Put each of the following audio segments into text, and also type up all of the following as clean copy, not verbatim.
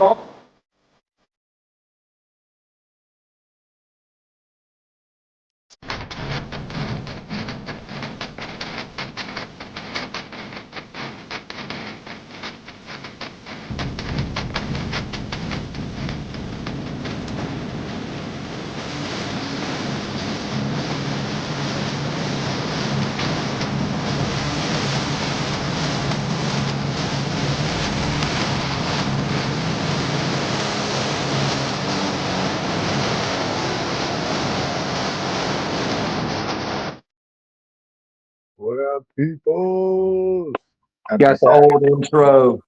What up, people? Got the old intro.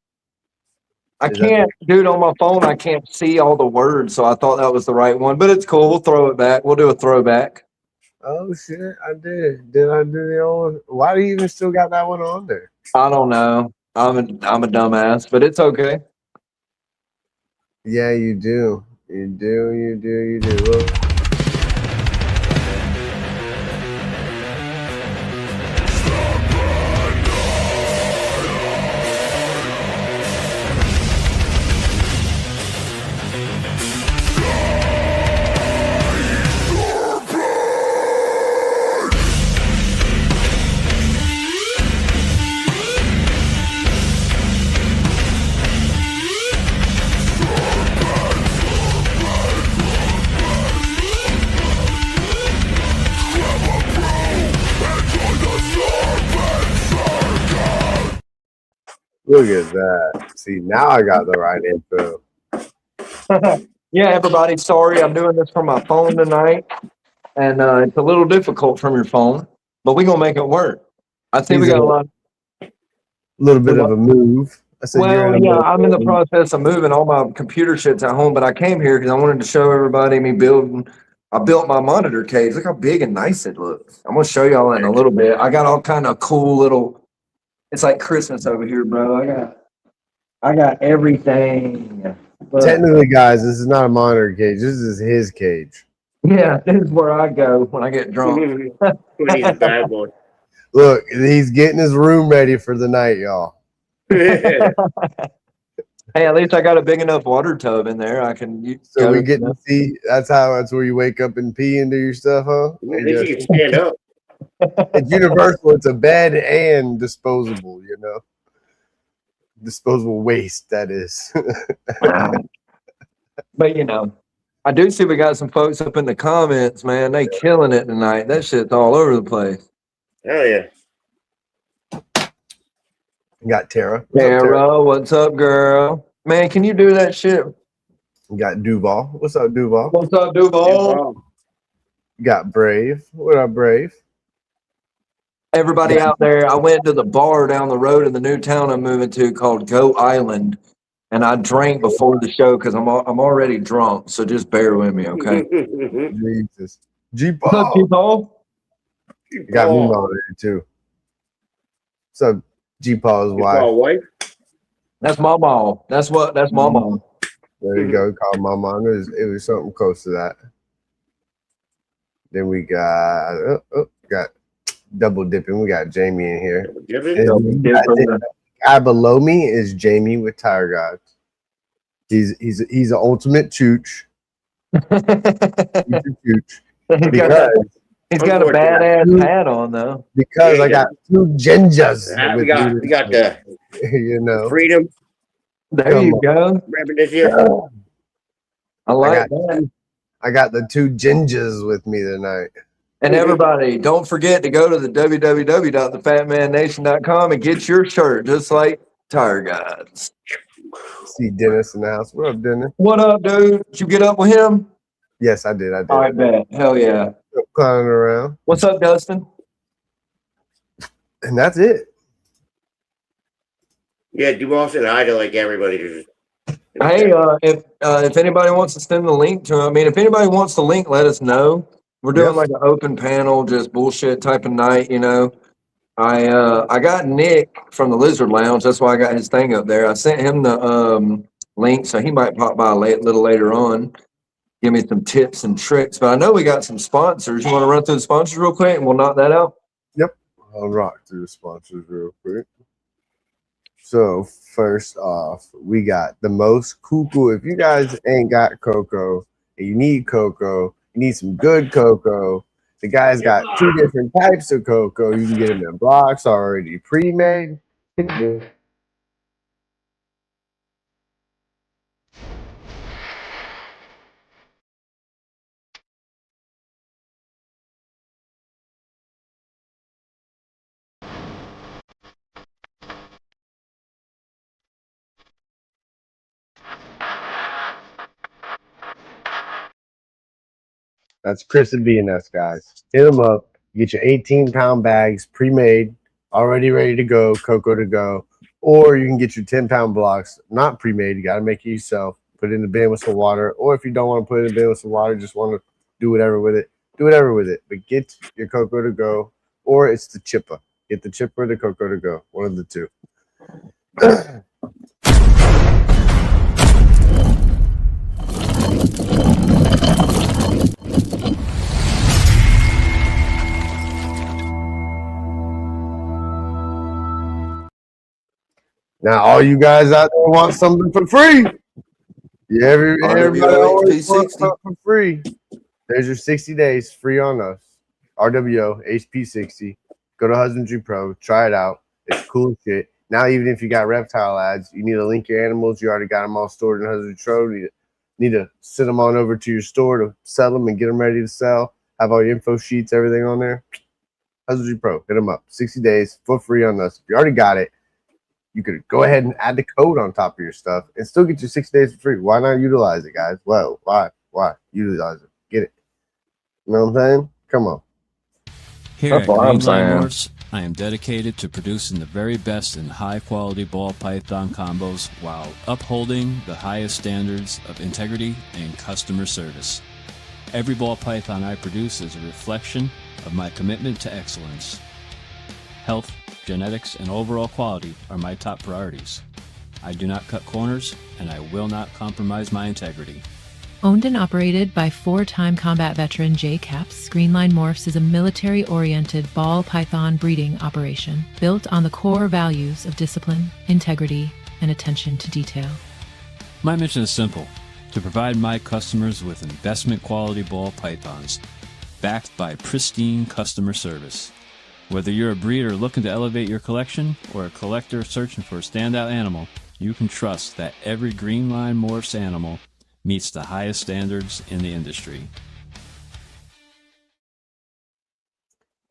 I can't, dude, on my phone, I can't see all the words, so I thought that was the right one, but it's cool. We'll throw it back. We'll do a throwback. Oh, shit, I did. Did I do the old? Why do you even still got that one on there? I don't know. I'm a dumbass, but it's okay. Yeah, you do. You do. Well, look at that. See, now I got the right info. Yeah, everybody, sorry, I'm doing this from my phone tonight, and it's a little difficult from your phone, but we're going to make it work. I think we got a lot. Little bit of a move. I said, Well, yeah, I'm in the process of moving all my computer shits at home, but I came here because I wanted to show everybody me building. I built my monitor cage. Look how big and nice it looks. I'm gonna show y'all that in a little bit. I got all kind of cool little. It's like Christmas over here, bro. I got everything. But, technically, guys, this is not a monitor cage. This is his cage. Yeah, this is where I go when I get drunk. Look, he's getting his room ready for the night, y'all. Hey, at least I got a big enough water tub in there. I can. So we get to see. That's where you wake up and pee and do your stuff, huh? You can stand up. It's universal. It's a bed and disposable. You know, disposable waste. That is. But you know, I do see we got some folks up in the comments, man. They killing it tonight. That shit's all over the place. Hell yeah. You got Tara. Tara, what's up, girl? Man, can you do that shit? You got Duval. What's up, Duval? What's up, Duval? You got Brave. What up, Brave? Everybody out there, I went to the bar down the road in the new town I'm moving to called Goat Island, and I drank before the show because I'm already drunk, so just bear with me, okay? Jesus. What's up, G-Paul? You got me on there, too. What's up, G-Paul's wife? That's my mom. That's my mom. There you go. Call my mom. It was something close to that. Then we got double dipping. We got Jamie in here. Guy below me is Jamie with Tire Gods. He's an ultimate chooch. He's got a badass hat on though. Because I got two gingers. We got the freedom. There you go. I like that. I got the two gingers with me tonight. And everybody, don't forget to go to the www.thefatmannation.com and get your shirt just like Tire Gods. See Dennis in the house. What up, Dennis? What up, dude? Did you get up with him? Yes, I did. I bet. Hell yeah. Climbing around. What's up, Dustin? And that's it. Yeah, Duval said hi to like everybody. Hey, if anybody wants to send the link to him, I mean, if anybody wants the link, let us know. We're doing like an open panel, just bullshit type of night, you know. I got Nick from the Lizard Lounge. That's why I got his thing up there. I sent him the link, so he might pop by a little later on, give me some tips and tricks. But I know we got some sponsors. You want to run through the sponsors real quick, and we'll knock that out? Yep. I'll rock through the sponsors real quick. So first off, we got the most cuckoo. If you guys ain't got cocoa and you need cocoa, you need some good cocoa. The guy's got 2 different types of cocoa. You can get them in blocks already pre-made. That's Chris and BNS, guys. Hit them up. You get your 18-pound bags pre-made, already ready to go, cocoa to go. Or you can get your 10-pound blocks, not pre-made. You got to make it yourself. Put it in the bin with some water. Or if you don't want to put it in the bin with some water, just want to do whatever with it, do whatever with it. But get your cocoa to go. Or it's the chipper. Get the chipper or the cocoa to go. One of the two. Now, all you guys out there want something for free. Yeah, everybody always wants something for free. There's your 60 days free on us. RWO, HP60. Go to Husbandry Pro. Try it out. It's cool shit. Now, even if you got reptile ads, you need to link your animals. You already got them all stored in Husbandry Pro. You need to send them on over to your store to sell them and get them ready to sell. Have all your info sheets, everything on there. Husbandry Pro. Hit them up. 60 days for free on us. If you already got it, you could go ahead and add the code on top of your stuff and still get your 60 days for free. Why not utilize it, guys? Well, why? Utilize it. Get it. You know what I'm saying? Come on. Here at Greenline Morphs, I am dedicated to producing the very best in high-quality ball python combos while upholding the highest standards of integrity and customer service. Every ball python I produce is a reflection of my commitment to excellence. Health, genetics, and overall quality are my top priorities. I do not cut corners, and I will not compromise my integrity. Owned and operated by 4-time combat veteran Jay Capps, Greenline Morphs is a military-oriented ball python breeding operation built on the core values of discipline, integrity, and attention to detail. My mission is simple: to provide my customers with investment-quality ball pythons, backed by pristine customer service. Whether you're a breeder looking to elevate your collection or a collector searching for a standout animal, you can trust that every Greenline Morphs animal meets the highest standards in the industry.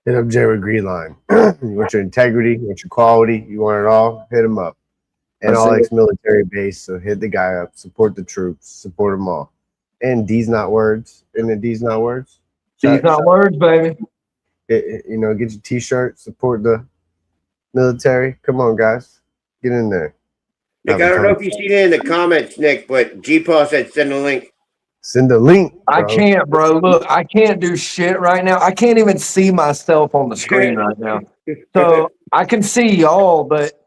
Hit up Jay with Greenline. You want your integrity, you want your quality, you want it all, hit him up. And all ex-military base, so hit the guy up, support the troops, support them all. And D's not words. Isn't it D's not words? D's not words, baby. You know, get your t-shirt, support the military. Come on, guys. Get in there. Nick, I don't know if you see it in the comments, Nick, but G-Paw said send a link. Send a link, bro. I can't, bro. Look, I can't do shit right now. I can't even see myself on the screen right now. So I can see y'all, but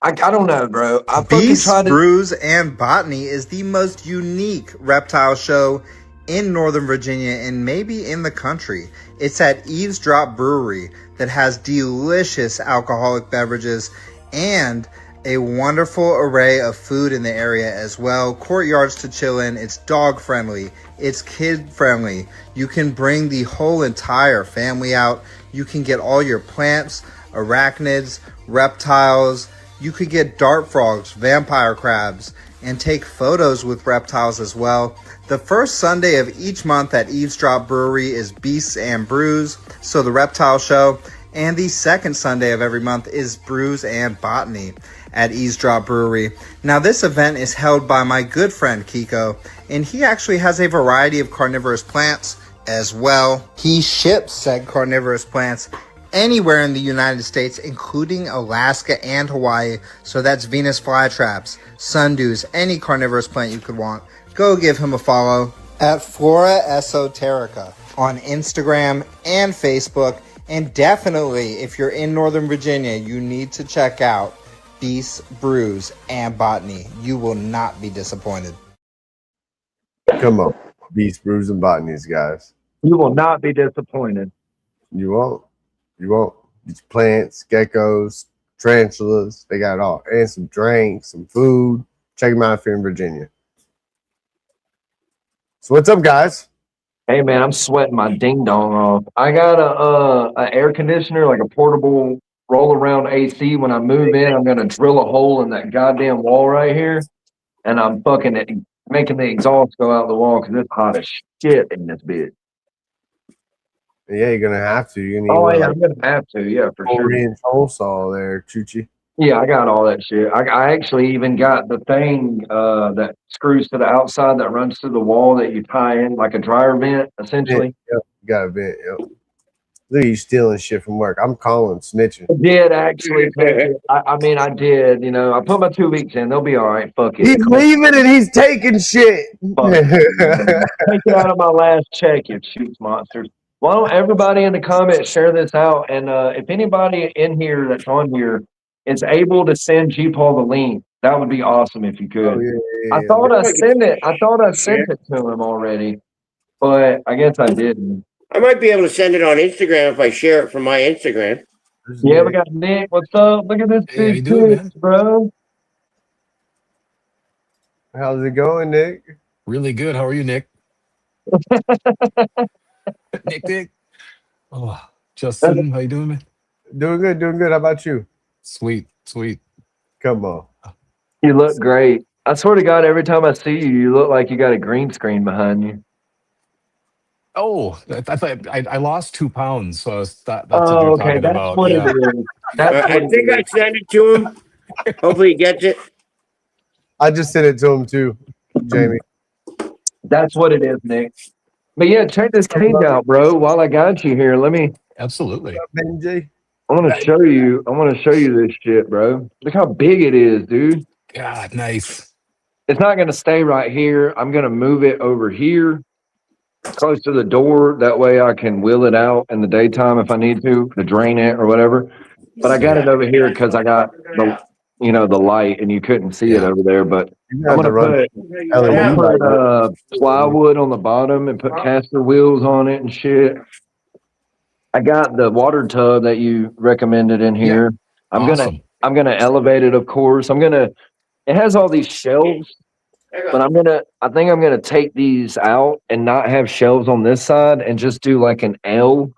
I don't know, bro. Beast, Brews, and Botany is the most unique reptile show in Northern Virginia and maybe in the country. It's at Eavesdrop Brewery that has delicious alcoholic beverages and a wonderful array of food in the area as well. Courtyards to chill in. It's dog friendly. It's kid friendly. You can bring the whole entire family out. You can get all your plants, arachnids, reptiles. You could get dart frogs, vampire crabs, and take photos with reptiles as well. The first Sunday of each month at Eavesdrop Brewery is Beasts and Brews, so the reptile show. And the second Sunday of every month is Brews and Botany at Eavesdrop Brewery. Now, this event is held by my good friend Kiko, and he actually has a variety of carnivorous plants as well. He ships said carnivorous plants anywhere in the United States, including Alaska and Hawaii. So that's Venus flytraps, sundews, any carnivorous plant you could want. Go give him a follow at Flora Esoterica on Instagram and Facebook. And definitely, if you're in Northern Virginia, you need to check out Beasts, Brews, and Botany. You will not be disappointed. Come on. Beasts, Brews, and Botanies, guys. You will not be disappointed. You won't. You won't. It's plants, geckos, tarantulas. They got it all. And some drinks, some food. Check them out if you're in Virginia. So what's up, guys? Hey man, I'm sweating my ding dong off. I got a air conditioner, like a portable roll around AC. When I move in, I'm gonna drill a hole in that goddamn wall right here, and I'm fucking making the exhaust go out the wall because it's hot as shit in this bitch. Yeah, you're gonna have to. You're gonna need Oh one, yeah, like, I'm gonna have to. Yeah, for sure. 4-inch hole saw there, Chuchi. Yeah, I got all that shit. I actually even got the thing that screws to the outside that runs through the wall that you tie in like a dryer vent, essentially. Yep, you got a vent. Yep. Look at you stealing shit from work. I'm calling, snitching. I did actually. I mean, I did. You know, I put my 2 weeks in. They'll be all right. Fuck it. He's leaving and he's taking shit. Fuck it. Take it out of my last check, you shoots monsters. Why don't everybody in the comments share this out? And if anybody in here that's on here is able to send G Paul the link, that would be awesome if you could. Oh, yeah. I thought I sent it. I thought I sent it to him already, but I guess I didn't. I might be able to send it on Instagram if I share it from my Instagram. Yeah, we got Nick. What's up? Look at this big tits, bro. How's it going, Nick? Really good. How are you, Nick? Nick. Oh, Justin, how you doing, man? Doing good. How about you? Sweet. Come on. You look great. I swear to God, every time I see you, you look like you got a green screen behind you. Oh, I thought I lost 2 pounds, so that's what Oh, you're okay. talking That's about. what Yeah. it is. That's I think I sent it to him. Hopefully he gets it. I just sent it to him too, Jamie. That's what it is, Nick. But yeah, check this cage out, bro. While I got you here, Absolutely. Benji. I want to show you this shit, bro. Look how big it is, dude. God, nice. It's not going to stay right here. I'm going to move it over here close to the door. That way I can wheel it out in the daytime if I need to drain it or whatever. But I got it over here because I got the light and you couldn't see it over there. But I'm going to put plywood on the bottom and put caster wheels on it and shit. I got the water tub that you recommended in here. Yeah. I'm gonna elevate it, of course. It has all these shelves, but I think I'm gonna take these out and not have shelves on this side and just do like an L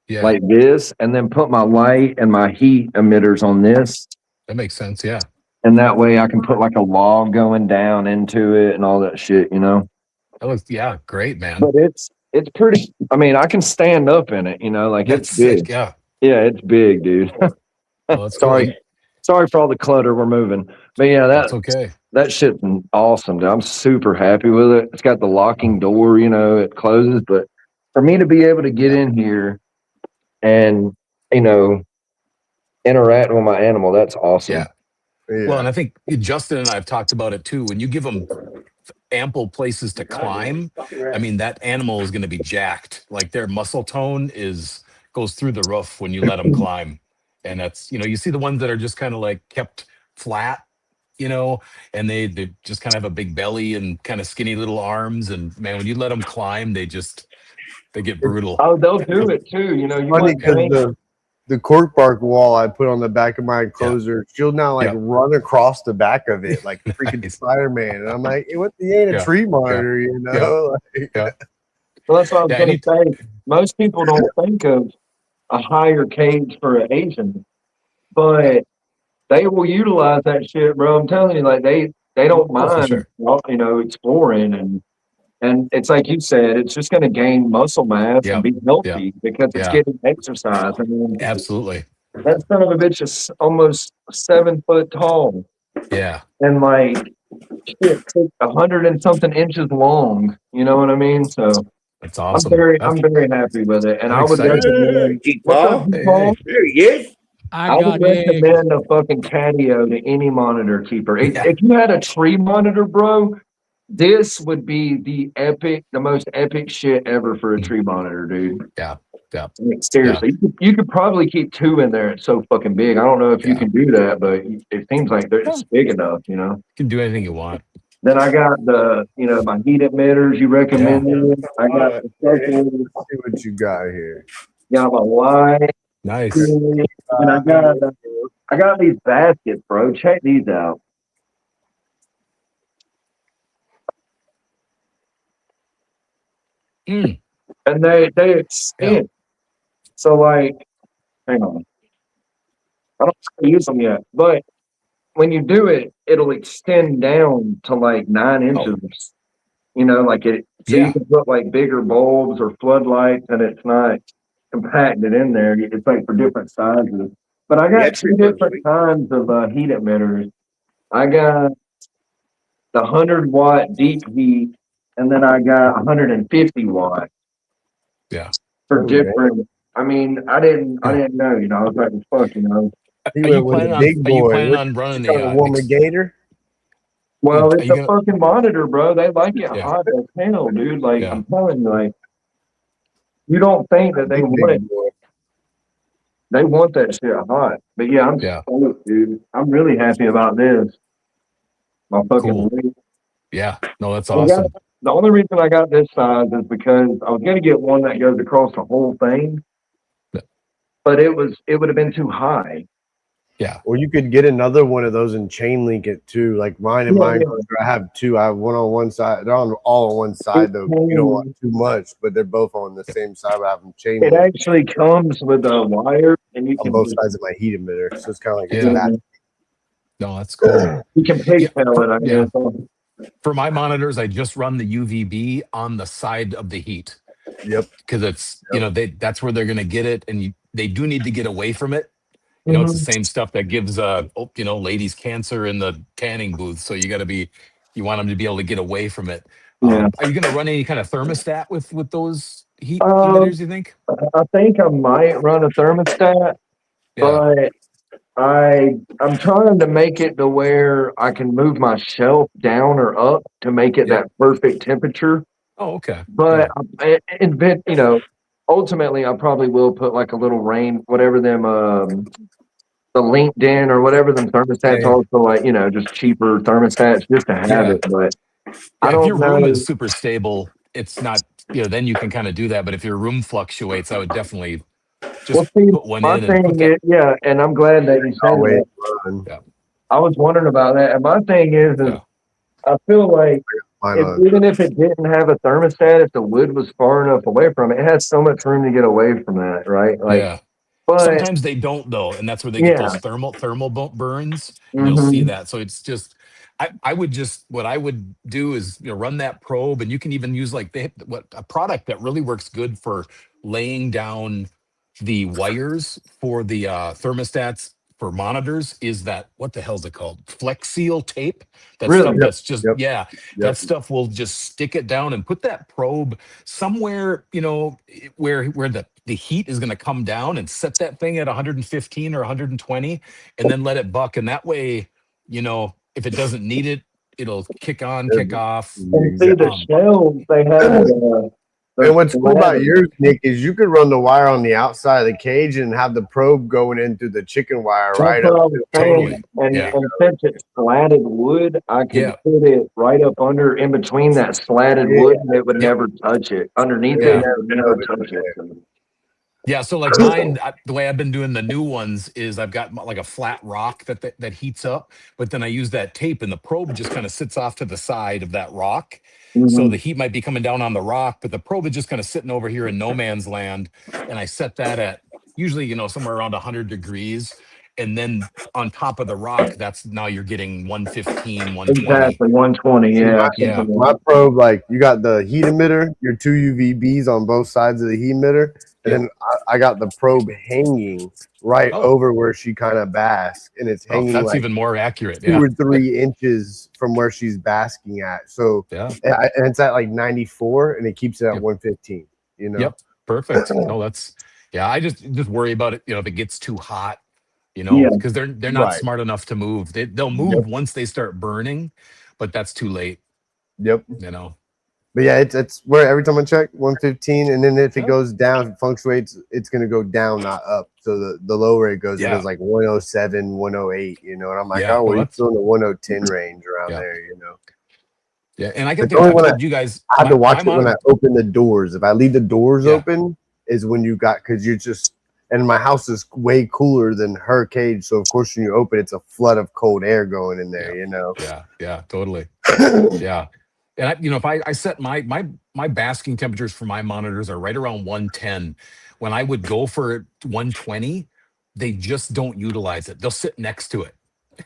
like this, and then put my light and my heat emitters on this. That makes sense, yeah. And that way I can put like a log going down into it and all that shit, That looks great, man. But it's pretty. I mean, I can stand up in it, it's big. Sick, yeah. Yeah, it's big, dude. Well, that's Sorry. cool. Sorry for all the clutter we're moving. But yeah, That's okay. That shit's awesome, dude. I'm super happy with it. It's got the locking door, it closes. But for me to be able to get in here and, interact with my animal, that's awesome. Yeah. Well, and I think Justin and I have talked about it too. When you give them ample places to climb, I mean, that animal is going to be jacked. Like their muscle tone goes through the roof when you let them climb. And that's, you see the ones that are just kind of like kept flat, and they just kind of have a big belly and kind of skinny little arms. And man, when you let them climb, they get brutal. Oh, they'll do it too. Funny because the cork bark wall I put on the back of my enclosure, she'll now run across the back of it like freaking Spider-Man. And I'm like, he ain't a tree monitor, Well, that's what I was going to say. Most people don't think of a higher cage for an Asian, but they will utilize that shit, bro. I'm telling you, like they don't mind, exploring and it's like you said, it's just going to gain muscle mass and be healthy because it's getting exercise. I mean, absolutely. That son of a bitch is almost 7 foot tall. Yeah, and like shit, 100 and something inches long. You know what I mean? So. That's awesome. I'm very happy with it, and I would recommend. There he is. I would recommend a fucking catio to any monitor keeper. If you had a tree monitor, bro, this would be the most epic shit ever for a tree monitor, dude. Yeah. Like, seriously, you could probably keep 2 in there. It's so fucking big. I don't know if you can do that, but it seems like it's big enough. You can do anything you want. Then I got the, my heat emitters you recommended. I got the Let's see what you got here. Got my light. Nice. And I got these baskets, bro. Check these out. Mm. And they extend. So like, hang on. I don't use them yet, but when you do it, it'll extend down to like 9 inches. You know, like it. So you can put like bigger bulbs or floodlights, and it's not compacted in there. It's like for different sizes. But I got two different kinds of heat emitters. I got the 100-watt deep heat, and then I got 150 watt. Yeah. For different. I mean, I didn't know. You know, I was like, fuck, you know. Are you planning on running the warmer gator? Well, it's a fucking monitor, bro. They like it hot as hell, dude. Like I'm telling you, like you don't think that they want it. They want that shit hot. But yeah, I'm stoked, dude. I'm really happy about this. My fucking rig. Yeah, no, that's awesome. The only reason I got this size is because I was gonna get one that goes across the whole thing, but it would have been too high. Yeah. Or you could get another one of those and chain link it too. Like mine and mine. I have two. I have one on one side. They're all on one side though. You don't want too much, but they're both on the same side. I have them chain. It actually comes with a wire, and you on can both sides of my heat emitter, so it's kind of like No, that's cool. You can pigtail it, I guess. For my monitors, I just run the UVB on the side of the heat. Yep. Because it's that's where they're going to get it, and they do need to get away from it. You know, it's the same stuff that gives ladies cancer in the tanning booth. So you want them to be able to get away from it. Are you going to run any kind of thermostat with those heat emitters, you think? I think I might run a thermostat, but I'm trying to make it to where I can move my shelf down or up to make it that perfect temperature. Oh, okay. But ultimately I probably will put like a little rain, whatever them the LinkedIn or whatever them thermostats are, so like, just cheaper thermostats just to have it. But I don't if your know. room is super stable, it's not, then you can kind of do that. But if your room fluctuates, I would definitely just put one in and put that. And I'm glad that you said that. I was wondering about that. And my thing is I feel like even if it didn't have a thermostat, if the wood was far enough away from it, it has so much room to get away from that, right? Like, but sometimes they don't though, and that's where they get those thermal burns, and you'll see that. So it's just, what I would do is run that probe, and you can even use like a product that really works good for laying down the wires for the thermostats for monitors is that, what the hell is it called? Flex Seal tape. That's just that stuff will just stick it down and put that probe somewhere, where the heat is going to come down, and set that thing at 115 or 120 and then let it buck. And that way, if it doesn't need it, it'll kick on, kick off. And see the shells they have. And what's cool about yours, Nick, is you could run the wire on the outside of the cage and have the probe going into the chicken wire right up. Totally. And since it's slatted wood, I could put it right up under, in between that slatted wood, and it would never touch it. Underneath it would never touch it. Yeah, so like mine, the way I've been doing the new ones is I've got like a flat rock that heats up, but then I use that tape, and the probe just kind of sits off to the side of that rock. So the heat might be coming down on the rock, but the probe is just kind of sitting over here in no man's land. And I set that at usually, somewhere around 100 degrees. And then on top of the rock, now you're getting 115, 120. Exactly, 120, My probe, like, you got the heat emitter, your two UVBs on both sides of the heat emitter, and then I got the probe hanging right over where she kind of basks, and it's hanging. That's like even more accurate. 2 or 3 inches from where she's basking at. So and it's at like 94, and it keeps it at 115. Yep, perfect. No, that's I just worry about it. If it gets too hot. Because they're not smart enough to move. They'll move once they start burning, but that's too late. Yep. But yeah, it's where every time I check 115, and then if it goes down, if it fluctuates, it's gonna go down, not up. So the lower it goes like 107, 108. And I'm like, we're still in the 110 range around there. Yeah, and I told you guys, I have to watch it when I open the doors. If I leave the doors open, is when because you're just. and my house is way cooler than her cage. So of course, when you open, it's a flood of cold air going in there. You know. Yeah, totally. Yeah, and if I set my basking temperatures for my monitors are right around 110. When I would go for 120, they just don't utilize it. They'll sit next to it.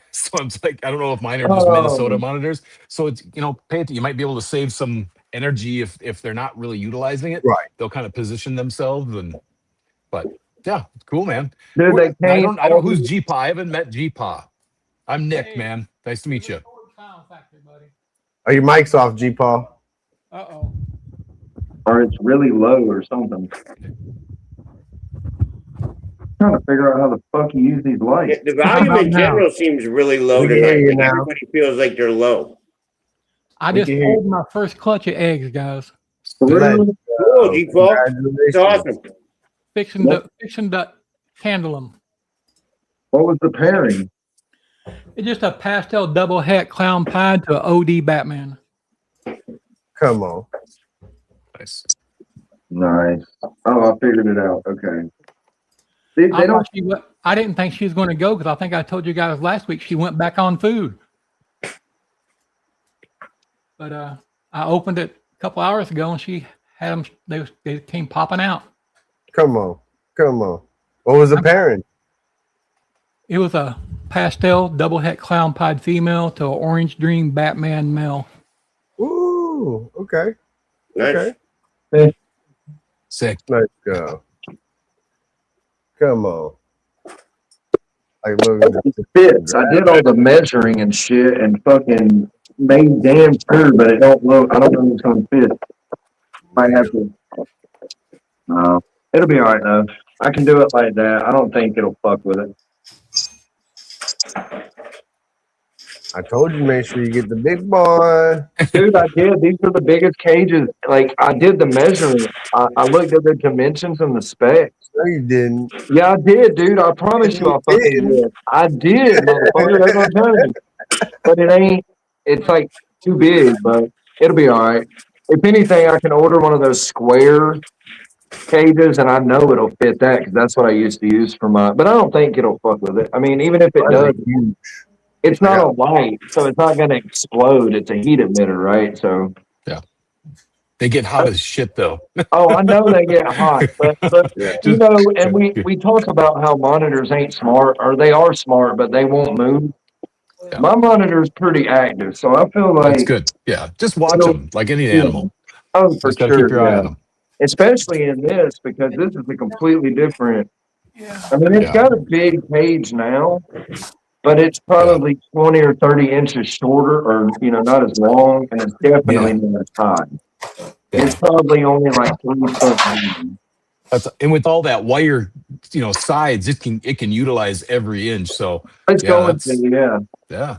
So it's like, I don't know if mine are just Minnesota monitors. So it's, you might be able to save some energy if they're not really utilizing it. Right. They'll kind of position themselves but yeah, cool, man. Dude, I don't know who's G-Paw. I haven't met G-Paw. I'm Nick, man. Nice to meet you. Are your mics off, G-Paw? Uh-oh. Or it's really low or something. Trying to figure out how the fuck you use these lights. Yeah, the volume in general seems really low tonight. Like everybody feels like they're low. I just pulled my first clutch of eggs, guys. Cool, G-Paw. It's awesome. Fixing to handle them. What was the pairing? It's just a pastel double het clown pie to an OD Batman. Come on. Nice. Oh, I figured it out. Okay. I didn't think she was going to go because I think I told you guys last week she went back on food. But I opened it a couple hours ago and she had them. They came popping out. Come on. What was the pairing? It was a pastel double het clown pied female to an orange dream Batman male. Ooh, okay. Nice. Okay. Sick. Let's go. Come on. It fits. I did all the measuring and shit and fucking made damn sure, but it don't look. I don't know if it's gonna fit. Might have to. No, it'll be all right though. I can do it like that. I don't think it'll fuck with it. I told you, make sure you get the big boy. Dude, I did. These are the biggest cages. Like, I did the measuring. I looked at the dimensions and the specs. No, you didn't. Yeah, I did, dude. I promise you I fucking did. I did, motherfucker. That's what I'm telling you. But it ain't, it's like too big, but it'll be all right. If anything, I can order one of those square cages and I know it'll fit that because that's what I used to use for my, but I don't think it'll fuck with it. I mean, even if it does, it's not a light, so it's not going to explode. It's a heat emitter, right? So yeah, they get hot as shit, though. Oh, I know they get hot, but you know, and we talk about how monitors ain't smart, or they are smart, but they won't move. Yeah. My monitor's pretty active, so I feel like that's good. Yeah, just watch them like any animal. Oh, for just gotta sure. Keep your eye on them. Especially in this, because this is a completely different. I mean, it's got a big cage now. But it's probably 20 or 30 inches shorter, or not as long, and it's definitely not as high. It's probably only like 3 foot. And with all that wire, sides, it can utilize every inch. So it's going to, yeah.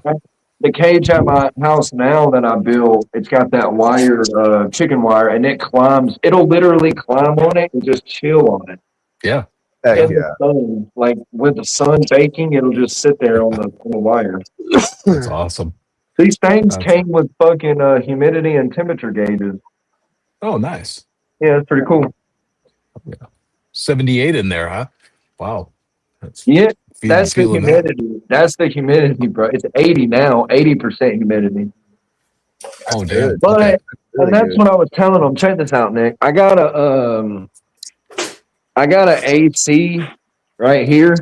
The cage at my house now that I built, it's got that wire, chicken wire, and it climbs. It'll literally climb on it and just chill on it. Yeah. The sun, like with the sun baking, it'll just sit there on the wire. That's awesome. These things came with fucking humidity and temperature gauges. Oh, nice. Yeah, it's pretty cool. Yeah. 78 in there, huh? Wow. That's the humidity. That's the humidity, bro. It's 80 now, 80% humidity. Oh, damn. But and that's what I was telling them. Check this out, Nick. I got a AC right here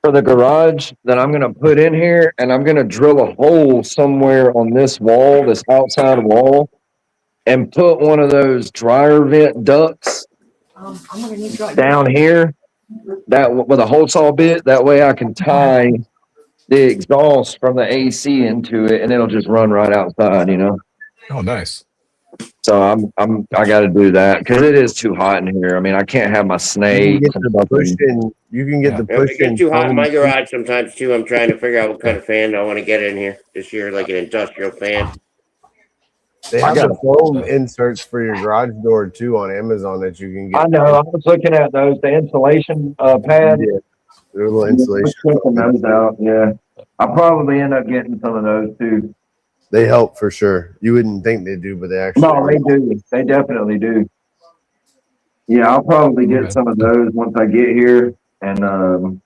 for the garage that I'm going to put in here, and I'm going to drill a hole somewhere on this wall, this outside wall, and put one of those dryer vent ducts down here that with a hole saw bit. That way I can tie the exhaust from the AC into it, and it'll just run right outside, Oh, nice. So I got to do that because it is too hot in here. I mean, I can't have my snake. You can get the push in. It's too hot in my garage sometimes too. I'm trying to figure out what kind of fan I want to get in here this year, like an industrial fan. They have the foam inserts for your garage door too on Amazon that you can get. I know. I was looking at those, the insulation pad. Yeah, they're a little insulation. Checking those out. Yeah, I'll probably end up getting some of those too. They help for sure. You wouldn't think they do, but they actually. No, they do. They definitely do. Yeah, I'll probably get some of those once I get here and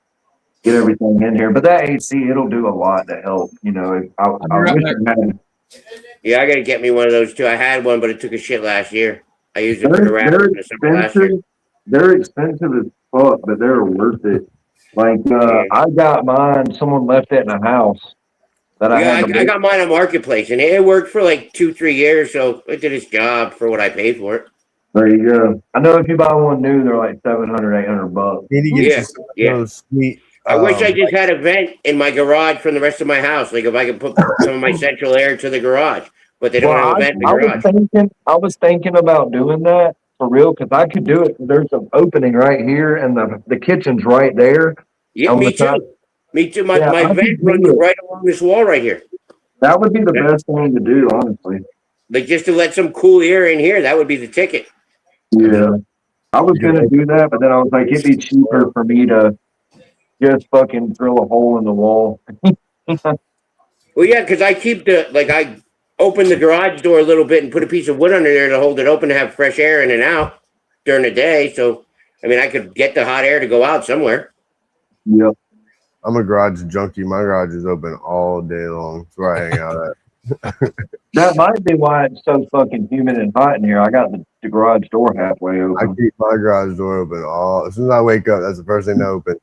get everything in here. But that AC, it'll do a lot to help. You know, I wish it had. Yeah, I gotta get me one of those too. I had one, but it took a shit last year. I used it for the rabbits in the summer last year. They're expensive as fuck, but they're worth it. Like I got mine. Someone left it in a house that I had. I got mine on Marketplace, and it worked for like 2-3 years, so it did its job for what I paid for it. There you go. I know if you buy one new, they're like $700-800. You need to get you some those sweet. I wish I just had a vent in my garage from the rest of my house. Like if I could put some of my central air to the garage, but they don't have a vent in the garage. I was thinking about doing that for real because I could do it. There's an opening right here, and the kitchen's right there. Yeah, me too. Me too. My vent runs right along this wall right here. That would be the best thing to do, honestly. Like just to let some cool air in here, that would be the ticket. Yeah. I was going to do that, but then I was like, it'd be cheaper for me to just fucking drill a hole in the wall. Well, yeah, because I keep I open the garage door a little bit and put a piece of wood under there to hold it open to have fresh air in and out during the day. So, I mean, I could get the hot air to go out somewhere. Yep. I'm a garage junkie. My garage is open all day long. That's where I hang out at. That might be why it's so fucking humid and hot in here. I got the garage door halfway open. I keep my garage door open all. As soon as I wake up, that's the first thing to open.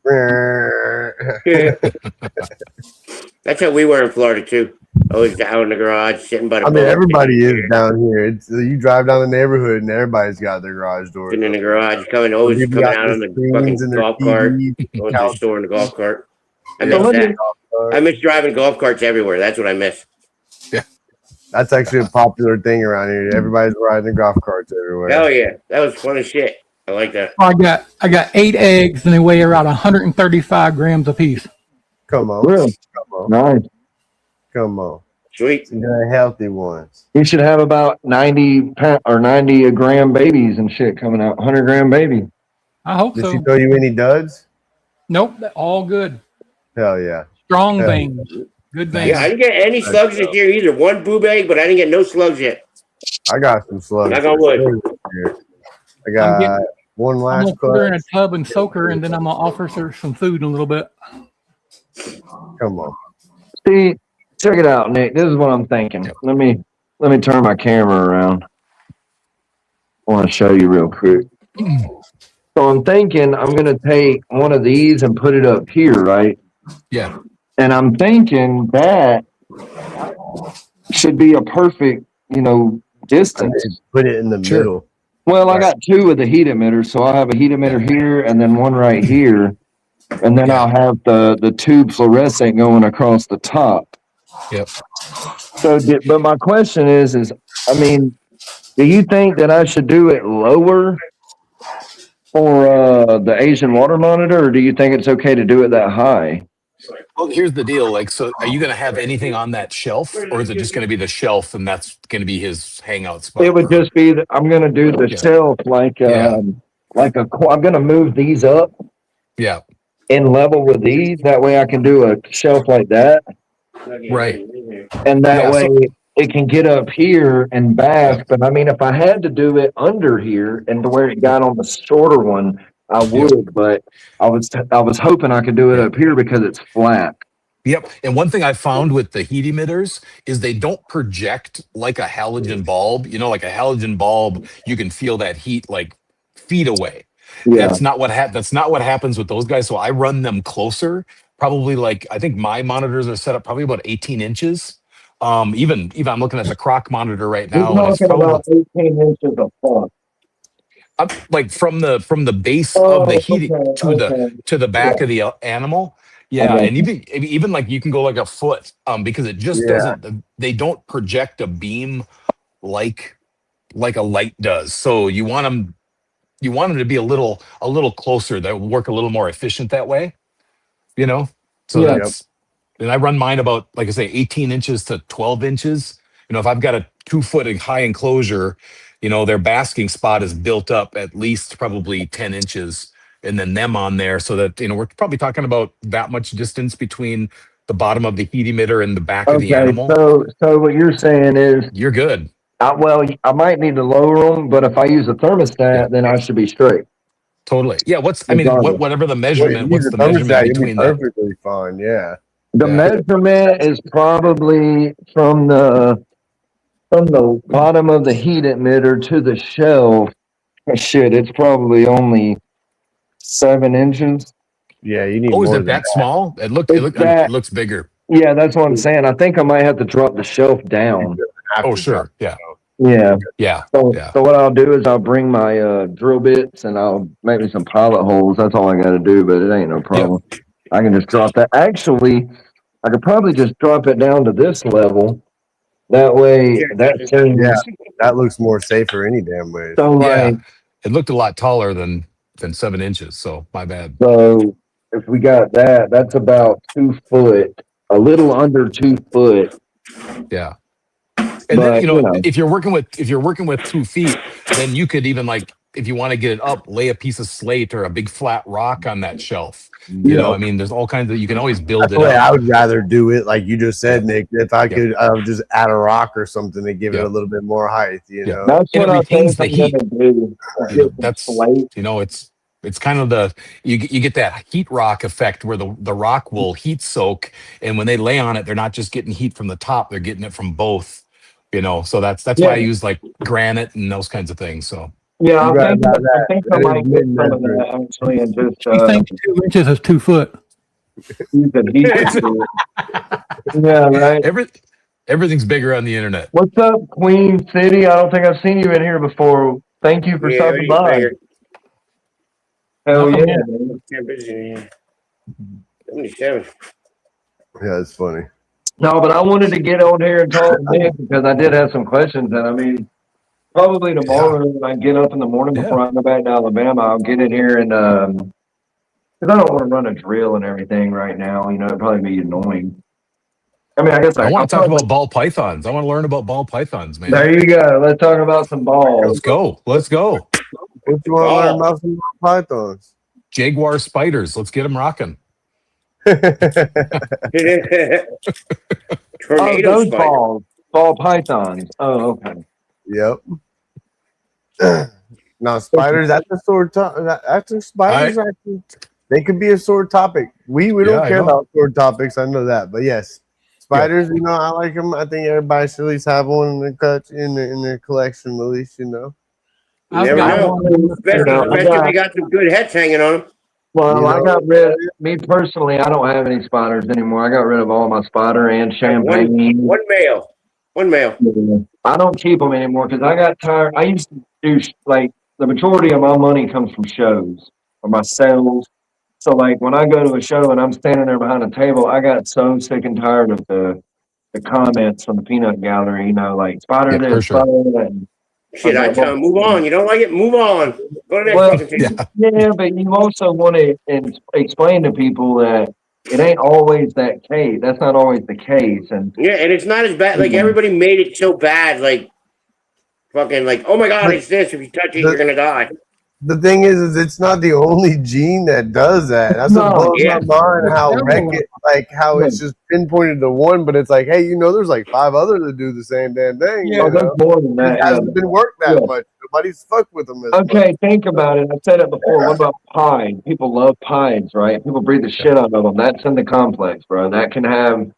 That's how we were in Florida too. Always out in the garage, sitting by the. I mean, everybody is down here. It's you drive down the neighborhood and everybody's got their garage door. Sitting in the garage, coming out on the fucking golf cart, going to the store in the golf cart. I miss that. I miss driving golf carts everywhere. That's what I miss. Yeah, that's actually a popular thing around here. Everybody's riding golf carts everywhere. Hell yeah, that was fun as shit. I like that. I got 8 eggs and they weigh around 135 grams a piece. Come on, really? Come on, nice. Come on, sweet. They're healthy ones. You should have about 90 gram babies and shit coming out. 100-gram baby. I hope so. Did she throw you any duds? Nope, all good. Hell yeah. Strong veins. Good veins. Yeah, I didn't get any slugs this year either. One boob egg, but I didn't get no slugs yet. I got some slugs. I got wood. I got one last. I'm gonna put her in a tub and soak her, and then I'm gonna offer her some food in a little bit. Come on. See, check it out, Nick. This is what I'm thinking. Let me turn my camera around. I want to show you real quick. So I'm thinking I'm gonna take one of these and put it up here, right? Yeah. And I'm thinking that should be a perfect, distance. Put it in the middle. Well, I got 2 of the heat emitters, so I'll have a heat emitter here and then one right here. And then I'll have the tube fluorescent going across the top. Yep. So, but my question is, I mean, do you think that I should do it lower for the Asian water monitor, or do you think it's okay to do it that high? Well, here's the deal. So are you going to have anything on that shelf, or is it just going to be the shelf and that's going to be his hangout spot? It would just be I'm going to do the shelf I'm going to move these up. Yeah. In level with these. That way I can do a shelf like that. Right. And that way it can get up here and back. Yeah. But I mean, if I had to do it under here and to where it got on the shorter one, I would, but I was hoping I could do it up here because it's flat. Yep. And one thing I found with the heat emitters is they don't project like a halogen bulb. Like a halogen bulb, you can feel that heat like feet away. Yeah. That's not what happens with those guys. So I run them closer, probably I think my monitors are set up probably about 18 inches. Even I'm looking at the Croc monitor right now. We're talking about 18 inches apart. Like from the base of the heat to the back of the animal. Yeah. Okay. And even like you can go like a foot, because it just doesn't, they don't project a beam like a light does. So you want them to be a little closer. That will work a little more efficient that way, So that's, and I run mine about, like I say, 18 inches to 12 inches. If I've got a 2-foot high enclosure, their basking spot is built up at least probably 10 inches and then them on there, so that, we're probably talking about that much distance between the bottom of the heat emitter and the back of the animal. So what you're saying is you're good. Well, I might need to lower them, but if I use a thermostat, then I should be straight. Totally. Yeah. Regardless. Whatever the Wait, measurement, use what's a the measurement thermostat, you'll be between that? perfectly fine. Yeah. The Yeah. measurement is probably from the bottom of the heat emitter to the shelf. Shit, it's probably only 7 inches. Yeah, you need Oh, is more it than that small? It It's that. looks bigger. Yeah, that's what I'm saying. I think I might have to drop the shelf down. that. Oh, sure. Yeah. Yeah. Yeah. So, Yeah. so what I'll do is I'll bring my drill bits and I'll make me some pilot holes. That's all I got to do, but it ain't no problem. I can just drop that. Actually, I could probably just drop it down to this level. That way, that seems That looks more safer any damn way. so like. It looked a lot taller than 7 inches. So my bad. So if we got that, that's about 2 foot, a little under 2 foot. Yeah. And But, then if you're working with 2 feet, then you could even like if you want to get it up, lay a piece of slate or a big flat rock on that shelf. You know, I mean, there's all kinds of you can always build That's it the way up. I would rather do it, like you just said, Nick. If I could, I would just add a rock or something to give it a little bit more height. You know, that's And what it I think retains the I'm heat. gonna do. That's it's kind of the you get that heat rock effect where the rock will heat soak, and when they lay on it, they're not just getting heat from the top, they're getting it from both. You know, so that's why I use like granite and those kinds of things. So Yeah, You're right about I think I That might is get some of mid-measure. that actually and just She thinks 2 inches is 2 foot. use the heat. Yeah, right. everything's bigger on the internet. What's up, Queen City? I don't think I've seen you in here before. Thank you for stopping by. Hell Welcome yeah. in. 77. Yeah, it's funny. No, but I wanted to get on here and talk to Nick because I did have some questions, and I mean, probably tomorrow when I get up in the morning before I go back to Alabama, I'll get in here and because I don't want to run a drill and everything right now. You know, it'd probably be annoying. I mean, I guess I want to I'll talk about ball pythons. I want to learn about ball pythons, man. There you go. Let's talk about some balls. Let's go. What you want to learn about some pythons? Jaguar spiders. Let's get them rocking. Those ball pythons. Oh, okay. Yep. Now spiders. That's a sore topic. Spiders. Actually, they could be a sore topic. We don't care about sore topics. I know that, but yes, spiders. You know, I like them. I think everybody should at least have one in their collection. At least you know. You never know. Especially if they got some good heads hanging on them. Well, I got rid. Me personally, I don't have any spiders anymore. I got rid of all my spider and champagne. One male. I don't keep them anymore because I got tired. I used to do like the majority of my money comes from shows or my sales. So like when I go to a show and I'm standing there behind a table, I got so sick and tired of the comments from the peanut gallery. You know, like spider this, spider that. Shit, I tell them, move on. You don't like it? Move on. Go to the next presentation. Yeah, but you also want to explain to people that it ain't always that case. That's not always the case. And it's not as bad. Like everybody made it so bad. Like fucking like, oh my God, it's this. If you touch it, you're gonna die. The thing is it's not the only gene that does that. That's what blows my mind. How how it's just pinpointed to one, but it's like, hey, you know, there's like 5 others that do the same damn thing. Yeah, there's more than that. It hasn't been worked that much. Nobody's fucked with them. Okay, think about it. I said it before. What about pine? People love pines, right? People breathe the shit out of them. That's in the complex, bro. That can have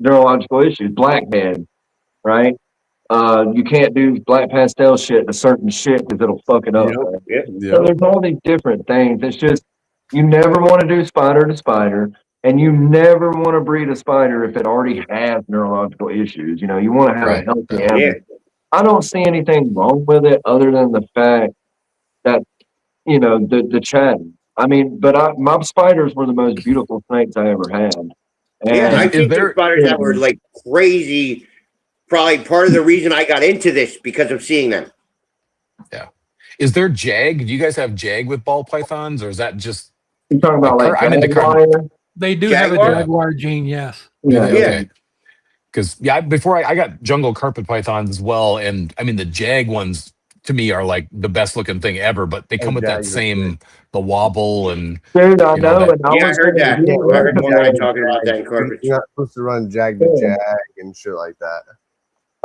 neurological issues. Blackhead, right? You can't do black pastel shit to certain shit because it'll fuck it up. Right? So there's all these different things. It's just you never want to do spider to spider, and you never want to breed a spider if it already has neurological issues. You know, you want to have a healthy animal. I don't see anything wrong with it other than the fact that you know the chatting. I mean, but my spiders were the most beautiful snakes I ever had. And I think there spiders that were like crazy. Probably part of the reason I got into this because of seeing them. Yeah. Is there jag? Do you guys have jag with ball pythons, or is that just? You're talking about like I'm into They do have a jaguar gene, yes. Okay. Because before I got jungle carpet pythons as well, and I mean the jag ones to me are like the best looking thing ever, but they come with that same the wobble and. Dude, I know. I heard that. I heard one guy talking about that in carpet. You're not supposed to run jag to jag and shit like that.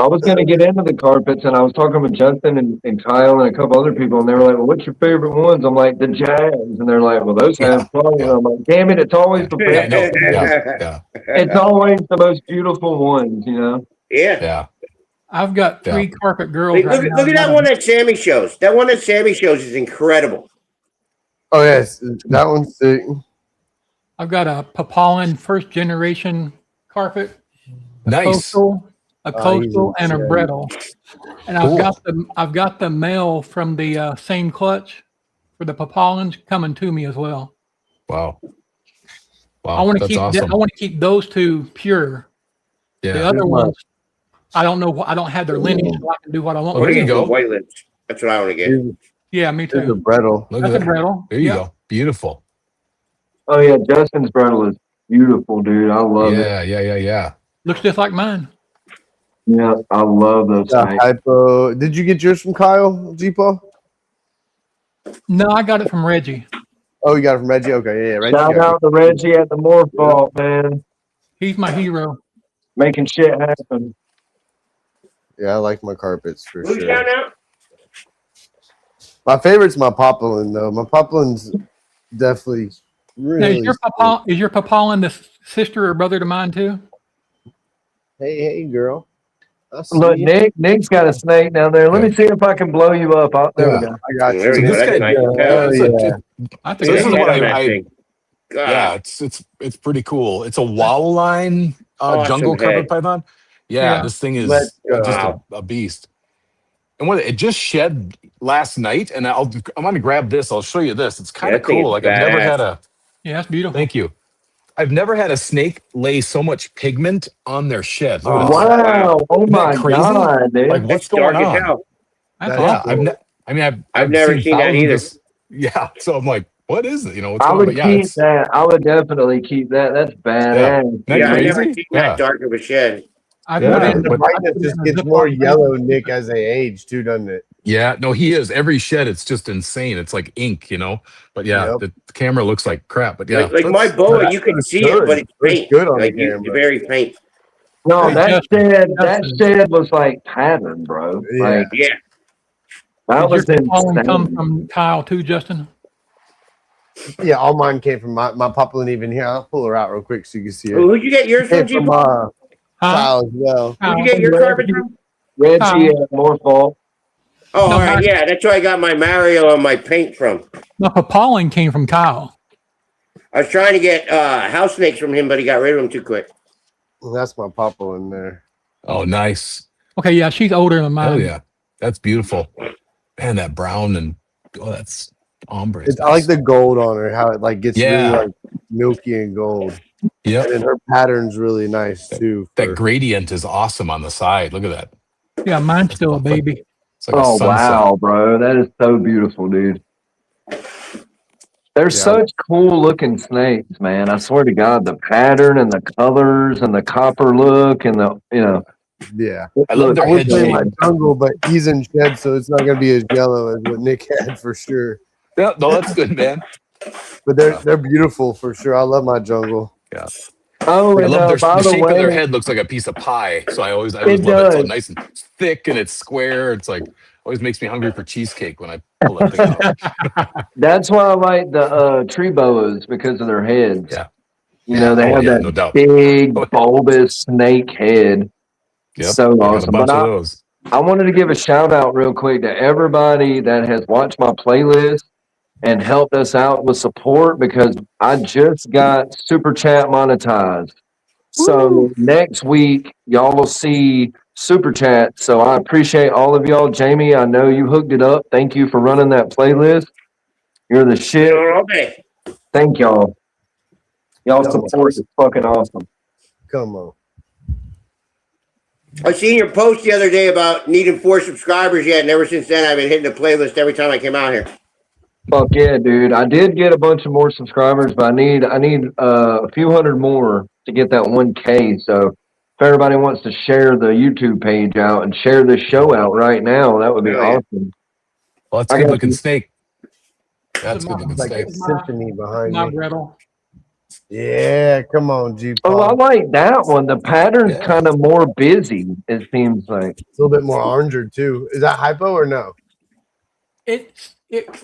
I was going to get into the carpets, and I was talking with Justin and Kyle and a couple other people, and they were like, well, what's your favorite ones? I'm like, the Jazz. And they're like, well, those have fun. And I'm like, damn it, it's always the Yeah, I best. know. Yeah. It's always the most beautiful ones, you know? Yeah. I've got 3 carpet girls right now. Look at that one that Sammy shows. That one that Sammy shows is incredible. Oh, yes. That one's sick. I've got a Papalan first generation carpet. Nice. A coastal and a brettle. And I've got the male from the same clutch for the Papalans coming to me as well. Wow. I want to keep awesome. I want to keep those 2 pure. Yeah. The other ones, I don't know. I don't have their lineage, so I can do what I want. Oh, there you go. White lips. That's what I want to get. Yeah, me There's a too. brettle. That's a brettle. There you go. Beautiful. Oh, yeah, Justin's brettle is beautiful, dude. I love it. Yeah. Looks just like mine. Yeah, I love those snakes. Hypo. Did you get yours from Kyle, G-Paul? No, I got it from Reggie. Oh, you got it from Reggie? Okay, yeah. Reggie Shout out to Reggie at the Morph Vault, man. He's my hero. Making shit happen. Yeah, I like my carpets for Who's sure. down now? My favorite's my poplin, though. My poplin's definitely really. Now, is your Papalan the sister or brother to mine too? Hey, girl. Look, Nick's got a snake down there. Let me see if I can blow you up. There we go. I got you. There we go. That's nice. This is what I Yeah, it's pretty cool. It's a wall line jungle carpet python. Yeah, this thing is just a beast. And what it just shed last night, and I'm going to grab this. I'll show you this. It's kind of cool. Like I've never had a. Yeah, that's beautiful. Thank you. I've never had a snake lay so much pigment on their shed. Oh, wow! Oh my god, dude! Like what's going on? That's awesome. I've never seen that either. Yeah, so I'm like, what is it? You know, what's I going would on? keep that. I would definitely keep that. That's badass. Yeah, I never seen that dark of a shed. The brightness just gets more yellow, Nick, as they age, too, doesn't it? Yeah, no, he is. Every shed, it's just insane. It's like ink, you know. But yeah, the camera looks like crap. But yeah, like my boa, you can see it, but it's faint. Good on like the camera. it's very faint. No, that shed was like pattern, bro. Yeah. Like, Yeah. That was Did your insane. come from Kyle too, Justin? Yeah, all mine came from my poplin even here. I'll pull her out real quick so you can see her. Who'd you get yours from, Came from G-Paul? Kyle as well. Who'd you get your carpet from? Reggie at Morphle. Oh, all right, yeah, that's where I got my Mario and my paint from. No, Papalan came from Kyle. I was trying to get house snakes from him, but he got rid of them too quick. Well, that's my poplin there. Oh, nice. Okay, yeah, she's older than mine. Oh yeah, that's beautiful. Man, that brown and that's ombre. I like the gold on her, how it like gets really Yeah. like milky and gold. Yep. And her pattern's really nice too. That gradient is awesome on the side. Look at that. Yeah, mine's still a baby. It's like a Oh, sunset. wow, bro. That is so beautiful, dude. They're such cool looking snakes, man. I swear to God, the pattern and the colors and the copper look and the, you know. Yeah. I love their I would head say shape. my jungle, but he's in shed, so it's not gonna be as yellow as what Nick had for sure. Yeah, no, that's good, man. But they're beautiful for sure. I love my jungle. Yeah. Oh, I and love by the the shape of their way, head looks like a piece of pie. So I always love It it. So does. nice and thick and it's square. It's like always makes me hungry for cheesecake when I pull that thing out. that's why I like the tree boas because of their heads. Yeah. You know, they Oh, have yeah, that no doubt. big, bulbous snake head. Yep. So I got a awesome. bunch But of those. I wanted to give a shout out real quick to everybody that has watched my playlist and helped us out with support because I just got Super Chat monetized. So next week, y'all will see Super Chat. So I appreciate all of y'all. Jamie, I know you hooked it up. Thank you for running that playlist. You're the shit. Okay. Thank y'all. Y'all support is fucking awesome. Come on. I seen your post the other day about needing 4 subscribers yet, and ever since then I've been hitting the playlist every time I came out here. Fuck yeah, dude. I did get a bunch of more subscribers, but I need a few hundred more to get that 1K. So if everybody wants to share the YouTube page out and share this show out right now, that would be awesome. Well, that's a good looking snake. That's a good looking Like snake. a symphony behind My me. brettle. Yeah, come on, G. Oh, I Paul. like that one. The pattern's kind of more busy, it seems like. It's a little bit more oranger too. Is that hypo or no? It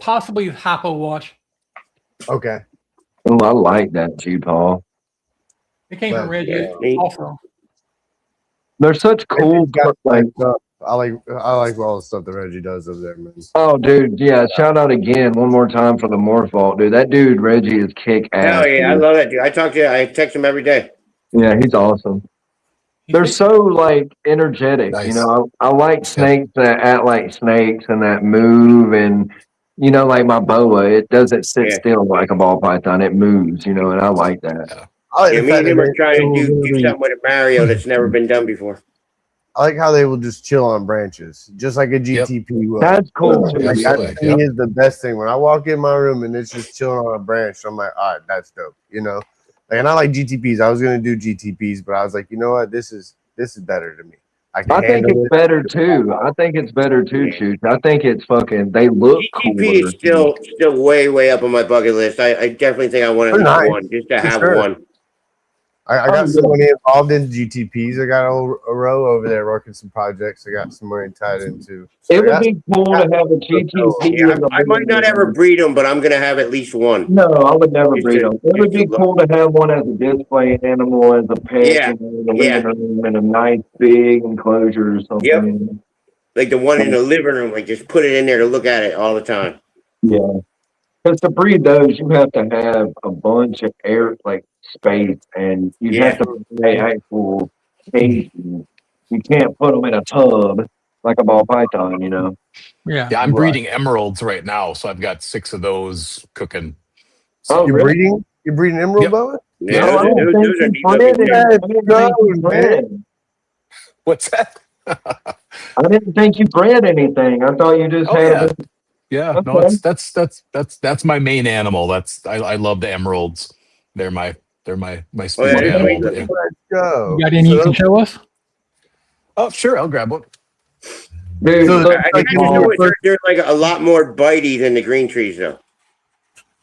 possibly is hypo wash. Okay. Oh, I like that, G. Paul. It came from Reggie neat. also. They're such cool, like. I like all the stuff that Reggie does over there, man. Oh, dude, yeah! Shout out again one more time for the Morph Vault, dude. That dude Reggie is kick ass. Hell yeah, I dude. love that dude. I text him every day. Yeah, he's awesome. They're so like energetic, Nice. you know. I like snakes that act like snakes and that move, and you know, like my boa, it doesn't sit still like a ball python. It moves, you know, and I like that. I like Yeah, the me fact and that him are they- trying to do something with a Mario that's never been done before. I like how they will just chill on branches, just like a GTP will. That's cool too. Like, Absolutely, that to me is the best thing. When I walk in my room and it's just chilling on a branch, I'm like, all right, that's dope. You know, like, and I like GTPs. I was gonna do GTPs, but I was like, you know what, this is better to me. I think handle it's better too. I think it's better too, Chooch. I think it's fucking. They look GTP cooler. is still way up on my bucket list. I definitely think I want at least one, just to have one. I got somebody involved in GTPs. I got a row over there working some projects. I got some money tied into. It would be cool to have a GTP. Yeah, I might not ever breed them, but I'm gonna have at least one. No, I would never Just breed to- them. It would be cool to have one as a display animal, as a pet, Yeah, you know, in the living room, in a nice big enclosure or something. Yep. Like the one in the living room, like just put it in there to look at it all the time. Yeah. Because to breed those, you have to have a bunch of air, like space, and you have to pay actual cages. You can't put them in a tub like a ball python, you know. Yeah. Yeah, I'm breeding emeralds right now, so I've got 6 of those cooking. Oh, You're really? breeding? You're breeding emerald Yep. boa? Yeah, No, I those don't are think you neat bred looking it. things. I didn't think you bred. What's that? I didn't think you bred anything. I thought you just Oh had. yeah. No, Okay. that's my main animal. I love the emeralds. They're my speed yeah, animal. great but looking. yeah. Let's go. You got any you can show us? Oh, sure, I'll grab one. Dude, So- look, I think they're like a lot more bitey than the green trees, though.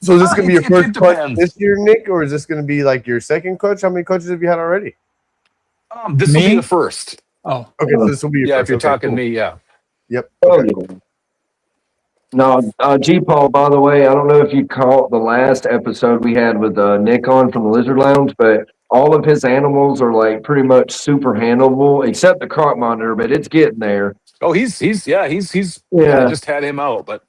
So is this gonna be your It first clutch depends. this year, Nick, or is this gonna be like your second clutch? How many clutches have you had already? This will Me? be the first. Oh, Okay, so this will be your Yeah, first. if you're Okay, talking cool. me, yeah. Yep. oh, Okay. yeah. No, G-Paul, by the way, I don't know if you caught the last episode we had with Nick on from the Lizard Lounge, but all of his animals are like pretty much super handleable, except the croc monitor, but it's getting there. Oh, he's Yeah. I just had him out, but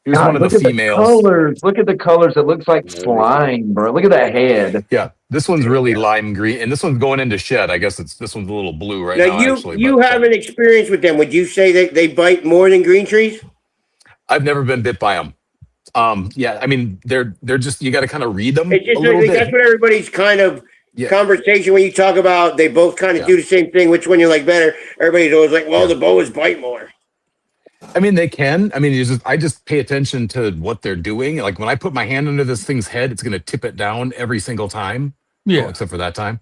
he was God, one of the look at females. colors. Look at the colors. It looks like slime, bro. Look at that head. Yeah, this one's really lime green, and this one's going into shed. I guess this one's a little blue right now. Now, Actually, you but, have an experience with them. Would you say that they bite more than green trees? I've never been bit by them. Yeah, I mean they're just you got to kind of read them It's a just little like, bit. that's what everybody's kind of Yeah. conversation when you talk about they both kind of do the same thing. Which one you like better? Everybody's always like, well, the boas bite more. I mean, they can. I mean, I just pay attention to what they're doing. Like when I put my hand under this thing's head, it's going to tip it down every single time. yeah. Oh, except for that time.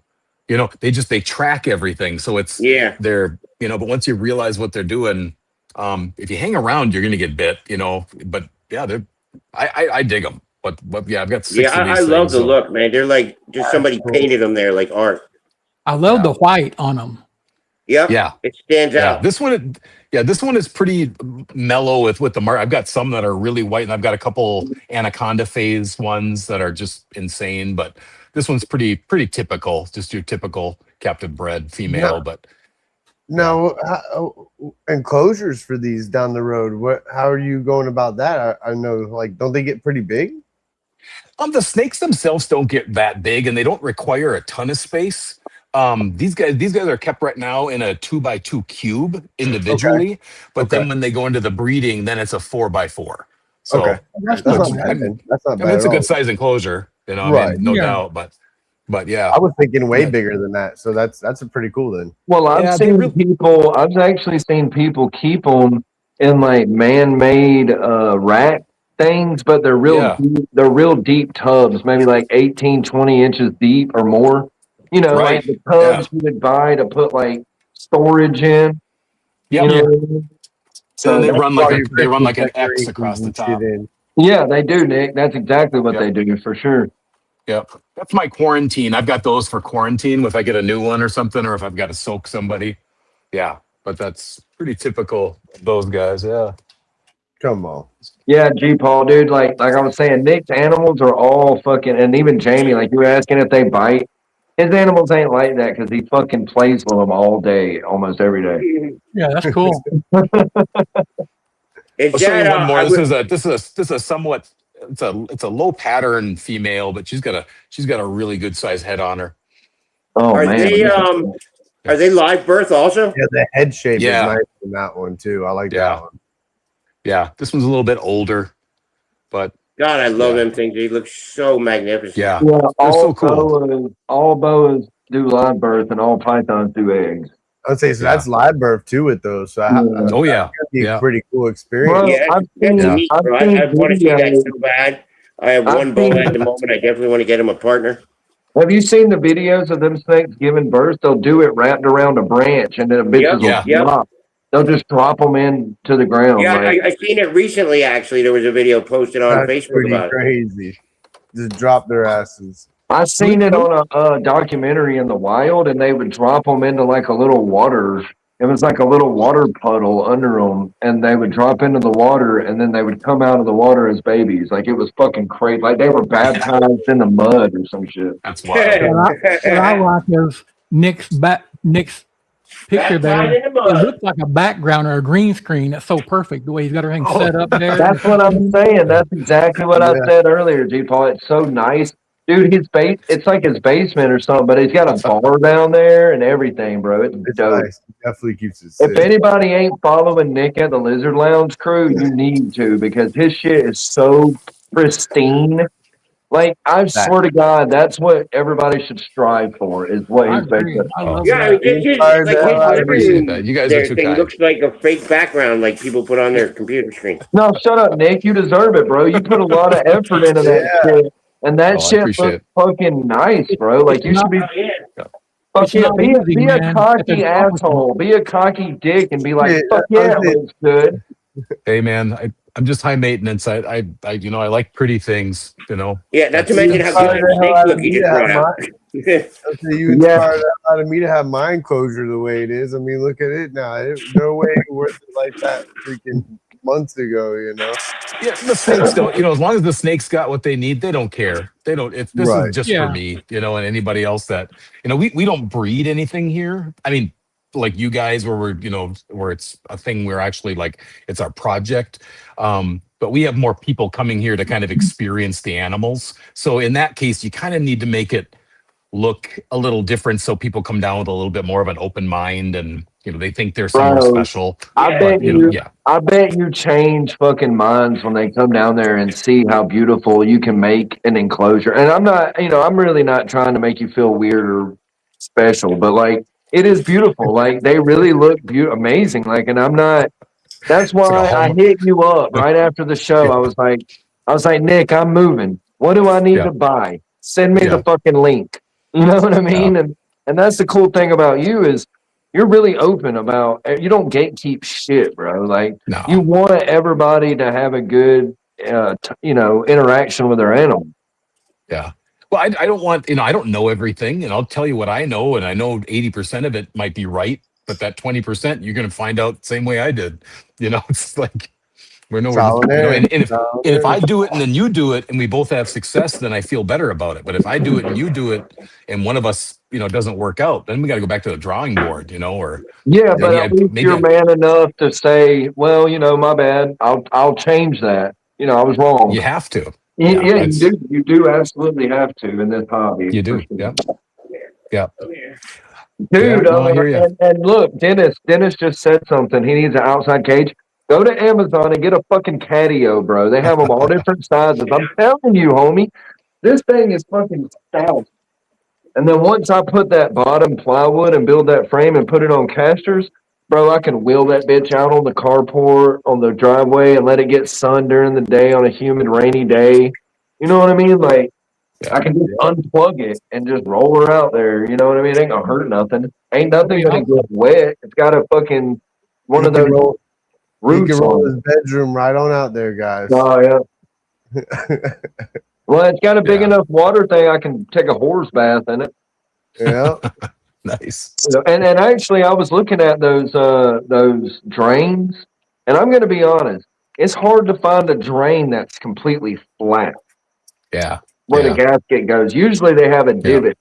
You know, they track everything. So it's, Yeah. they're, but once you realize what they're doing, if you hang around, you're going to get bit, but yeah, I dig them. But yeah, I've got 6 Yeah, of these I love things, the so- look, man. They're like just somebody painted them there like art. I love the white on them. Yep. Yeah. It stands Yeah, out. this one is pretty mellow with the mark. I've got some that are really white, and I've got a couple anaconda phase ones that are just insane. But this one's pretty typical, just your typical captive bred female. Yeah. But Now, enclosures for these down the road. How are you going about that? I know, like, don't they get pretty big? the snakes themselves don't get that big, and they don't require a ton of space. These guys are kept right now in a 2x2 cube individually, but then when they go into the breeding, then it's a 4x4. So That's not bad. That's not bad. I mean, it's at a good all. size enclosure, I Right. mean, no Yeah. doubt, but yeah. I was thinking way Yeah. bigger than that. So that's a pretty cool then. Well, I've Yeah, they seen really- people. I've actually seen people keep them in like man-made rack things, but they're real. Yeah. Deep, they're real deep tubs, maybe like 18, 20 inches deep or more. You know, Right. like the tubs you would buy to put like storage in. Yep. You know what I mean? So they that's run all like your they run like an Christmas X across the decorations and top. shit in. Yeah, they do, Nick. That's exactly what Yep. they do for sure. Yep. That's my quarantine. I've got those for quarantine if I get a new one or something, or if I've got to soak somebody. Yeah, but that's pretty typical of those guys. Yeah. Come on. Yeah, G Paul, dude. Like I was saying, Nick's animals are all fucking, and even Jamie, like you were asking if they bite. His animals ain't like that because he fucking plays with them all day, almost every day. Yeah, that's cool. Is I'll show you that, one more. I This is a somewhat it's a low pattern female, but she's got a really good sized head on her. Oh are man, they live birth also? Yeah, the head shape is Yeah. nice in that one too. I like Yeah. that one. Yeah, this one's a little bit older, but God, I love Yeah. them things. They look so magnificent. yeah, yeah. they're so cool. All boas do live birth, and all pythons do eggs. I'd say so. Yeah. That's live birth too with those. So Oh yeah, that'd be yeah. a pretty cool experience. Bro, Yeah, I've that's seen- neat, I've bro. seen I want to see that videos. so bad. I have I've one boa seen- at the moment. I definitely want to get him a partner. Have you seen the videos of them snakes giving birth? They'll do it wrapped around a branch, and then the bitches Yep. will drop. They'll just drop them into the ground. Yeah, like, I seen it recently. Actually, there was a video posted on That's Facebook pretty about it. crazy. Just drop their asses. I seen it on a documentary in the wild, and they would drop them into like a little water. It was like a little water puddle under them, and they would drop into the water, and then they would come out of the water as babies. Like it was fucking crazy. Like they were baptized in the mud or some shit. That's wild. What I like is Nick's picture there. Baptized in the It mud. looks like a background or a green screen. That's so perfect the way he's got everything set up there. That's what I'm saying. That's exactly what I said earlier, G Paul. It's so nice. Dude, it's like his basement or something, but he's got a bar down there and everything, bro. It's dope. Nice. Definitely keeps it If safe. anybody ain't following Nick at the Lizard Lounge crew, you need to, because his shit is so pristine. Like, I swear to God, that's what everybody should strive for, is what I his agree. basement. I love Yeah, I that. mean, his I appreciate that. You guys are too thing kind. looks like a fake background, like people put on their computer screen. No, shut up, Nick. You deserve it, bro. You put a lot of effort into that shit. And that I shit appreciate looks fucking nice, bro. Like, you should be It's not easy, be a man. cocky It's asshole. Be a cocky dick and be like, Yeah, fuck yeah, it looks good. Hey man, I'm just high maintenance. I like pretty things. Yeah, not to mention how good that snake look you just brought out. You inspired out of me to have my enclosure the way it is. I mean, look at it now. No way it worth it like that freaking months ago, Yeah, the snakes don't. As long as the snakes got what they need, they don't care. They don't. This Right. is just Yeah. for me, and anybody else that we don't breed anything here. I mean, like you guys, where where it's a thing where actually like it's our project. But we have more people coming here to kind of experience the animals. So in that case, you kind of need to make it look a little different, so people come down with a little bit more of an open mind, and they think they're somewhere special. I bet you change fucking minds when they come down there and see how beautiful you can make an enclosure. And I'm not, I'm really not trying to make you feel weird or special, but like it is beautiful. Like they really look amazing. Like, and I'm not. That's why I hit you up right after the show. I was like, Nick, I'm moving. What do I need to buy? Send me the fucking link. You know what I mean? And that's the cool thing about you is you're really open about, you don't gatekeep shit, bro. Like you want everybody to have a good, interaction with their animal. Yeah. Well, I don't want, I don't know everything, and I'll tell you what I know, and I know 80% of it might be right, but that 20% you're going to find out the same way I did. It's like we're nowhere. And if I do it and then you do it and we both have success, then I feel better about it. But if I do it and you do it and one of us, doesn't work out, then we got to go back to the drawing board, or but at least you're man enough to say, well, my bad. I'll change that. I was wrong. You have to. Yeah, you do. You do absolutely have to in this hobby. You do. Sure. Yeah. Dude, and look, Dennis just said something. He needs an outside cage. Go to Amazon and get a fucking catio, bro. They have them all different sizes. I'm telling you, homie, this thing is fucking stout. And then once I put that bottom plywood and build that frame and put it on casters, bro, I can wheel that bitch out on the carport, on the driveway, and let it get sun during the day on a humid, rainy day. You know what I mean? Like, I can just unplug it and just roll her out there. You know what I mean? It ain't gonna hurt nothing. Ain't nothing gonna get wet. It's got a fucking one of those roots. You can roll his bedroom right on out there, guys. Oh yeah. Well, it's got a big enough water thing. I can take a horse bath in it. Yeah. Nice. And actually, I was looking at those drains, and I'm going to be honest. It's hard to find a drain that's completely flat Yeah. where the gasket goes. Usually, they have a divot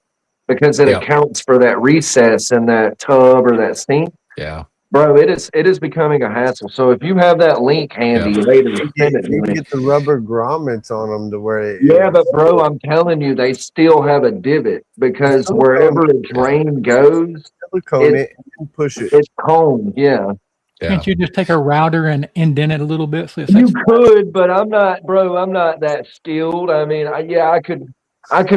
because it accounts for that recess in that tub or that sink. Yeah. Bro, it is becoming a hassle. So if you have that link handy later, send it to You me. get the rubber grommets on them to where it, Yeah, but bro, I'm telling you, they still have a divot because wherever a drain goes, silicone it and push it. it's combed. Yeah. Can't you just take a router and indent it a little bit so it's You could, but I'm not, bro. I'm not that skilled. I mean, I could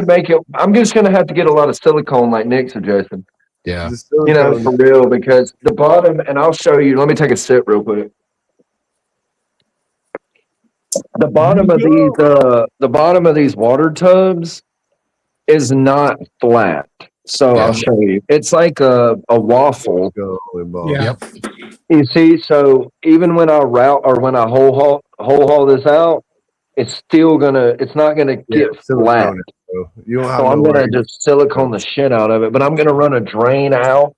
make it. I'm just gonna have to get a lot of silicone, like Nick suggested. Yeah. You know, for real, because the bottom, and I'll show you. Let me take a sip real quick. The bottom of these water tubs is not flat. So I'll show you. It's like a waffle. Yeah. You see, so even when I route or when I whole haul this out, it's not gonna get flat. You don't have So I'm no gonna worries. just silicone the shit out of it, but I'm gonna run a drain out.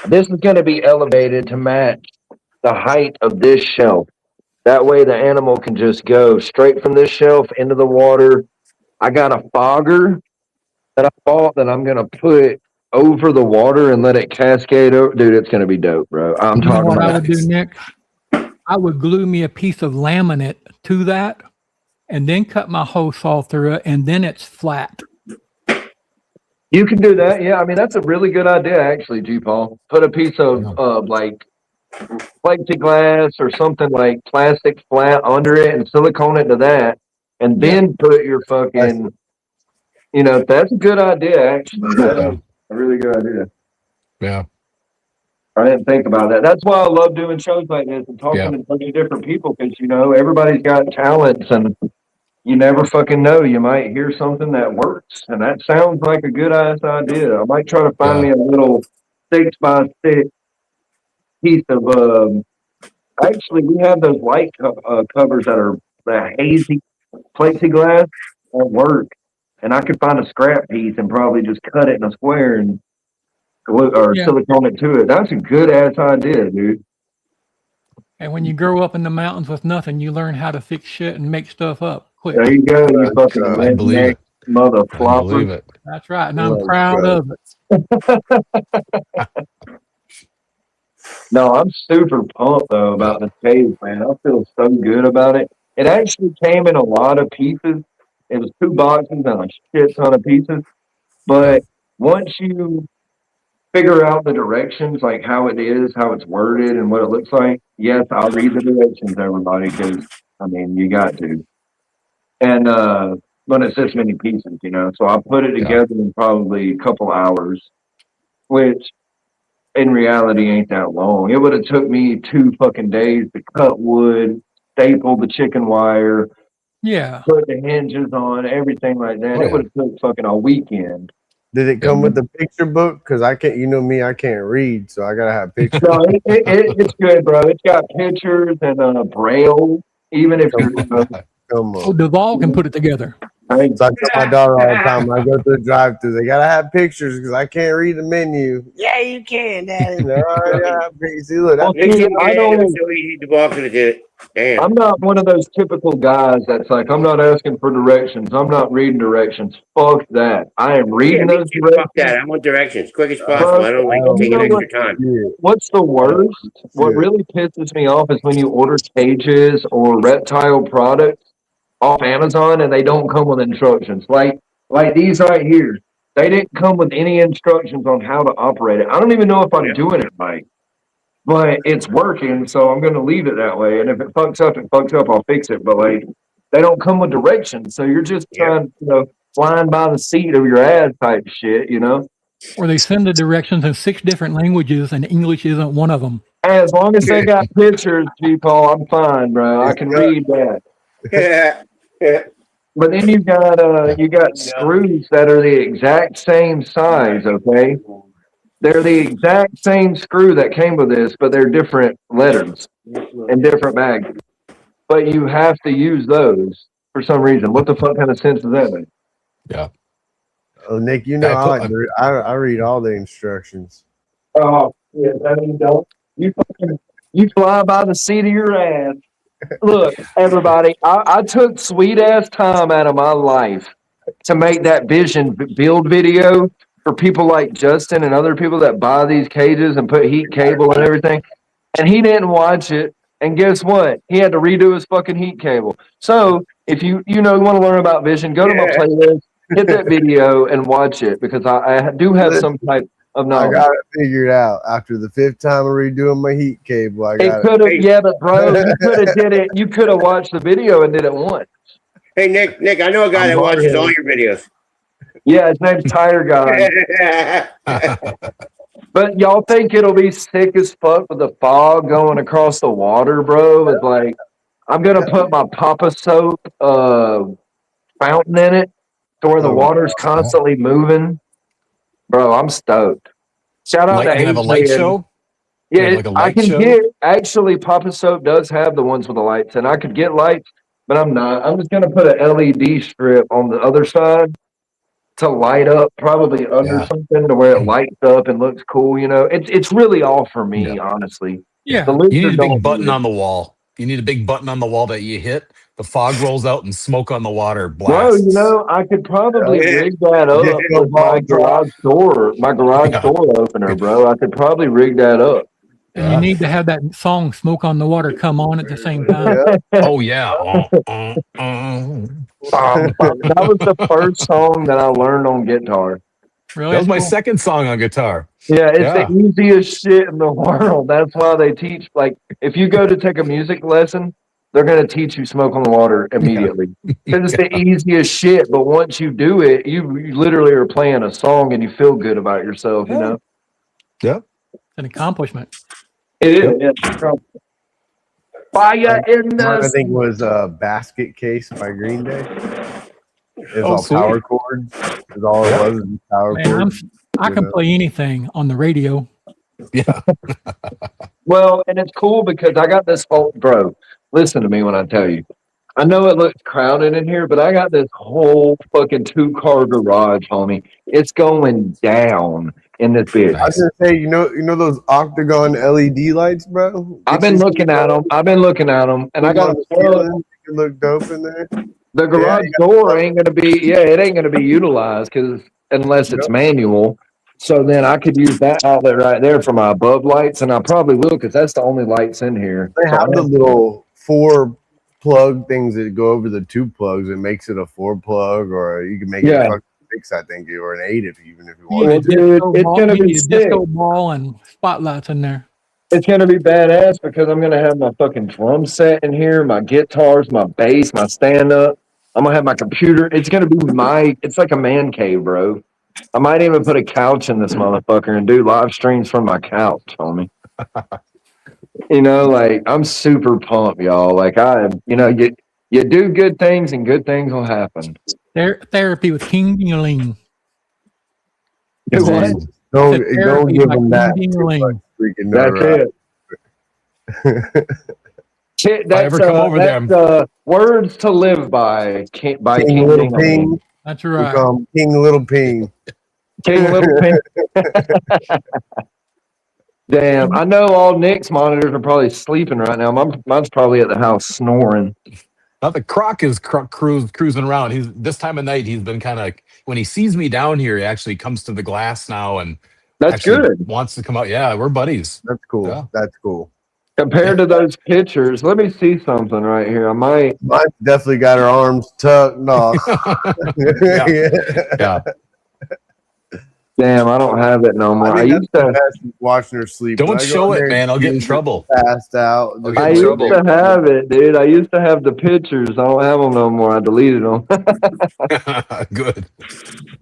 This is gonna be elevated to match the height of this shelf. That way the animal can just go straight from this shelf into the water. I got a fogger that I bought that I'm gonna put over the water and let it cascade over. Dude, it's gonna be dope, bro. I'm You know talking what I about would do, Nick? I would glue me a piece of laminate to that and then cut my hose saw through it, and then it's flat. You can do that. Yeah, I mean, that's a really good idea, actually, G. Paul. Put a piece of like plexiglass or something like plastic flat under it and silicone it to that, and then put your fucking. You know, that's a good idea, actually. That's a really good idea. Yeah. I didn't think about that. That's why I love doing shows like this and talking to a bunch of different people because, you know, everybody's got talents and you never fucking know. You might hear something that works, and that sounds like a good ass idea. I might try to find me a little 6x6 piece of. Actually, we have those light covers that are hazy plexiglass at work, and I could find a scrap piece and probably just cut it in a square and glue or silicone it to it. That's a good ass idea, dude. And when you grow up in the mountains with nothing, you learn how to fix shit and make stuff up quick. There you go, you fucking I believe redneck it. mother I believe flopper. it. That's right, and I'm proud of it. No, I'm super pumped though about the cave, man. I feel so good about it. It actually came in a lot of pieces. It was 2 boxes and a shit ton of pieces. But once you figure out the directions, like how it is, how it's worded, and what it looks like, yes, I'll read the directions, everybody, because I mean you got to. And when it's this many pieces, you know, so I put it together in probably a couple hours, which in reality ain't that long. It would have took me 2 fucking days to cut wood, staple the chicken wire, put the hinges on, everything like that. It would have took fucking a weekend. Did it come with the picture book? Because I can't, you know me, I can't read, so I gotta have pictures. No, it's good, bro. It's got pictures and braille. Even if you're, Come on. Oh, Duvall can put it together. So I tell my daughter all the time when I go to the drive-thru, they gotta have pictures because I can't read the menu. Yeah, you can, Daddy. All right, yeah, see, look, Well, see, I don't. So easy to walk into it. Damn. I'm not one of those typical guys that's like, I'm not asking for directions. I'm not reading directions. Fuck that. I am reading those directions. Fuck that. I want directions quick as possible. I don't like taking extra time. What's the worst? What really pisses me off is when you order cages or reptile products off Amazon and they don't come with instructions. Like these right here. They didn't come with any instructions on how to operate it. I don't even know if I'm doing it right. But it's working, so I'm going to leave it that way. And if it fucks up, it fucks up. I'll fix it. But like, they don't come with directions, so you're just trying, you know, flying by the seat of your ass type shit, you know. Or they send the directions in 6 different languages, and English isn't one of them. As long as they got pictures, people, I'm fine, bro. I can read that. Yeah. But then you got screws that are the exact same size. Okay. They're the exact same screw that came with this, but they're different letters and different mags. But you have to use those for some reason. What the fuck kind of sense does that make? Yeah. Oh, Nick, you know I read all the instructions. Oh, yeah, I mean, don't you fly by the seat of your ass. Look, everybody, I took sweet ass time out of my life to make that vision build video for people like Justin and other people that buy these cages and put heat cable and everything. And he didn't watch it. And guess what? He had to redo his fucking heat cable. So if you want to learn about vision, go to my playlist, hit that video and watch it because I do have some type of knowledge. I got it figured out after the 5th time of redoing my heat cable. I got it. Could have, yeah, but bro, you could have did it. You could have watched the video and did it once. Hey Nick, I know a guy that watches all your videos. Yeah, his name's Tire Guy. But y'all think it'll be sick as fuck with the fog going across the water, bro? It's like I'm gonna put my Papa Soap fountain in it to where the water's constantly moving. Bro, I'm stoked. Shout out to you have a light show? Yeah, like a light I can show? get actually Papa Soap does have the ones with the lights, and I could get lights, but I'm not. I'm just gonna put an LED strip on the other side to light up, probably under something to where it lights up and looks cool. You know, it's really all for me, honestly. Yeah, you need a big button on the wall. You need a big button on the wall that you hit. The fog rolls out and smoke on the water blasts. Bro, you know, I could probably rig that up with my garage door opener, bro. I could probably rig that up. And you need to have that song "Smoke on the Water" come on at the same time. Oh yeah. That was the first song that I learned on guitar. Really? That was my second song on guitar. Yeah, it's the easiest shit in the world. That's why they teach, like, if you go to take a music lesson, they're going to teach you Smoke on the Water immediately. It's the easiest shit, but once you do it, you literally are playing a song and you feel good about yourself, you know? Yep. It's an accomplishment. It is. Yeah. Fire in the... I think was Basket Case by Green Day. It's all sweet. power chords. That's all it was. Power chords. I can play anything on the radio. Yeah. Well, and it's cool because I got this whole... Bro, listen to me when I tell you. I know it looks crowded in here, but I got this whole fucking 2-car garage, homie. It's going down in this bitch. I was gonna say, you know those octagon LED lights, bro? I've been looking at them, and I got to look dope in there. The garage door ain't gonna be, it ain't gonna be utilized unless it's manual. So then I could use that outlet right there for my above lights, and I probably will because that's the only lights in here. They have the little 4-plug things that go over the 2 plugs. It makes it a 4-plug, or you can make it a 6, I think, or an 8 if you want. Well, dude, it's gonna be a disco ball and spotlights in there. It's gonna be badass because I'm gonna have my fucking drum set in here, my guitars, my bass, my stand up. I'm gonna have my computer. It's gonna be it's like a man cave, bro. I might even put a couch in this motherfucker and do live streams from my couch, homie. You know, like I'm super pumped, y'all. Like you do good things and good things will happen. Therapy with King Dingaling. Don't give them that. That's it. I ever come over there, Words to Live by King Little Ping. That's right. King Little Ping. King Little Ping. Damn, I know all Nick's monitors are probably sleeping right now. Mine's probably at the house snoring. Now the Croc is cruising around. This time of night, he's been kind of, when he sees me down here, he actually comes to the glass now and that's good. Wants to come out. Yeah, we're buddies. That's cool. Yeah. That's cool. Compared to those pictures, let me see something right here. Mine's definitely got her arms tucked off. Yeah. Damn, I don't have it no more. I used to watching her sleep. Don't show it, man. I'll get in trouble. Passed out. I used to have it, dude. I used to have the pictures. I don't have them no more. I deleted them. Good.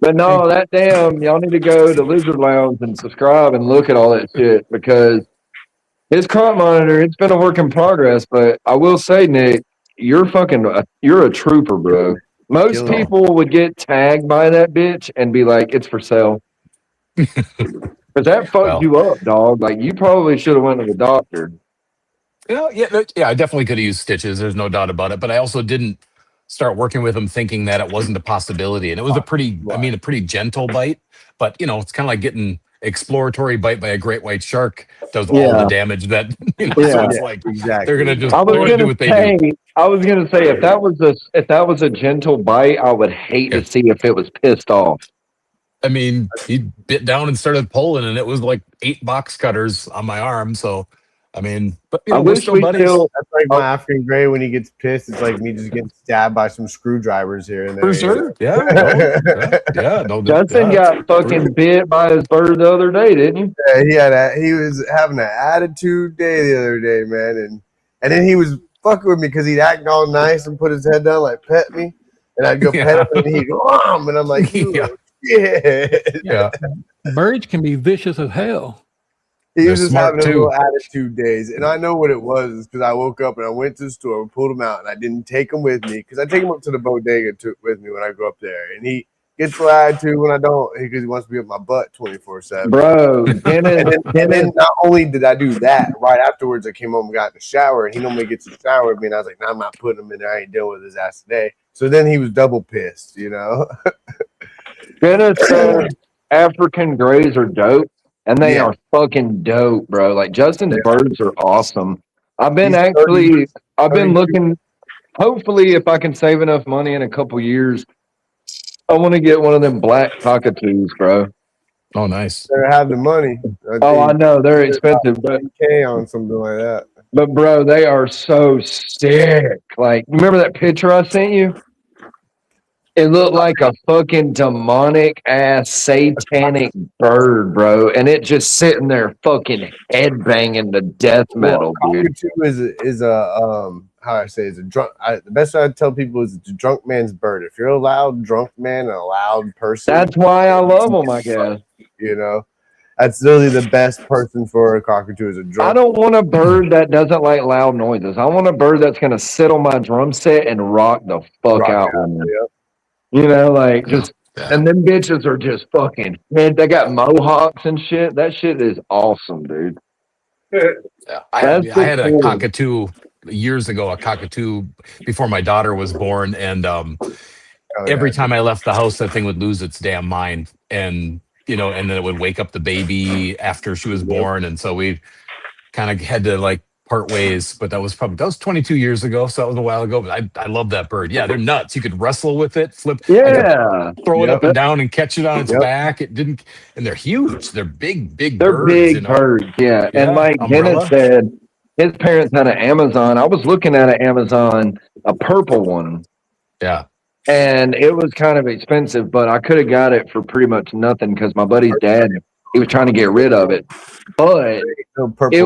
But no, that damn, y'all need to go to Lizard Lounge and subscribe and look at all that shit because his crop monitor, it's been a work in progress. But I will say, Nick, you're a trooper, bro. Most people would get tagged by that bitch and be like, it's for sale. Because that fucked you up, dog. Like, you probably should have went to the doctor. Yeah, I definitely could have used stitches. There's no doubt about it. But I also didn't start working with him thinking that it wasn't a possibility. And it was a pretty gentle bite, but it's kind of like getting exploratory bite by a great white shark does all the damage that, so it's like, they're going to do what they do. I was going to say, if that was a gentle bite, I would hate to see if it was pissed off. I mean, he bit down and started pulling, and it was like 8 box cutters on my arm. So, I mean, but we're still buddies. That's like my African gray when he gets pissed. It's like me just getting stabbed by some screwdrivers here and there. For sure. Yeah. Justin got fucking bit by his bird the other day, didn't he? Yeah, he was having an attitude day the other day, man. And then he was fucking with me because he'd act all nice and put his head down like pet me. And I'd go pet him and he'd go, and I'm like, yeah. Birds can be vicious as hell. He was just having a little attitude days, and I know what it was because I woke up and I went to the store, pulled him out, and I didn't take him with me because I take him up to the bodega with me when I go up there, and he gets the attitude when I don't because he wants to be up my butt 24/7. Bro, and then not only did I do that, right afterwards I came home and got in the shower, and he normally gets in the shower with me, and I was like, "No, I'm not putting him in there. I ain't dealing with his ass today." So then he was double pissed, Dennis said African grays are dope. And they are fucking dope, bro. Like Justin's birds are awesome. I've been looking. Hopefully, if I can save enough money in a couple years, I want to get one of them black cockatoos, bro. Oh, nice. They have the money. I know they're expensive, but on something like that. But bro, they are so sick. Like, remember that picture I sent you? It looked like a fucking demonic ass satanic bird, bro, and it just sitting there fucking headbanging the death metal, dude. Is a how I say is a drunk. The best I tell people is it's a drunk man's bird. If you're a loud drunk man, a loud person, that's why I love them. I guess that's really the best person for a cockatoo is a drunk. I don't want a bird that doesn't like loud noises. I want a bird that's gonna sit on my drum set and rock the fuck out. And them bitches are just fucking, man, they got mohawks and shit. That shit is awesome, dude. I had a cockatoo years ago, before my daughter was born. And every time I left the house, that thing would lose its damn mind. And, and then it would wake up the baby after she was born. And so we kind of had to part ways, but that was 22 years ago, so that was a while ago. But I love that bird. Yeah, they're nuts. You could wrestle with it, flip, throw it up and down, and catch it on its back. It didn't, and they're huge. They're big birds. They're big birds. Yeah, and like Dennis said, his parents had an Amazon. I was looking at an Amazon, a purple one. Yeah, and it was kind of expensive, but I could have got it for pretty much nothing because my buddy's dad, he was trying to get rid of it, but it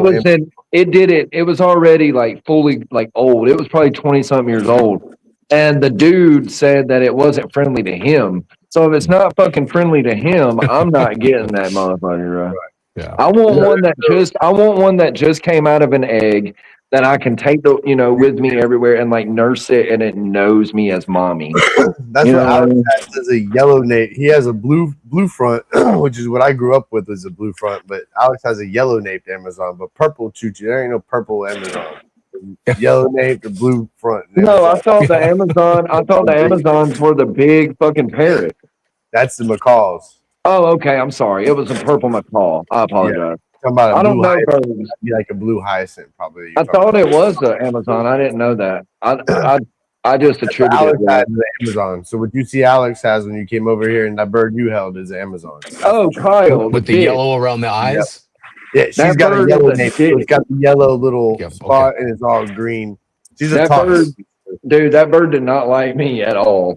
was already fully old. It was probably 20-something years old. And the dude said that it wasn't friendly to him. So if it's not fucking friendly to him, I'm not getting that motherfucker. Right? Yeah. I want one that just came out of an egg that I can take with me everywhere and nurse it, and it knows me as mommy. That's what Alex has is a yellow nape. He has a blue front, which is what I grew up with is a blue front, but Alex has a yellow naped Amazon, but purple choo-choo. There ain't no purple Amazon. Yellow naped or blue front. No, I thought the Amazons were the big fucking parrot. That's the macaws. Oh, okay. I'm sorry. It was a purple macaw. I apologize. I don't know birds. Be like a blue hyacinth, probably. I thought it was the Amazon. I didn't know that. I just attributed Alex has the Amazon. So what you see Alex has when you came over here, and that bird you held is the Amazon. Oh, Kyle, with the yellow around the eyes. Yeah, she's got a yellow nape. It's got the yellow little spot, and it's all green. She's a bird. Dude, that bird did not like me at all.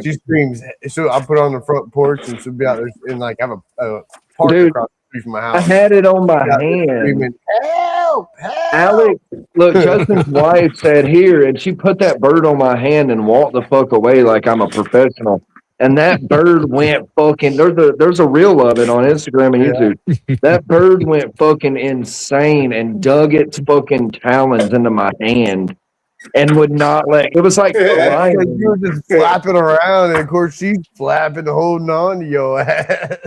She screams. So I put her on the front porch, and she'll be out there and have a park across the street from my house. I had it on my hand. Screaming, help! Alex, look, Justin's wife said here, and she put that bird on my hand and walked the fuck away like I'm a professional. And that bird went fucking. There's a reel of it on Instagram and YouTube. That bird went fucking insane and dug its fucking talons into my hand. And would not let. It was like you were just flapping around, and of course she's flapping, holding on to your ass.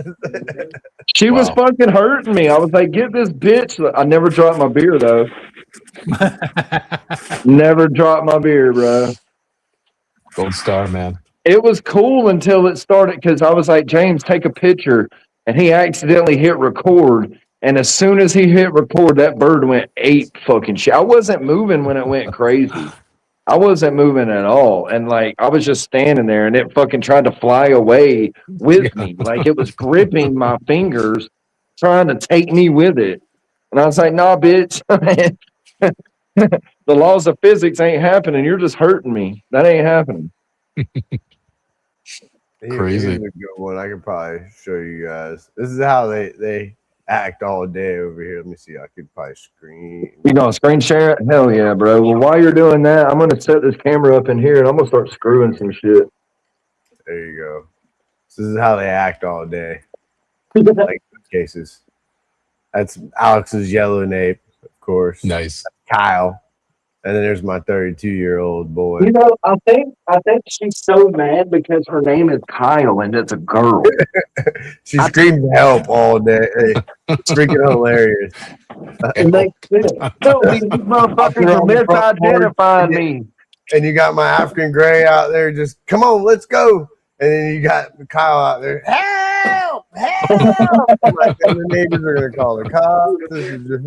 She was fucking hurting me. I was like, "Get this bitch!" I never dropped my beer though. Never dropped my beer, bro. Gold star, man. It was cool until it started because I was like, James, take a picture. And he accidentally hit record. And as soon as he hit record, that bird went ape fucking shit. I wasn't moving when it went crazy. I wasn't moving at all. And like, I was just standing there and it fucking tried to fly away with me. Like it was gripping my fingers, trying to take me with it. And I was like, nah, bitch. The laws of physics ain't happening. You're just hurting me. That ain't happening. Crazy. Here's a good one. I can probably show you guys. This is how they act all day over here. Let me see. I could probably screen. You gonna screen share it? Hell yeah, bro. Well, while you're doing that, I'm gonna set this camera up in here and I'm gonna start screwing some shit. There you go. This is how they act all day. Like cases. That's Alex's yellow nape, of course. Nice. Kyle. And then there's my 32-year-old boy. You know, I think she's so mad because her name is Kyle and it's a girl. She screams help all day. Hey, freaking hilarious. And they no, these motherfuckers are misidentifying me. And you got my African gray out there just, come on, let's go. And then you got Kyle out there, help, help. Like, and the neighbors are going to call the cops. This is just,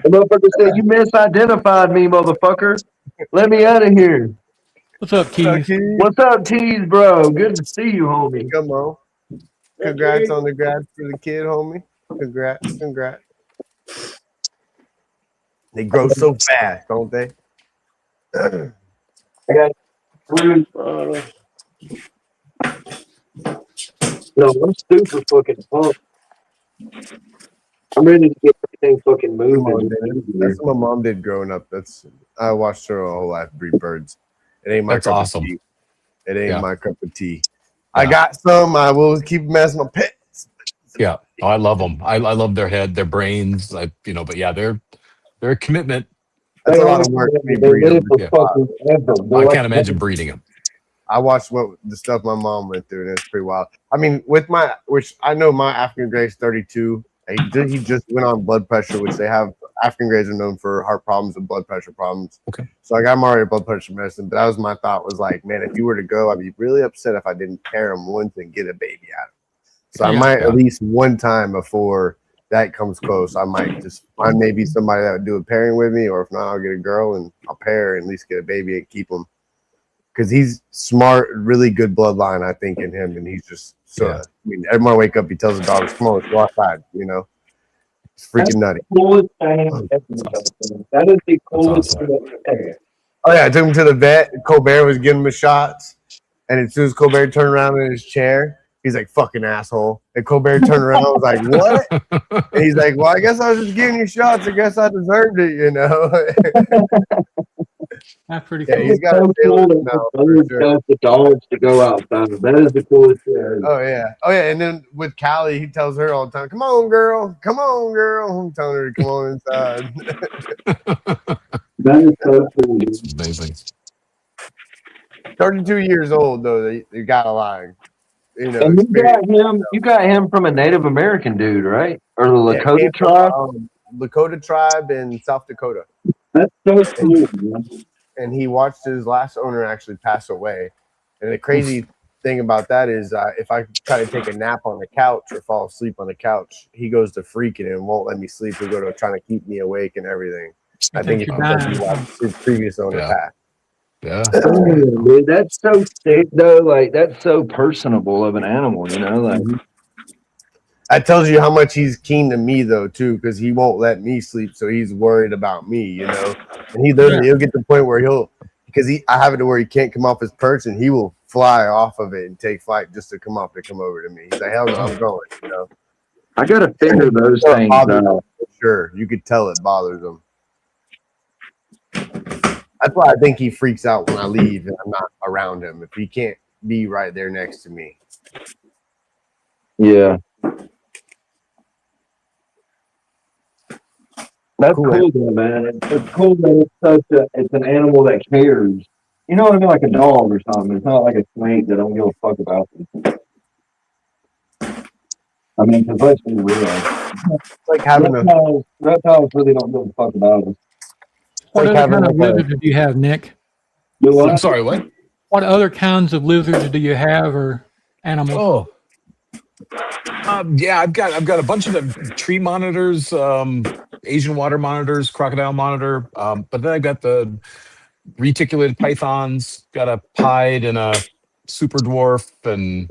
The motherfucker said, you misidentified me, motherfucker. Let me out of here. What's up, Keys? What's up, Tease, bro? Good to see you, homie. Come on. Congrats on the grad for the kid, homie. Congrats. They grow so fast, don't they? I got food. No, I'm super fucking pumped. I'm ready to get everything fucking moving. That's what my mom did growing up. I watched her whole life breed birds. It ain't my That's cup awesome. of tea. It ain't my cup of tea. I got some. I will keep them as my pets. Yeah. Oh, I love them. I love their head, their brains. But yeah, they're a commitment. That's a lot of work to be breeding. I can't imagine breeding them. I watched the stuff my mom went through, and it's pretty wild. I mean, which I know my African Gray's 32. He just went on blood pressure, which they have. African Grays are known for heart problems and blood pressure problems. Okay. So I got him already blood pressure medicine, but that was my thought was like, man, if you were to go, I'd be really upset if I didn't pair him once and get a baby out of him. So I might at least one time before that comes close, I might just find maybe somebody that would do a pairing with me, or if not, I'll get a girl and I'll pair and at least get a baby and keep him. Because he's smart, really good bloodline, I think, in him, and he's just so. I mean, every morning I wake up, he tells the dogs, "Come on, let's go outside." You know, it's freaking nutty. Coolest thing. That is the coolest thing. Oh yeah, I took him to the vet. Colbert was giving him shots, and as soon as Colbert turned around in his chair, he's like, "Fucking asshole!" And Colbert turned around, and was like, "What?" And he's like, "Well, I guess I was just giving you shots. I guess I deserved it, you know." That's pretty cool. Yeah, he's got a cool the dogs to go outside. That is the coolest thing. Oh yeah. And then with Callie, he tells her all the time, "Come on, girl. Come on, girl." I'm telling her to come on inside. That is so cool. It's amazing. 32 years old though. They got a line. You know, and you got him from a Native American dude, right? Or the Lakota tribe? Lakota tribe in South Dakota. That's so cool, man. And he watched his last owner actually pass away. And the crazy thing about that is if I try to take a nap on the couch or fall asleep on the couch, he goes to freaking and won't let me sleep. He'll go to trying to keep me awake and everything. I think it's because he watched his previous owner pass. Yeah. Dude, that's so sick though. Like that's so personable of an animal, you know. Like that tells you how much he's keen to me though too, because he won't let me sleep, so he's worried about me, you know. And he'll get to the point where I have it to where he can't come off his perch and he will fly off of it and take flight just to come over to me. He's like, hell no, I'm going, you know. I gotta figure those things out. Sure, you could tell it bothers him. That's why I think he freaks out when I leave and I'm not around him, if he can't be right there next to me. Yeah. That's cool though, man. It's cool that it's an animal that cares. You know what I mean? Like a dog or something. It's not like a snake that don't give a fuck about them. I mean, because let's be real. It's like having reptiles really don't give a fuck about us. What other kind of lizard did you have, Nick? I'm sorry, what? What other kinds of lizards do you have or animals? Yeah, I've got a bunch of the tree monitors, Asian water monitors, crocodile monitor, but then I've got the reticulated pythons, got a pied and a super dwarf and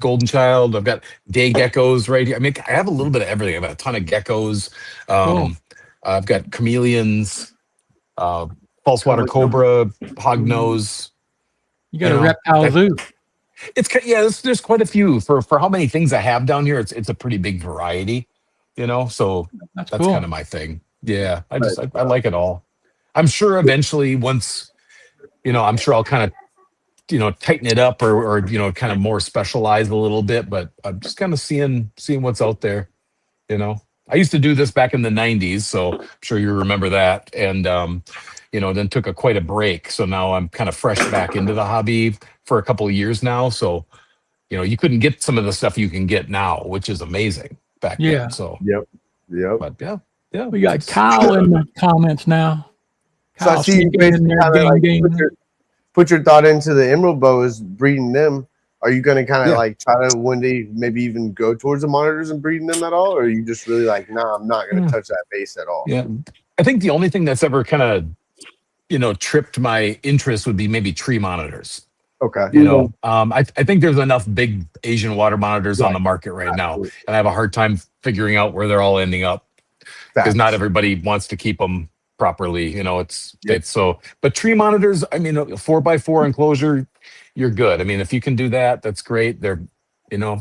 golden child. I've got day geckos right here. I mean, I have a little bit of everything. I've got a ton of geckos. I've got chameleons, false water cobra, hognose. You got a reptile zoo. There's quite a few for how many things I have down here. It's a pretty big variety, so that's cool. kind of my thing. Yeah, I like it all. I'm sure eventually once, I'm sure I'll kind of, tighten it up or kind of more specialize a little bit, but I'm just kind of seeing what's out there, I used to do this back in the 90s, so I'm sure you remember that. And, then took quite a break. So now I'm kind of fresh back into the hobby for a couple of years now. So, you couldn't get some of the stuff you can get now, which is amazing back then. So, yep. But yeah. We got Kyle in the comments now. So I see you basically kind of like put your thought into the emerald boas, breeding them. Are you going to kind of like try to one day maybe even go towards the monitors and breeding them at all? Or are you just really like, nah, I'm not going to touch that base at all? Yeah. I think the only thing that's ever kind of, tripped my interest would be maybe tree monitors. Okay. I think there's enough big Asian water monitors on the market right now. And I have a hard time figuring out where they're all ending up because not everybody wants to keep them properly. It's so, but tree monitors, I mean, a 4x4 enclosure, you're good. I mean, if you can do that, that's great. They're,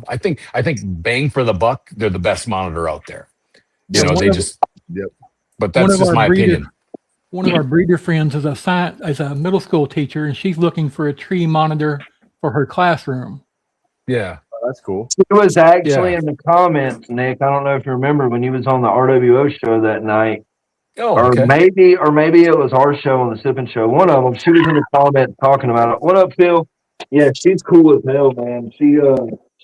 I think bang for the buck, they're the best monitor out there. But that's just my opinion. One of our breeder friends is a middle school teacher, and she's looking for a tree monitor for her classroom. Yeah. That's cool. It was actually in the comments, Nick. I don't know if you remember when he was on the RWO show that night. Or maybe it was our show on the Sippin' Show. One of them, she was in the comments talking about it. What up, Phil? Yeah, she's cool as hell, man. She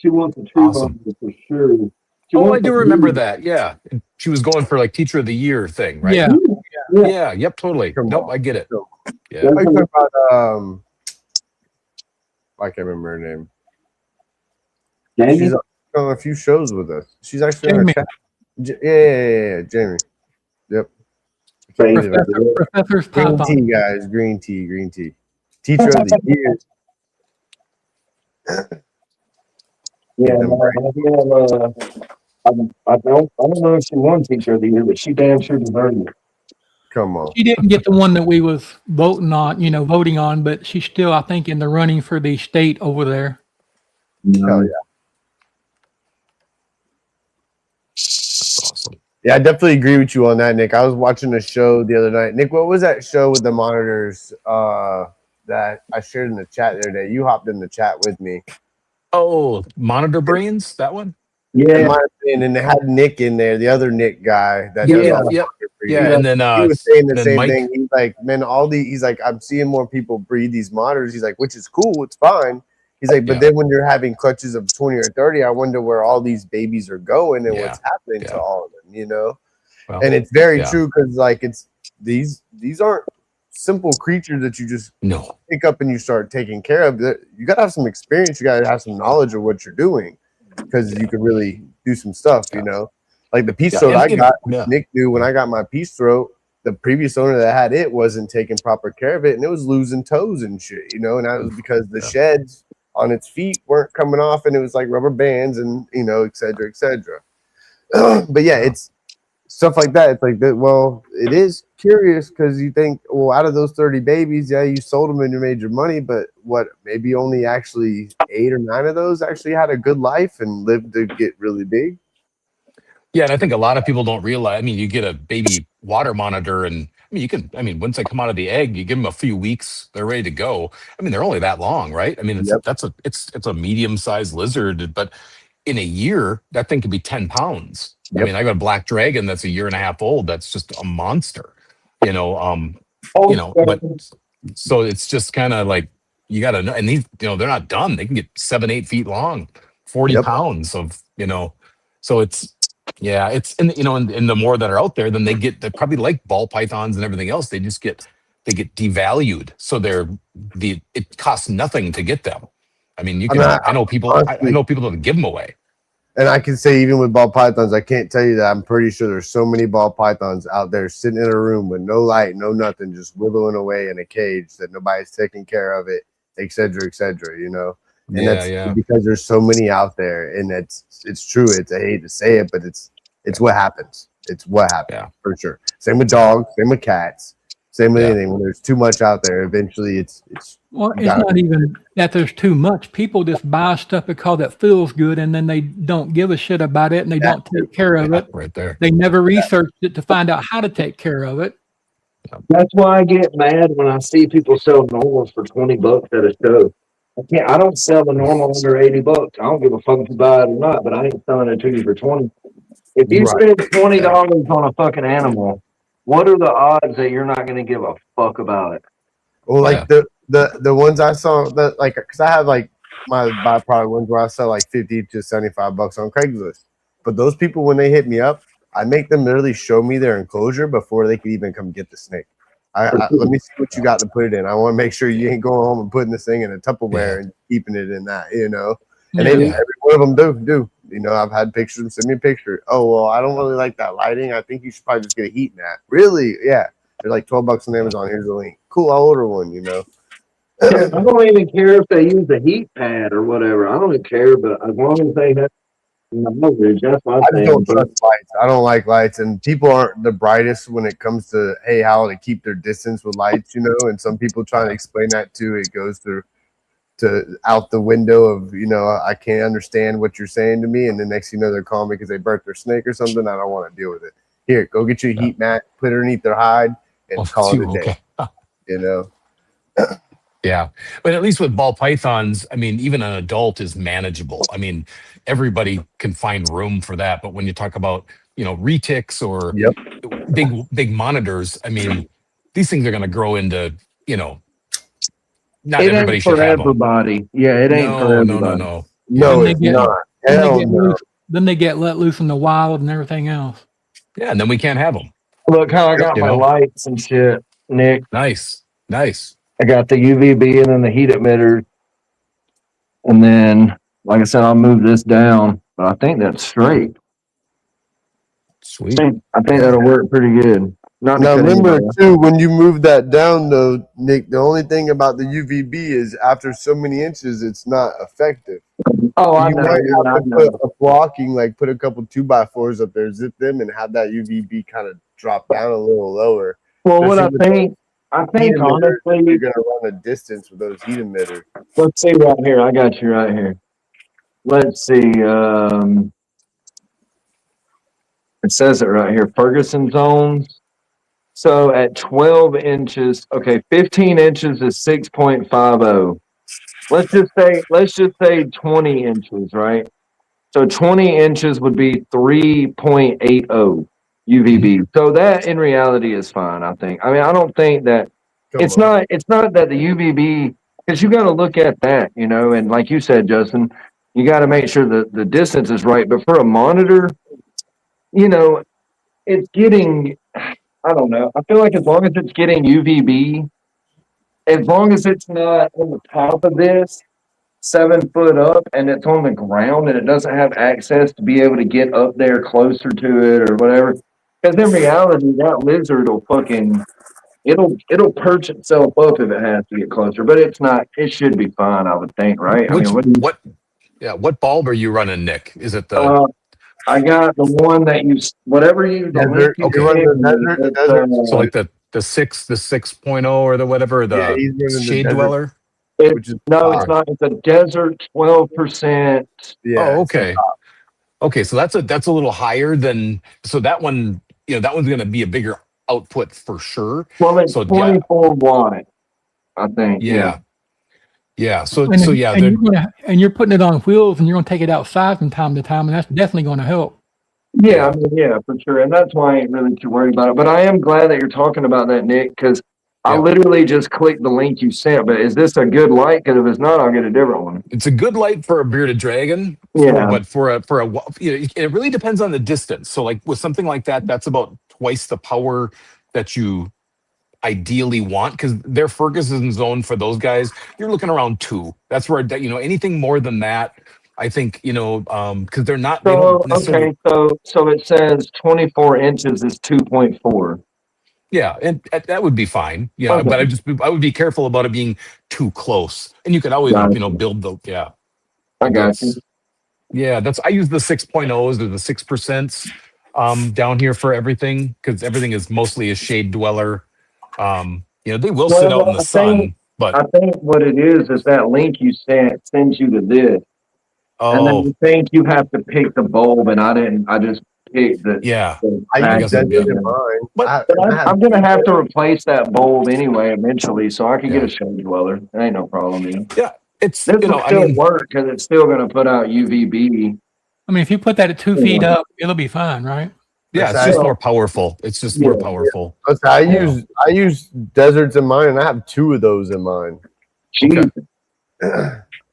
wants a tree monitor for sure. I do remember that. Yeah. She was going for like Teacher of the Year thing, right? Yeah. Yep, totally. I get it. Yeah. I talk about, I can't remember her name. Jamie? She's on a few shows with us. She's actually on a chat. Yeah, Jamie. Yep. Professor's green tea, guys. Green tea. Teacher of the Year. I don't know if she won Teacher of the Year, but she damn sure deserved it. Come on. She didn't get the one that we was voting on, but she's still, I think, in the running for the state over there. Hell yeah. That's awesome. Yeah, I definitely agree with you on that, Nick. I was watching a show the other night. Nick, what was that show with the monitors that I shared in the chat the other day? You hopped in the chat with me. Oh, Monitor Brains, that one? Yeah. And they had Nick in there, the other Nick guy. That and then he was saying the same Mike, thing. He's like, man, he's like, I'm seeing more people breed these monitors. He's like, which is cool, it's fine. He's like, but then when you're having clutches of 20 or 30, I wonder where all these babies are going and what's happening to all of them, Well, and it's very true because like these aren't simple creatures that you just pick up and you start taking care of. You gotta have some experience, you gotta have some knowledge of what you're doing because you can really do some stuff, Like the peace throat I got, Nick knew when I got my peace throat, the previous owner that had it wasn't taking proper care of it and it was losing toes and shit, and that was because the sheds on its feet weren't coming off and it was like rubber bands and et cetera. But yeah, it's stuff like that. It's like that. Well, it is curious because you think, well, out of those 30 babies, you sold them and you made your money, but what, maybe only actually 8 or 9 of those actually had a good life and lived to get really big. Yeah, and I think a lot of people don't realize, you get a baby water monitor and once they come out of the egg, you give them a few weeks, they're ready to go. They're only that long, right? It's a medium-sized lizard, but in a year, that thing could be 10 pounds. I got a black dragon that's 1.5 years old. That's just a monster, but so it's just kind of like, you got to know, and these, they're not done. They can get 7-8 feet long, 40 pounds of, so it's, it's, and the more that are out there, then they probably like ball pythons and everything else. They just get devalued. So it costs nothing to get them. I mean, I know people that give them away. And I can say, even with ball pythons, I can't tell you that I'm pretty sure there's so many ball pythons out there sitting in a room with no light, no nothing, just wiggling away in a cage that nobody's taking care of it, et cetera, you know? And that's because there's so many out there, and it's true. I hate to say it, but it's what happens. It's what happens for sure. Same with dogs, same with cats, same with anything. When there's too much out there, eventually it's not even that there's too much. People just buy stuff because it feels good, and then they don't give a shit about it, and they don't take care of it. Right there. They never researched it to find out how to take care of it. That's why I get mad when I see people sell normals for $20 at a show. I don't sell the normal under $80. I don't give a fuck if you buy it or not, but I ain't selling it to you for 20. If you spend $20 on a fucking animal, what are the odds that you're not going to give a fuck about it? Well, like the ones I saw that, like, because I have like my byproduct ones where I sell like $50 to $75 on Craigslist. But those people, when they hit me up, I make them literally show me their enclosure before they can even come get the snake. Let me see what you got to put it in. I want to make sure you ain't going home and putting this thing in a Tupperware and keeping it in that, you know. And every one of them do. You know, I've had pictures. Send me a picture. Oh, well, I don't really like that lighting. I think you should probably just get a heat mat. Really? Yeah. They're like $12 on Amazon. Here's the link. Cool. I'll order one, you know. I don't even care if they use a heat pad or whatever. I don't even care, but as long as they have knowledge, that's my thing. I don't trust lights. I don't like lights, and people aren't the brightest when it comes to how to keep their distance with lights, you know. And some people try to explain that too. It goes to out the window of, you know, I can't understand what you're saying to me, and the next thing you know, they're calling me because they burnt their snake or something. I don't want to deal with it. Here, go get your heat mat, put it underneath their hide, and call it a day. You know. Yeah, but at least with ball pythons, I mean, even an adult is manageable. I mean, everybody can find room for that. But when you talk about, you know, retics or big monitors, I mean, these things are going to grow into, you know, not it everybody ain't should for have everybody. them. Yeah, it ain't for everybody. No, it's not. Then they get let loose in the wild and everything else. Yeah, and then we can't have them. Look how I got my lights and shit, Nick. Nice. I got the UVB and then the heat emitter. And then, like I said, I'll move this down, but I think that's straight. Sweet. I think that'll work pretty good. Now remember too, when you move that down though, Nick, the only thing about the UVB is after so many inches, it's not effective. Oh, I you know. might have to put a blocking, like put a couple 2x4s up there, zip them, and have that UVB kind of drop down a little lower. Well, what I think honestly, you're gonna run a distance with those heat emitters. Let's see right here. I got you right here. Let's see. It says it right here. Ferguson zones. So at 12 inches, 15 inches is 6.50. Let's just say 20 inches, right? So 20 inches would be 3.80 UVB. So that in reality is fine, I think. I mean, I don't think that it's not that the UVB, because you got to look at that, you know, and like you said, Justin, you got to make sure that the distance is right. But for a monitor, you know, it's getting, I don't know. I feel like as long as it's getting UVB, as long as it's not on the top of this 7 foot up and it's on the ground and it doesn't have access to be able to get up there closer to it or whatever. Because in reality, that lizard will it'll perch itself up if it has to get closer. But it's not. It should be fine, I would think, right? What bulb are you running, Nick? Is it the? I got the one that whatever you. Desert. So like the 6.0 or the whatever the shade dweller. It's not. It's a desert 12%. Yeah. Oh, okay. Okay, so that's a little higher than that one. You know, that one's going to be a bigger output for sure. Well, it's 24 watt, I think. Yeah. You're putting it on wheels, and you're going to take it outside from time to time, and that's definitely going to help. Yeah, I mean, yeah, for sure, and that's why I ain't really too worried about it. But I am glad that you're talking about that, Nick, because I literally just clicked the link you sent. But is this a good light? Because if it's not, I'll get a different one. It's a good light for a bearded dragon. But for a it really depends on the distance. So like with something like that, that's about twice the power that you ideally want, because their Ferguson zone for those guys, you're looking around 2. That's where, anything more than that, I think, because they don't necessarily. Okay, so it says 24 inches is 2.4. Yeah, and that would be fine. Yeah, Okay. but I would be careful about it being too close. And you could always, Gotcha. build the I got you. Yeah, I use the 6.0s or the 6% down here for everything, because everything is mostly a shade dweller. They will sit out in the sun, but I think what it is that link you sent sends you to this. And then you think you have to pick the bulb, and I just picked the. yeah. I use guess desert in mine. But I'm gonna have to replace that bulb anyway eventually, so I can get a shade dweller. It ain't no problem. Man. Yeah, it's This will still work because it's still gonna put out UVB. I mean, if you put that at 2 feet up, it'll be fine, right? Yeah, it's just more powerful. It's just more powerful. Yeah. I use deserts in mine, and I have 2 of those in mine. Okay.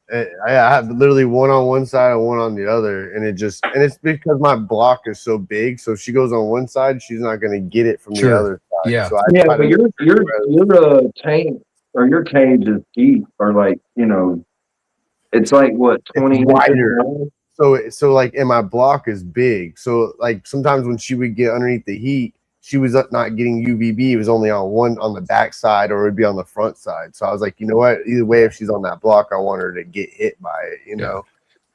I have literally one on one side and one on the other, and it's because my block is so big. So if she goes on one side, she's not going to get it from the other side. Yeah, so but your tank or your cage is deep, or like it's like what 20 wider. So like, and my block is big. So like sometimes when she would get underneath the heat, she was not getting UVB. It was only on the back side, or it would be on the front side. So I was like, you know what? Either way, if she's on that block, I want her to get hit by it.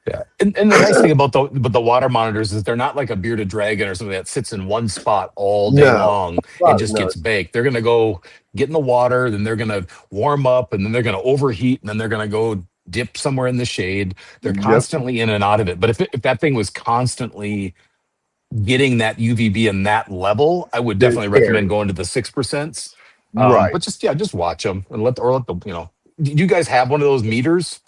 Yeah. And the nice thing about the water monitors is they're not like a bearded dragon or something that sits in one spot all day long and just gets baked. They're gonna go get in the water, then they're gonna warm up, and then they're gonna overheat, and then they're gonna go dip somewhere in the shade. They're constantly in and out of it. But if that thing was constantly getting that UVB in that level, I would definitely recommend going to the 6%. But just watch them and let them. Do you guys have one of those meters?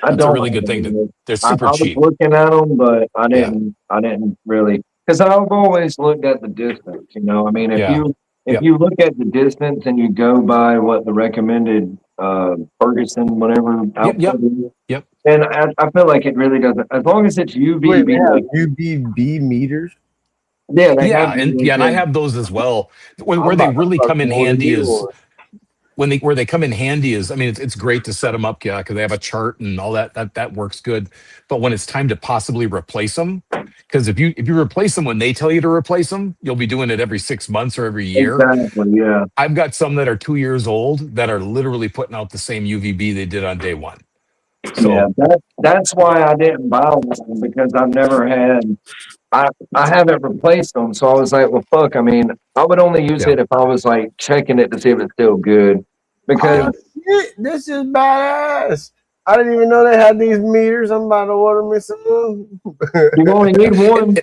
That's a really good thing. They're super cheap. I was looking at them, but I didn't really, because I've always looked at the distance. I mean, if you look at the distance and you go by what the recommended Ferguson whatever output is, and I feel like it really doesn't. As long as it's UVB, UVB meters. Yeah, and I have those as well. Where they really come in handy is where they come in handy is, I mean, it's great to set them up, because they have a chart and all that works good. But when it's time to possibly replace them, because if you replace them when they tell you to replace them, you'll be doing it every 6 months or every year. Exactly, yeah. I've got some that are 2 years old that are literally putting out the same UVB they did on day one. So that's why I didn't buy one, because I've never had. I haven't replaced them, so I was like, well, fuck. I mean, I would only use it if I was like checking it to see if it's still good. Because this is badass. I didn't even know they had these meters. I'm about to order me some. You only need one.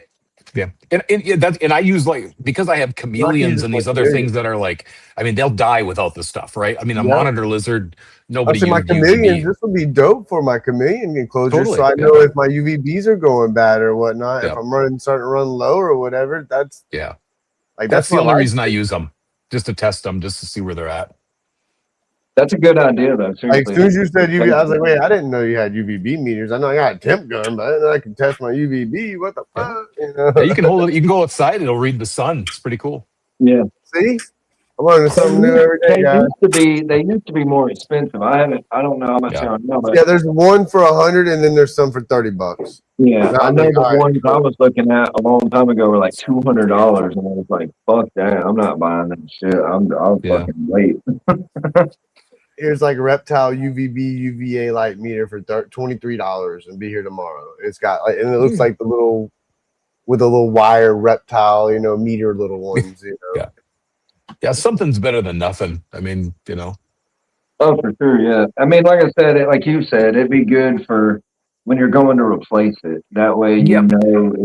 And I use, because I have chameleons and these other things that are like, I mean, they'll die without this stuff, right? I mean, a monitor lizard, nobody uses my chameleons. This would be dope for my chameleon enclosure, so I know if my UVBs are going bad or whatnot. If I'm starting to run low or whatever, that's the only reason I use them, just to test them, just to see where they're at. That's a good idea, though. Seriously. Like, as soon as you said UVB, I was like, wait, I didn't know you had UVB meters. I know I got a temp gun, but I didn't know I can test my UVB. What the fuck? Yeah, you can hold it. You can go outside. It'll read the sun. It's pretty cool. Yeah. See? I'm learning something new every day, guys. They used to be more expensive. I don't know how much I know. But there's one for $100, and then there's some for $30. Yeah, I know the ones I was looking at a long time ago were like $200, and I was like, fuck that. I'm not buying that shit. I'll fucking wait. Here's like a Reptile UVB UVA light meter for $23 and be here tomorrow. It's got and it looks like the little wire Reptile, meter little ones. Yeah, something's better than nothing. I mean, Oh, for sure, yeah. I mean, like I said, like you said, it'd be good for when you're going to replace it. That way, you know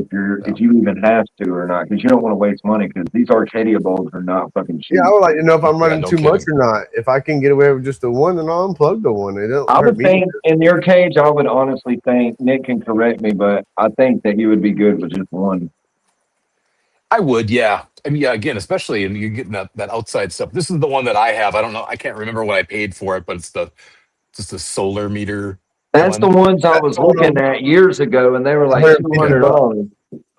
if you even have to or not, because you don't want to waste money. Because these Arcadia bulbs are not fucking cheap. Yeah, I would like to know if I'm running too much or not. If I can get away with just the one, then I'll unplug the one. I would think in your cage, I would honestly think, Nick can correct me, but I think that you would be good with just one. I would, yeah. I mean, again, especially and you're getting that outside stuff. This is the one that I have. I don't know. I can't remember what I paid for it, but it's just a solar meter. That's the ones I was looking at years ago, and they were like $200.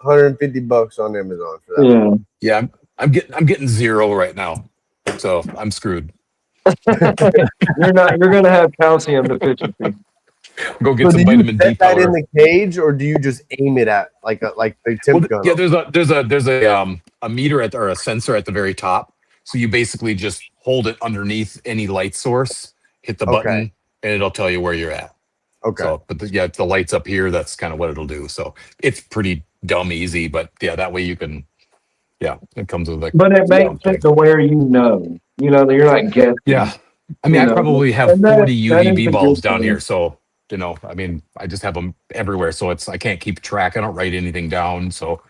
$150 on Amazon for that. Yeah, I'm getting zero right now. So I'm screwed. You're going to have calcium deficiency. Go get So some do you vitamin D set that powder. in the cage, or do you just aim it at like the temp gun? Yeah, there's a meter or a sensor at the very top. So you basically just hold it underneath any light source, hit the button, and it'll tell you where you're at. Okay. So, but it's the lights up here. That's kind of what it'll do. So it's pretty dumb easy, but yeah, that way you can. Yeah, it comes with like. But it makes it to where you know that you're not guessing. Yeah, I mean, I probably have 40 UVB bulbs down here, so I mean, I just have them everywhere, so I can't keep track. I don't write anything down, so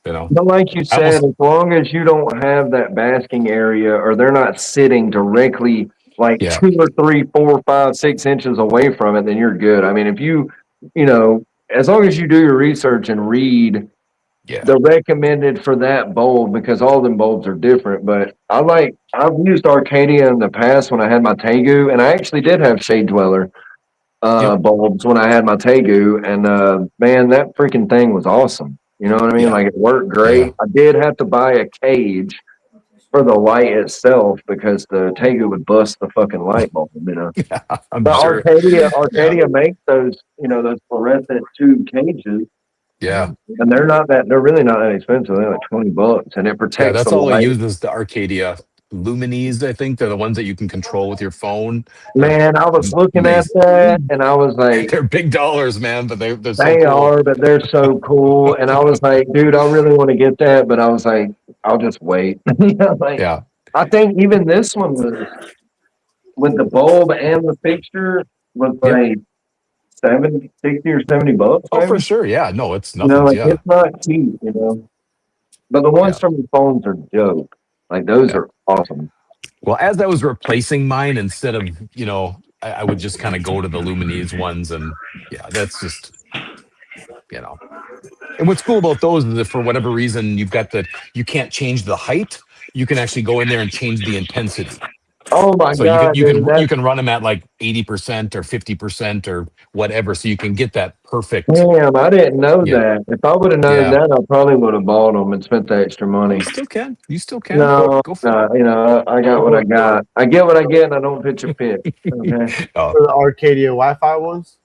But like you said, as long as you don't have that basking area, or they're not sitting directly like 2 or 3, 4, 5, 6 inches away from it, then you're good. I mean, if as long as you do your research and read the recommended for that bulb, because all them bulbs are different. But I've used Arcadia in the past when I had my Tegu, and I actually did have Shade Dweller bulbs when I had my Tegu, and man, that freaking thing was awesome. You know what I mean? Like, it worked great. I did have to buy a cage for the light itself because the Tegu would bust the fucking light bulb, But sure. Arcadia makes those, those fluorescent tube cages. Yeah. And they're really not that expensive. They're like $20, and it protects. Yeah, that's all I use is the Arcadia Lumines. I think they're the ones that you can control with your phone. Man, I was looking at that, and I was like, they're big dollars, man, but they're so they cool. are, but they're so cool. And I was like, dude, I really want to get that, but I was like, I'll just wait. I think even this one was with the bulb and the fixture was like 60 or $70. Oh, maybe? For sure. Yeah. No, it's nothing. It's not cheap, But the ones from the phones are dope. Like, those are awesome. Well, as I was replacing mine, instead of, I would just kind of go to the Lumines ones, and that's just, And what's cool about those is if for whatever reason you can't change the height, you can actually go in there and change the intensity. Oh my God! You can run them at like 80% or 50% or whatever, so you can get that perfect. Damn, I didn't know that. If I would have known that, I probably would have bought them and spent the extra money. You still can. No, go for it. I got what I got. I get what I get, and I don't pitch a fit. Okay. For the Arcadia Wi-Fi ones.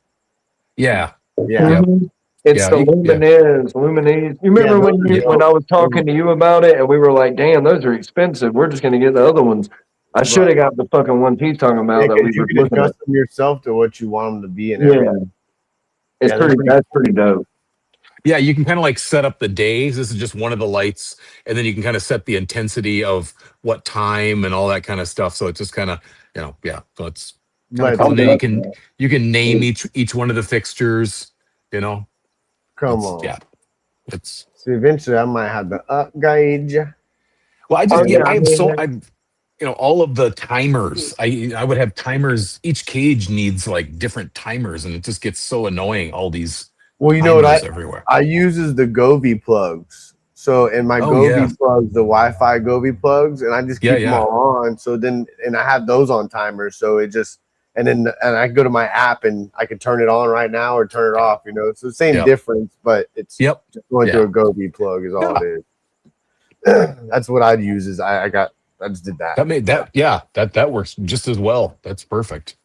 Yeah. It's the Lumines. You remember when I was talking to you about it, and we were like, "Damn, those are expensive. We're just going to get the other ones." I should have got the fucking one he's talking about. That we you can adjust them yourself to what you want them to be and everything. That's pretty dope. Yeah, you can kind of like set up the days. This is just one of the lights, and then you can kind of set the intensity of what time and all that kind of stuff. So it's just kind of, So it's kind of cool. And then you can name each one of the fixtures. Come on. Yeah. It's so eventually I might have the upgrade. Well, all of the timers. I would have timers. Each cage needs like different timers, and it just gets so annoying. All these. Well, you know what I use is the Govee plugs. So in my Govee plugs, the Wi-Fi Govee plugs, and I just keep them all on. So then, and I have those on timers. So it just, and I go to my app and I can turn it on right now or turn it off. It's the same difference, but it's just going to a Govee plug is all it is. That's what I'd use. Is I just did that. That works just as well. That's perfect.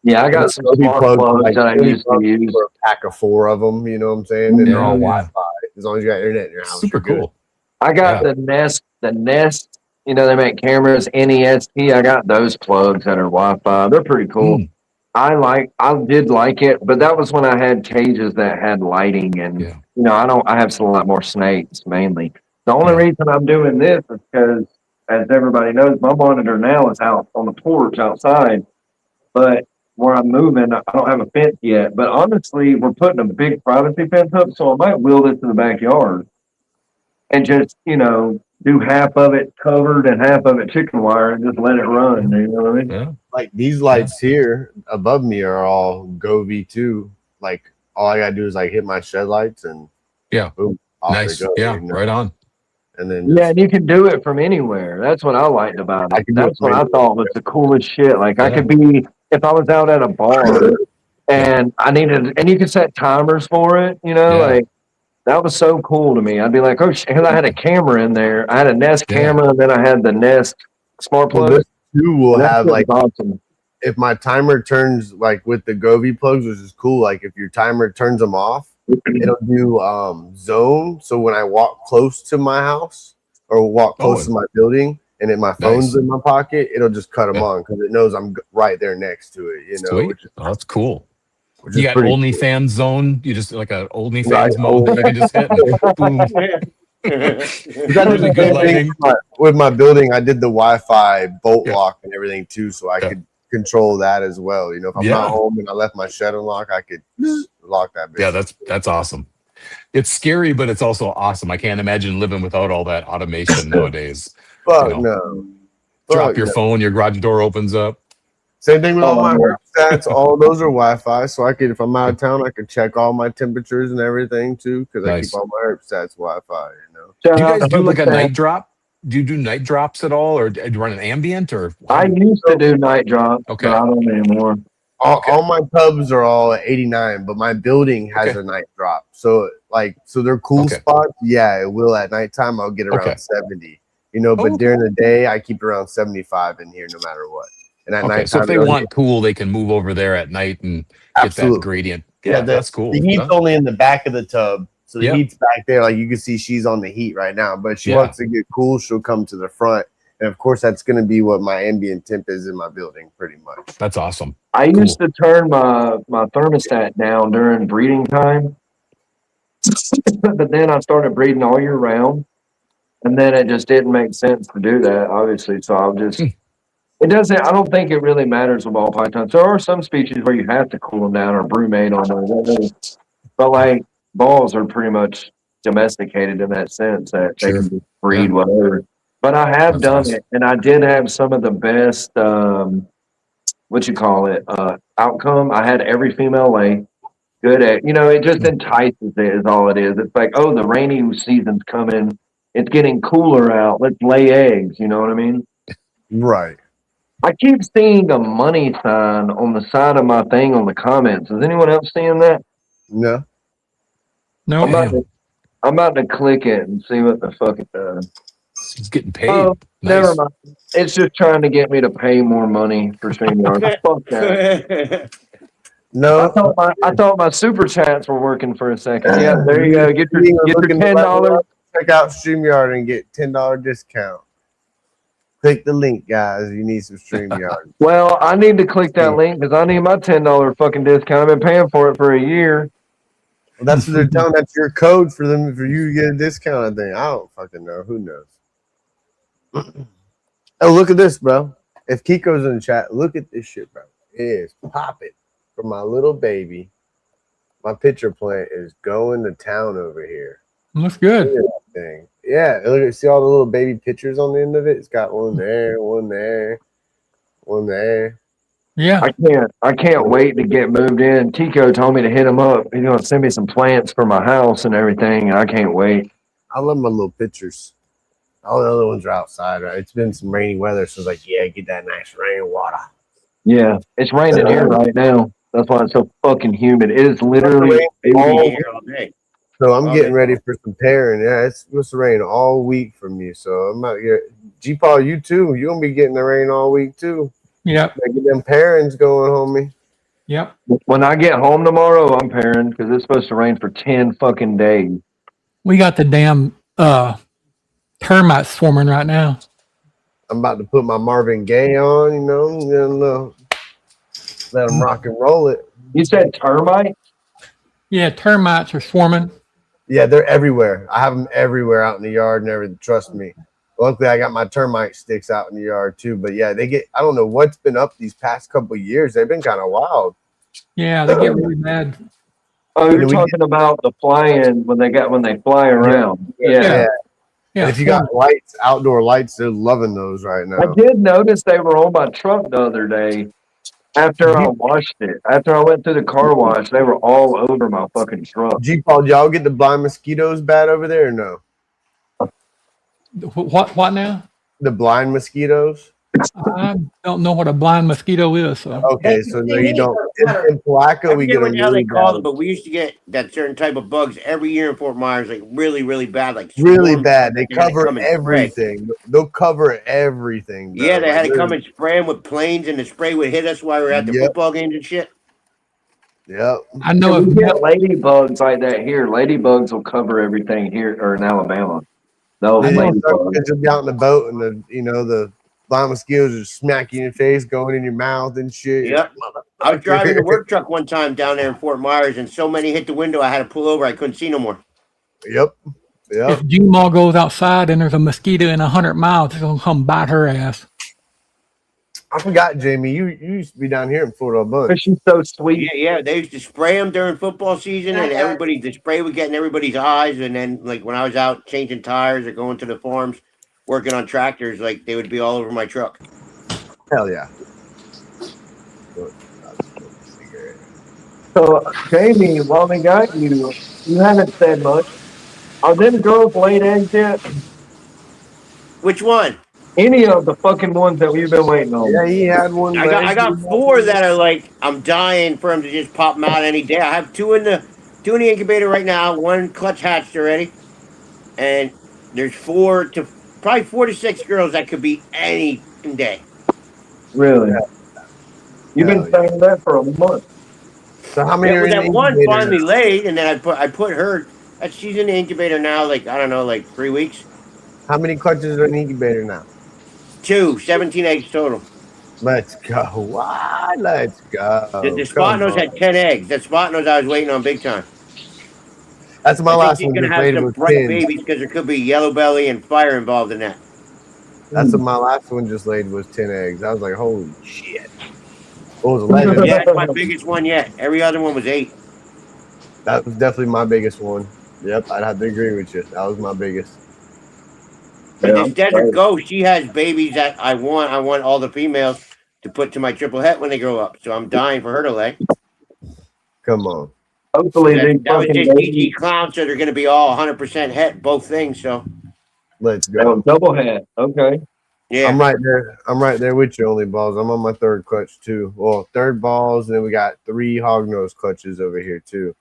Yeah, I got some smart plugs that I used to use. For a pack of 4 of them, you know what I'm saying? And they're all Wi-Fi. As long as you got internet in your house. Super cool. I got the Nest, they make cameras, NEST. I got those plugs that are Wi-Fi. They're pretty cool. I did like it, but that was when I had cages that had lighting, and I have a lot more snakes mainly. The only reason I'm doing this is because, as everybody knows, my monitor now is out on the porch outside, but where I'm moving, I don't have a fence yet. But honestly, we're putting a big privacy fence up, so I might wheel this to the backyard and just, do half of it covered and half of it chicken wire and just let it run. You know what I mean? Yeah. Like these lights here above me are all Govee too. Like all I gotta do is like hit my shed lights and boom, nice. Right on. And then and you can do it from anywhere. That's what I liked about it. That's what I thought was the coolest shit. Like I could be, if I was out at a bar and and you can set timers for it, like that was so cool to me. I'd be like, oh shit, I had a camera in there. I had a Nest camera, and then I had the Nest smart Well, plug. this too will That have shit's like awesome. if my timer turns like with the Govee plugs, which is cool. Like if your timer turns them off, it'll do zone. So when I walk close to my house or walk close to my building, and then my phone's in my pocket, it'll just cut them on because it knows I'm right there next to it. You know, Sweet. That's cool. Which You is got pretty OnlyFans zone. You just like a OnlyFans Right. mode that you can just hit and boom. Really good lighting. With my building, I did the Wi-Fi bolt lock and everything too, so I could control that as well. You know, if I'm not home and I left my shed unlocked, I could lock that bitch. Yeah, that's awesome. It's scary, but it's also awesome. I can't imagine living without all that automation nowadays. Fuck no. Drop your phone, your garage door opens up. Same thing with all my herb stats. All those are Wi-Fi, so I could, if I'm out of town, I could check all my temperatures and everything too, because I keep all my herb stats Wi-Fi. You know. Do you guys do like a night drop? Do you do night drops at all, or do you run an ambient? Or I used to do night drop, but I don't anymore. All my tubs are all at 89, but my building has a night drop. So they're cool spots. Yeah, it will at nighttime. I'll get around 70. You know, but during the day, I keep around 75 in here, no matter what. And at nighttime, so if they want cool, they can move over there at night and get that gradient. Yeah, that's cool. The heat's only in the back of the tub, so the heat's back there. Like you can see, she's on the heat right now. But if she wants to get cool, she'll come to the front. And of course, that's going to be what my ambient temp is in my building, pretty much. That's awesome. I used to turn my thermostat down during breeding time, but then I started breeding all year round, and then it just didn't make sense to do that, obviously. So I'll just it doesn't. I don't think it really matters with ball pythons. There are some species where you have to cool them down or brumate on them, but like balls are pretty much domesticated in that sense that they can just breed whatever. But I have done it, and I did have some of the best, outcome. I had every female lay good at, it just entices it is all it is. It's like, oh, the rainy season's coming. It's getting cooler out. Let's lay eggs. You know what I mean? Right. I keep seeing a money sign on the side of my thing on the comments. Is anyone else seeing that? No. No. I'm about to click it and see what the fuck it does. It's getting paid. Oh, never mind. It's just trying to get me to pay more money for StreamYard. Fuck that. No. I thought my super chats were working for a second. Yeah, there you go. Get your $10. Check out StreamYard and get $10 discount. Click the link, guys. You need some StreamYard. Well, I need to click that link because I need my $10 fucking discount. I've been paying for it for a year. Well, that's what they're telling. That's your code for them for you to get a discount. I think I don't fucking know. Who knows? Oh, look at this, bro. If Kiko's in the chat, look at this shit, bro. It is popping for my little baby. My pitcher plant is going to town over here. Looks good. Look at that thing. Yeah, look at see all the little baby pitchers on the end of it. It's got one there, one there, one there. Yeah, I can't wait to get moved in. Tico told me to hit him up. He's gonna send me some plants for my house and everything, and I can't wait. I love my little pitchers. All the other ones are outside, right? It's been some rainy weather, so it's like, yeah, get that nice rain water. Yeah, it's raining here right now. That's why it's so fucking humid. It is literally all day. So I'm getting ready for some pairing. Yeah, it's supposed to rain all week for me. So I'm out here. G-Paul, you too. You're gonna be getting the rain all week too. Yep. Get them pairings going, homie. Yep. When I get home tomorrow, I'm pairing because it's supposed to rain for 10 fucking days. We got the damn termites swarming right now. I'm about to put my Marvin Gaye on, let them rock and roll it. You said termite? Yeah, termites are swarming. Yeah, they're everywhere. I have them everywhere out in the yard and everything. Trust me. Luckily, I got my termite sticks out in the yard too. But yeah, I don't know what's been up these past couple of years. They've been kind of wild. Yeah, they get really mad. Oh, you're talking about the flying when they fly around. Yeah. And if you got lights, outdoor lights, they're loving those right now. I did notice they were on my truck the other day. After I washed it, after I went through the car wash, they were all over my fucking truck. G-Paul, did y'all get the blind mosquitoes bad over there or no? What now? The blind mosquitoes. I don't know what a blind mosquito is. So. Okay, so no, you don't. In Palaca, we get what them the hell really they call bad. it, but we used to get that certain type of bugs every year in Fort Myers, like really, really bad, like Really swarms. bad. They They had to cover come and spray. everything. They'll cover everything, bro. Yeah, they Like, had to come literally. and spray them with planes, and the spray would hit us while we were at the Yep. football games and shit. Yep. I know we if get ladybugs like that here. Ladybugs will cover everything here or in Alabama. Those Then you start ladybugs. because you'll be out in the boat and the blind mosquitoes are smacking your face, going in your mouth and shit. Yep. I was driving the work truck one time down there in Fort Myers, and so many hit the window, I had to pull over. I couldn't see no more. Yep. Yep. if G-Maw goes outside and there's a mosquito in 100 miles, it's gonna come bite her ass. I forgot, Jamie. You used to be down here in Florida a bunch. She's so sweet. Yeah. They used to spray them during football season, and the spray would get in everybody's eyes. And then, like when I was out changing tires or going to the farms, working on tractors, like they would be all over my truck. Hell yeah. So, Jamie, while we got you, you haven't said much. Are them girls laid eggs yet? Which one? Any of the fucking ones that we've been waiting on? Yeah, he had one. I got 4 that are like I'm dying for them to just pop them out any day. I have 2 in the incubator right now. 1 clutch hatched already, and there's 4 to 6 girls that could be any day. Really? You've been saying that for a month. So how many? Yeah, are in that the one incubator finally now? laid, and then I put her. She's in the incubator now. Like I don't know, like 3 weeks. How many clutches are in the incubator now? 2, 17 eggs total. Let's go. Why? Let's go. The spot nose had 10 eggs. That spot nose I was waiting on big time. That's my last She's one. gonna Just have laid some with bright 10. babies because there could be yellow belly and fire involved in that. That's what my last one just laid was 10 eggs. I was like, holy shit. What was 11? Yeah, that's my biggest one yet. Every other one was 8. That was definitely my biggest one. Yep, I'd have to agree with you. That was my biggest. And this Desert Ghost, she has babies that I want. I want all the females to put to my triple het when they grow up. So I'm dying for her to lay. Come on. Hopefully, that was just DG Clown, so they're going to be all 100% het, both things. So let's go. Double het. Okay. Yeah. I'm right there. I'm right there with you, only balls. I'm on my 3rd clutch too. Well, 3rd balls, and then we got 3 hognose clutches over here too.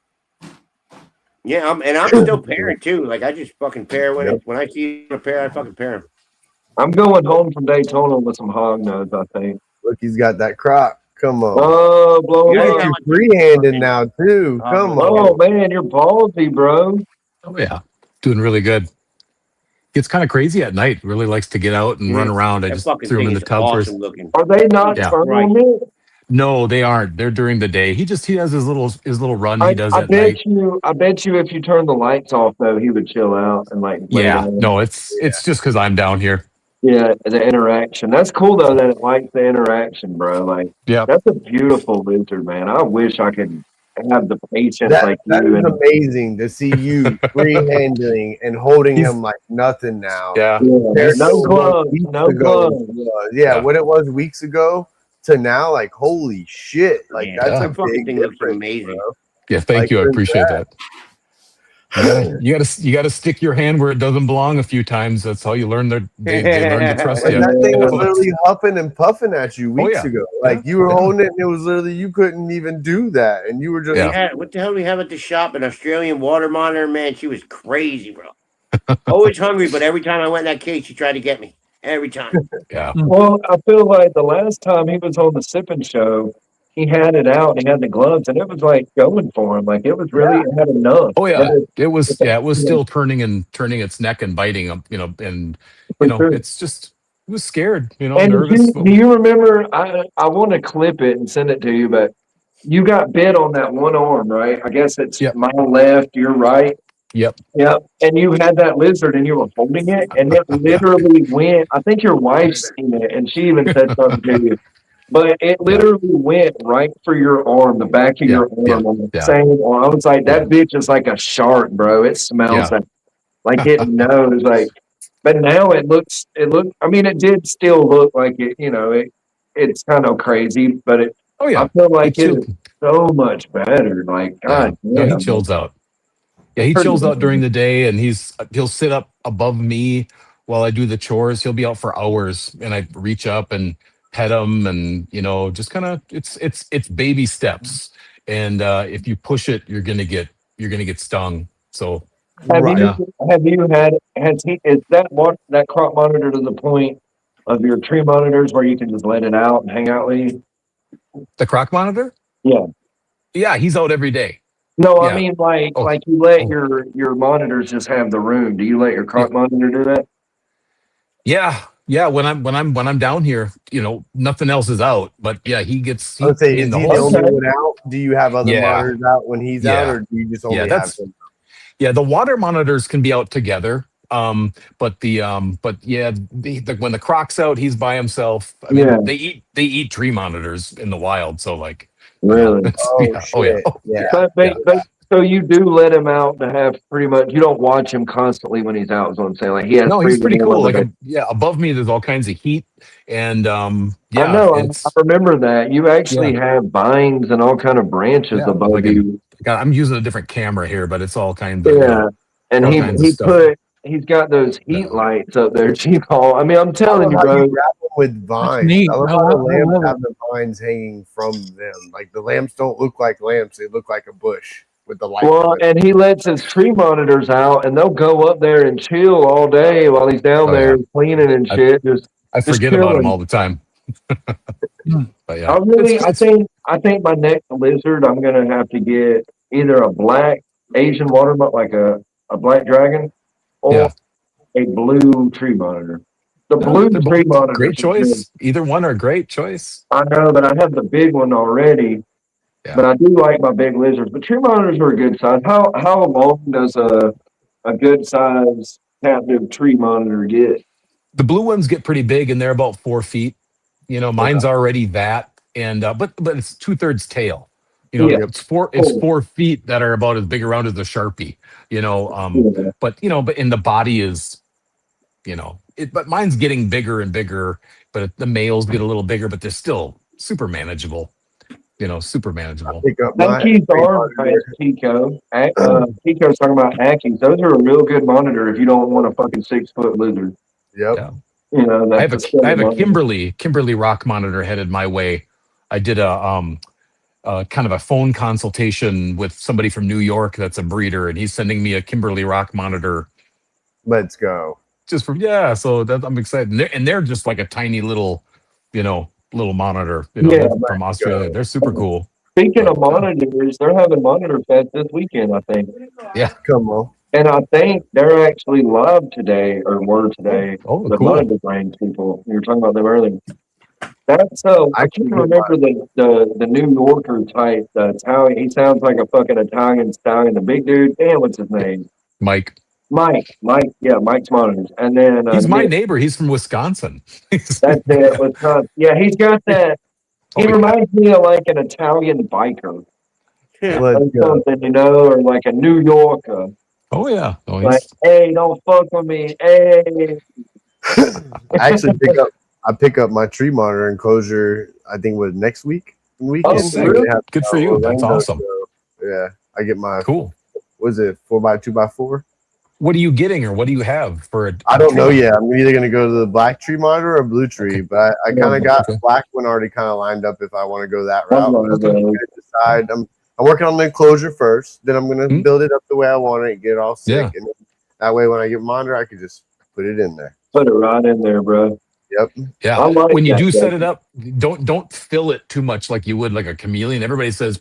Yeah, I'm still pairing too. Like I just fucking pair when I see a pair, I fucking pair them. I'm going home from Daytona with some hog nose, I think. Look, he's got that croc. Come on. Oh, blowing Look at you free-handed now too. Come on. Oh man, you're ballsy, bro. Oh yeah, doing really good. It's kind of crazy at night. Really likes to get out and run around. I just threw him in the tub awesome first. looking. Are they not right. No, they aren't. They're during the day. He has his little run he does at bet night. I bet you if you turn the lights off though, he would chill out and like Yeah. No, it's just because I'm down here. Yeah, the interaction. That's cool though that it likes the interaction, bro. Like that's a beautiful lizard, man. I wish I could have the patience like that you. That is amazing to see you free-handling and holding him like nothing now. Yeah. No gloves. No gloves. Yeah, what it was weeks ago to now, like holy shit. Like that's a big thing. Looks amazing. Bro. Yeah, thank you. I appreciate that. You gotta stick your hand where it doesn't belong a few times. That's how you learn they learn to trust you. That thing was literally huffing and puffing at you weeks ago. Like you were holding it and it was literally you couldn't even do that. And you were just what the hell do we have at the shop? An Australian water monitor, man. She was crazy, bro. Always hungry, but every time I went in that cage, she tried to get me. Every time. Yeah. Well, I feel like the last time he was on the Sippin' Show, he had it out. He had the gloves, and it was like going for him. Like it was really it had enough. Oh yeah, it was still turning its neck and biting him. It's just it was scared. And nervous. Do you remember? I want to clip it and send it to you, but you got bit on that one arm, right? I guess it's my left, your right. Yep. And you had that lizard and you were holding it, and it literally went. I think your wife's seen it, and she even said something to you. But it literally went right for your arm, the back of your arm on the same arm. I was like, that bitch is like a shark, bro. It smells like it knows. Like, but now it looks. I mean, it did still look like it. It's kind of crazy, but it. Oh yeah. I feel like it is so much better. Like, God, no, he chills out. Yeah, he chills out during the day, and he'll sit up above me while I do the chores. He'll be out for hours, and I reach up and pet him, and just kind of it's baby steps. And if you push it, you're gonna get stung. So Have Right. you has he is that crop monitor to the point of your tree monitors where you can just let it out and hang out with you? the croc monitor, Yeah. he's out every day. No, I Yeah. mean like Oh. you let Oh. your monitors just have the room. Do you let your crop monitor do that? Yeah. When I'm down here, nothing else is out. But yeah, I would say, in is the he whole. the only one out? Do you have other Yeah. monitors out when he's out, Yeah. or do you just only Yeah, have him? Yeah, the water monitors can be out together. But when the croc's out, he's by himself. I mean, Yeah. they eat tree monitors in the wild, so like Really? Oh, shit. Yeah. But so you do let him out to have pretty much. You don't watch him constantly when he's out. Is what I'm saying. Like he has. No, he's pretty freedom cool. over Like the- above me, there's all kinds of heat, and I know. I remember that you actually have vines and all kind of branches above like you. I'm using a different camera here, but it's all kinds of Yeah, and all kinds of stuff. he's got those heat lights up there, G-Paul. I mean, I'm telling you, How bro. you wrap them with vines. neat. I love I how the love lamps it. have the vines hanging from them. Like the lamps don't look like lamps; they look like a bush with the light. Well, and he lets his tree monitors out, and they'll go up there and chill all day while he's down there cleaning and shit. I forget about him all the time. But yeah, I think my next lizard, I'm gonna have to get either a black Asian watermelon, like a black dragon, or a blue tree monitor. The blue they're tree both monitor. great choice. Either one are great choice. I know, but I have the big one already. Yeah. But I do like my big lizards. But tree monitors are a good size. How long does a good size captive tree monitor get? The blue ones get pretty big, and they're about 4 feet. Mine's already that, and but it's 2/3 tail. It's 4 feet that are about as big around as a Sharpie. But in the body is, but mine's getting bigger and bigger. But the males get a little bigger, but they're still super manageable. Super manageable. Aki's are nice, Kiko. Kiko's talking about Aki's. Those are a real good monitor if you don't want a fucking 6-foot lizard. Yep. Yeah. That's I have a Kimberly rock monitor headed my way. I did a kind of a phone consultation with somebody from New York that's a breeder, and he's sending me a Kimberly rock monitor. Let's go. Just from so I'm excited. And they're just like a tiny little, little monitor. From Australia. They're super cool. Speaking of monitors, they're having Monitor Fest this weekend, I think. Yeah. Come on. And I think they're actually live today, or were today. The cool. Monitor Brains people. You were talking about them earlier. That's I can't remember the New Yorker type, the Italian. He sounds like a fucking Italian stallion. The big dude. Damn, what's his name? Mike. Yeah, Mike's Monitors. And then he's my neighbor. He's from Wisconsin. That's it. Wisconsin. Yeah, he's got that. He reminds me of like an Italian biker. Or something, or like a New Yorker. Oh yeah. Like, hey, don't fuck with me. Hey. I actually pick up my tree monitor enclosure. I think was next weekend. Really? Good for you. That's awesome. Yeah, I get my cool. Was it 4x2x4? What are you getting, or what do you have for a? I don't know yet. I'm either gonna go to the black tree monitor or blue tree, but I kind of got the black one already kind of lined up if I want to go that route. I'm gonna decide. I'm working on the enclosure first, then I'm gonna build it up the way I want it, get it all sick, and that way when I get monitor, I can just put it in there. Put it right in there, bro. Yep. Yeah. When you do set it up, don't fill it too much like you would like a chameleon. Everybody says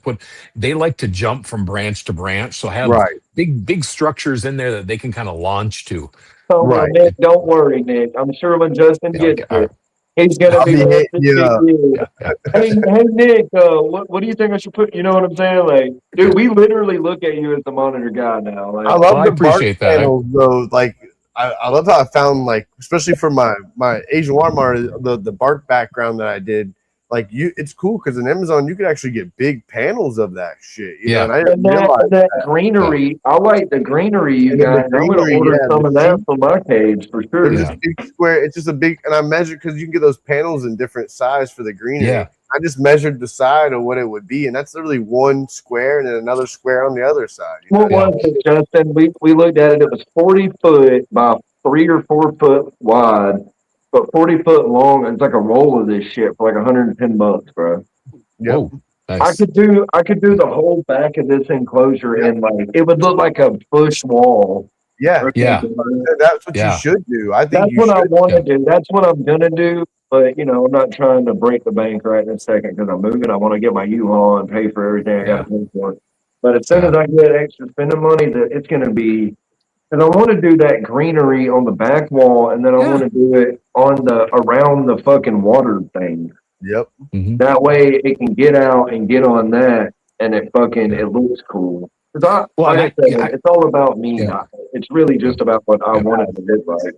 they like to jump from branch to branch, so have big structures in there that they can kind of launch to. So Nick, don't worry, Nick. I'm sure when Justin gets it, he's gonna be. Hey Nick, what do you think I should put? You know what I'm saying? Like, dude, we literally look at you as the monitor guy now. Like, I love the appreciate that. Panels, though. Like, I love how I found, like, especially for my Asian water monitor, the bark background that I did. Like, it's cool because in Amazon you can actually get big panels of that shit. You know? And I didn't realize that greenery. I like the greenery you got. I'm gonna order some of that for my cage for sure. It's just big square. It's just a big, and I measured because you can get those panels in different size for the greenery. Yeah. I just measured the side of what it would be, and that's literally one square and then another square on the other side. What was it, Justin? We looked at it. It was 40 foot by 3 or 4 foot wide, but 40 foot long. It's like a roll of this shit for like $110, bro. Yep. Whoa, nice. I could do the whole back of this enclosure in like it would look like a bush wall. Yeah. Yeah. That's what you Yeah. should do. I think That's you what I should. want to do. That's what I'm gonna do. But you know, I'm not trying to break the bank right in a second because I'm moving. I want to get my U-Haul and pay for everything I got to pay for. But as soon as I get extra spending money, that it's gonna be. And I want to do that greenery on the back wall, and then I want to do it on the around the fucking water thing. Yep. Mhm. That way it can get out and get on that, and it looks cool. Because like I said, it's all about me. Yeah. It's really just about what I want it to look like.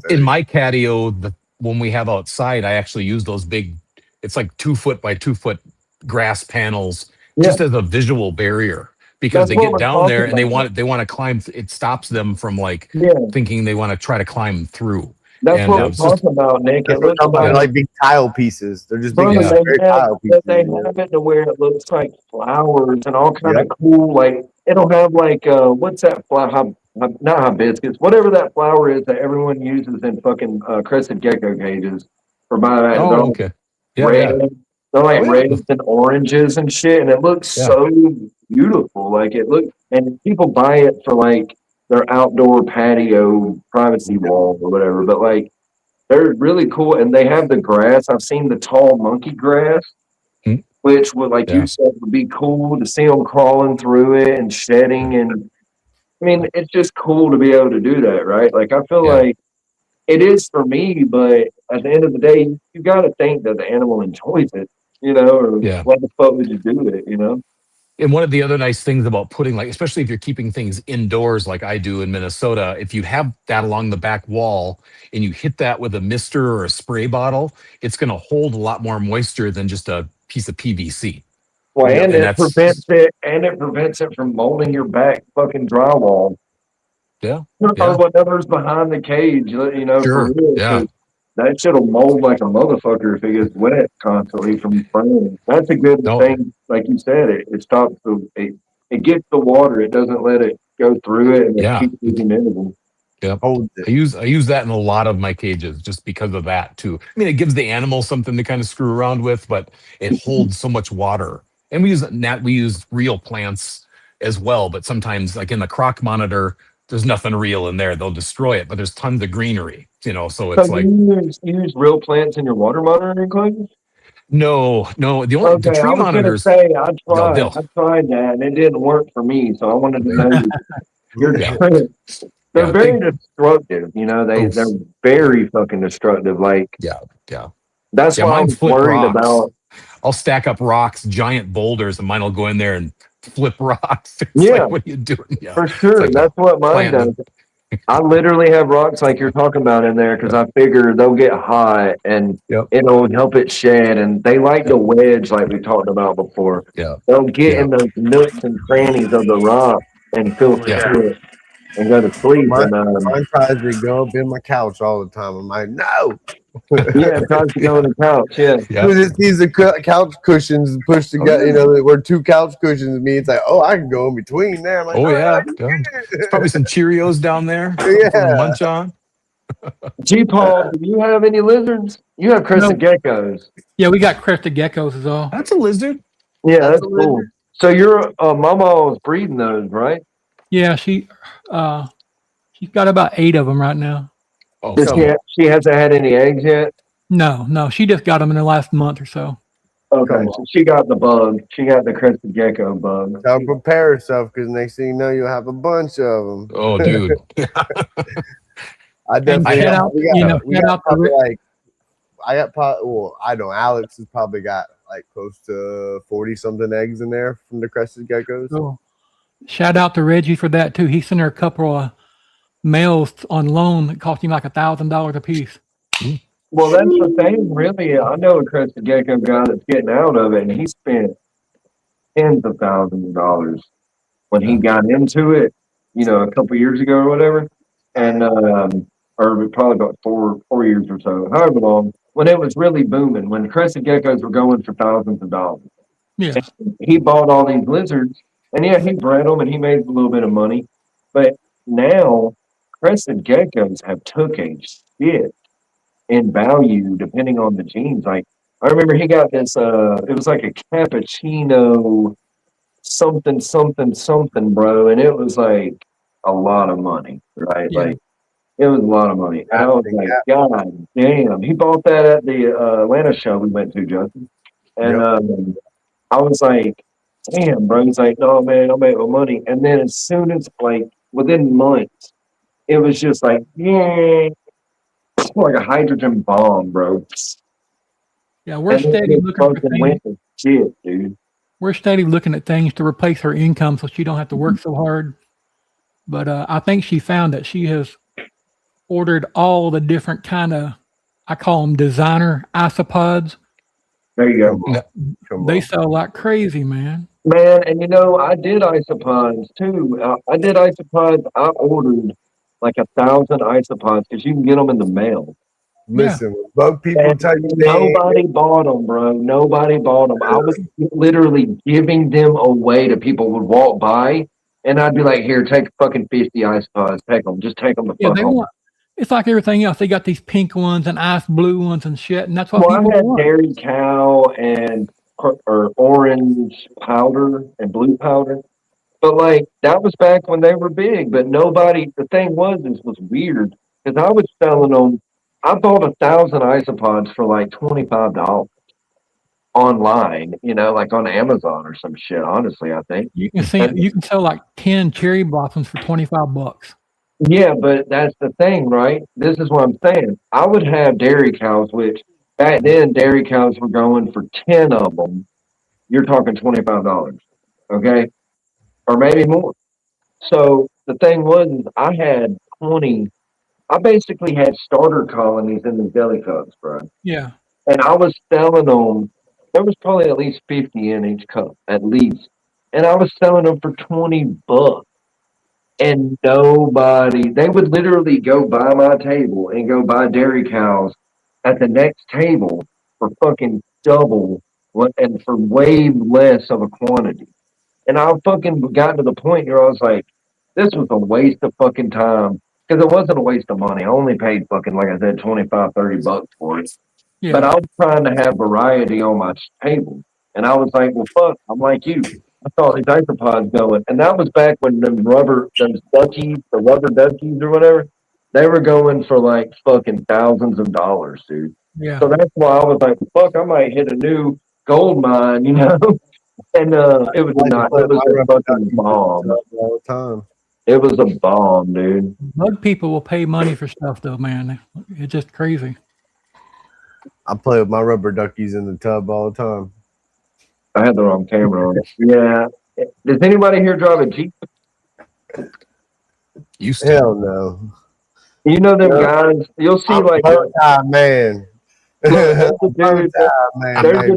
In my catio, when we have outside, I actually use those big. It's like 2 foot by 2 foot grass panels, just as a visual barrier. Because they get down there and they want to climb. It stops them from like thinking they want to try to climb through. That's what we're talking about, Nick. It looks like big tile pieces. They're just big tile pieces. They have it to where it looks like flowers and all kind of cool. Like it'll have like what's that flower? Not hibiscus. Whatever that flower is that everyone uses in fucking crested gecko cages for buying. Oh, okay. Red. They're like reds and oranges and shit, and it looks so beautiful. Like it looks, and people buy it for like their outdoor patio privacy wall or whatever. But like, they're really cool, and they have the grass. I've seen the tall monkey grass, which would, like you said, would be cool to see them crawling through it and shedding. And I mean, it's just cool to be able to do that, right? Like, I feel like it is for me, but at the end of the day, you got to think that the animal enjoys it, you know, or what the fuck would you do with it, you know? And one of the other nice things about putting, like, especially if you're keeping things indoors like I do in Minnesota, if you have that along the back wall and you hit that with a mister or a spray bottle, it's going to hold a lot more moisture than just a piece of PVC. Well, and it prevents it from molding your back fucking drywall. Yeah. Or whatever's behind the cage, you know, for real. Yeah. That shit'll mold like a motherfucker if it gets wet constantly from spraying. That's a good thing. Like you said, it stops it gets the water. It doesn't let it go through it, and it keeps the humidity. Yeah, I use that in a lot of my cages just because of that too. I mean, it gives the animal something to kind of screw around with, but it holds so much water. And we use real plants as well, but sometimes, like in the croc monitor, there's nothing real in there. They'll destroy it, but there's tons of greenery, you know. So it's like you use real plants in your water monitoring equipment? No. The tree monitors. I tried that, and it didn't work for me. So I wanted to know your tricks. They're very destructive. You know, they're very fucking destructive. Like that's why I'm worried about. I'll stack up rocks, giant boulders, and mine will go in there and flip rocks. It's like, what are you doing? Yeah, for sure. Like that's what mine does. I literally have rocks like you're talking about in there because I figure they'll get hot and it'll help it shed. And they like the wedge, like we talked about before. Yeah, they'll get in those nooks and crannies of the rock and filter through it and go to sleep. Mine tries to go up in my couch all the time. I'm like, no. It tries to go in the couch. It sees the couch cushions pushed together. You know, there were 2 couch cushions. Me, it's like, I can go in between there. I'm like, There's probably some Cheerios down there. Munch on. G-Paul, do you have any lizards? You have crested geckos. Yeah, we got crested geckos as well. That's a lizard. Yeah, that's cool. So your mama is breeding those, right? Yeah, she's got about 8 of them right now. Oh, she hasn't had any eggs yet? No, she just got them in the last month or so. Okay, so she got the bug. She got the crested gecko bug. So prepare yourself because next thing you know, you'll have a bunch of them. Oh, dude. I definitely I know Alex has probably got like close to 40 something eggs in there from the crested geckos. Oh. Shout out to Reggie for that too. He sent her a couple of males on loan that cost him like $1,000 a piece. Well, that's the thing, really. I know a crested gecko guy that's getting out of it, and he spent tens of thousands of dollars when he got into it, you know, a couple years ago or whatever, and or probably about four years or so, however long, when it was really booming, when crested geckos were going for thousands of dollars. Yeah, and he bought all these lizards, and he bred them, and he made a little bit of money, but now crested geckos have took a shit in value depending on the genes. Like I remember he got this it was like a cappuccino something, bro, and it was like a lot of money, right? Yeah. Like it was a lot of money. And I was like, God damn. He bought that at the Atlanta show we went to, Justin. And I was like, damn, bro. He's like, no, man, I'll make my money. And then as soon as, like, within months, it was just like, yeah, like a hydrogen bomb, bro. Yeah, we're And steady it looking for fucking things. went to shit, dude. We're steady looking at things to replace her income so she don't have to work so hard. But I think she found that she has ordered all the different kind of, I call them designer isopods. There you go. They sell like crazy, man. Man, and you know, I did isopods too. I did isopods. I ordered like 1,000 isopods because you can get them in the mail. Listen, bug people And tell you nobody bought them, bro. Nobody bought them. I was literally giving them away to people who would walk by, and I'd be like, "Here, take fucking 50 isopods. Take them. Just take them to Yeah, fuck they home." want. It's like everything else. They got these pink ones and ice blue ones and shit, and that's what Well, I people had want. dairy cow and or orange powder and blue powder. But like that was back when they were big, but nobody. The thing was weird because I was selling them. I bought 1,000 isopods for like $25 online. You know, like on Amazon or some shit. Honestly, I think. You can sell like 10 cherry blossoms for $25. Yeah, but that's the thing, right? This is what I'm saying. I would have dairy cows, which back then dairy cows were going for 10 of them. You're talking $25, okay, or maybe more. So the thing was, is I had 20. I basically had starter colonies in the deli cups, bro. Yeah. And I was selling them. There was probably at least 50 in each cup, at least. And I was selling them for $20. And nobody, they would literally go by my table and go buy dairy cows at the next table for fucking double and for way less of a quantity. And I fucking got to the point where I was like, this was a waste of fucking time. Because it wasn't a waste of money. I only paid fucking, like I said, 25, $30 for it. Yeah. But I was trying to have variety on my table. And I was like, well, fuck, I'm like you. I saw these isopods going. And that was back when those duckies, the rubber duckies or whatever, they were going for like fucking thousands of dollars, dude. Yeah. So that's why I was like, fuck, I might hit a new gold mine, you know? And it was not. It was a fucking bomb. all the time. It was a bomb, dude. Bug people will pay money for stuff, though, man. It's just crazy. I play with my rubber duckies in the tub all the time. I had the wrong camera on. Yeah. Does anybody here drive a Jeep? Used to. Hell no. You know them guys. You'll see like man. there's a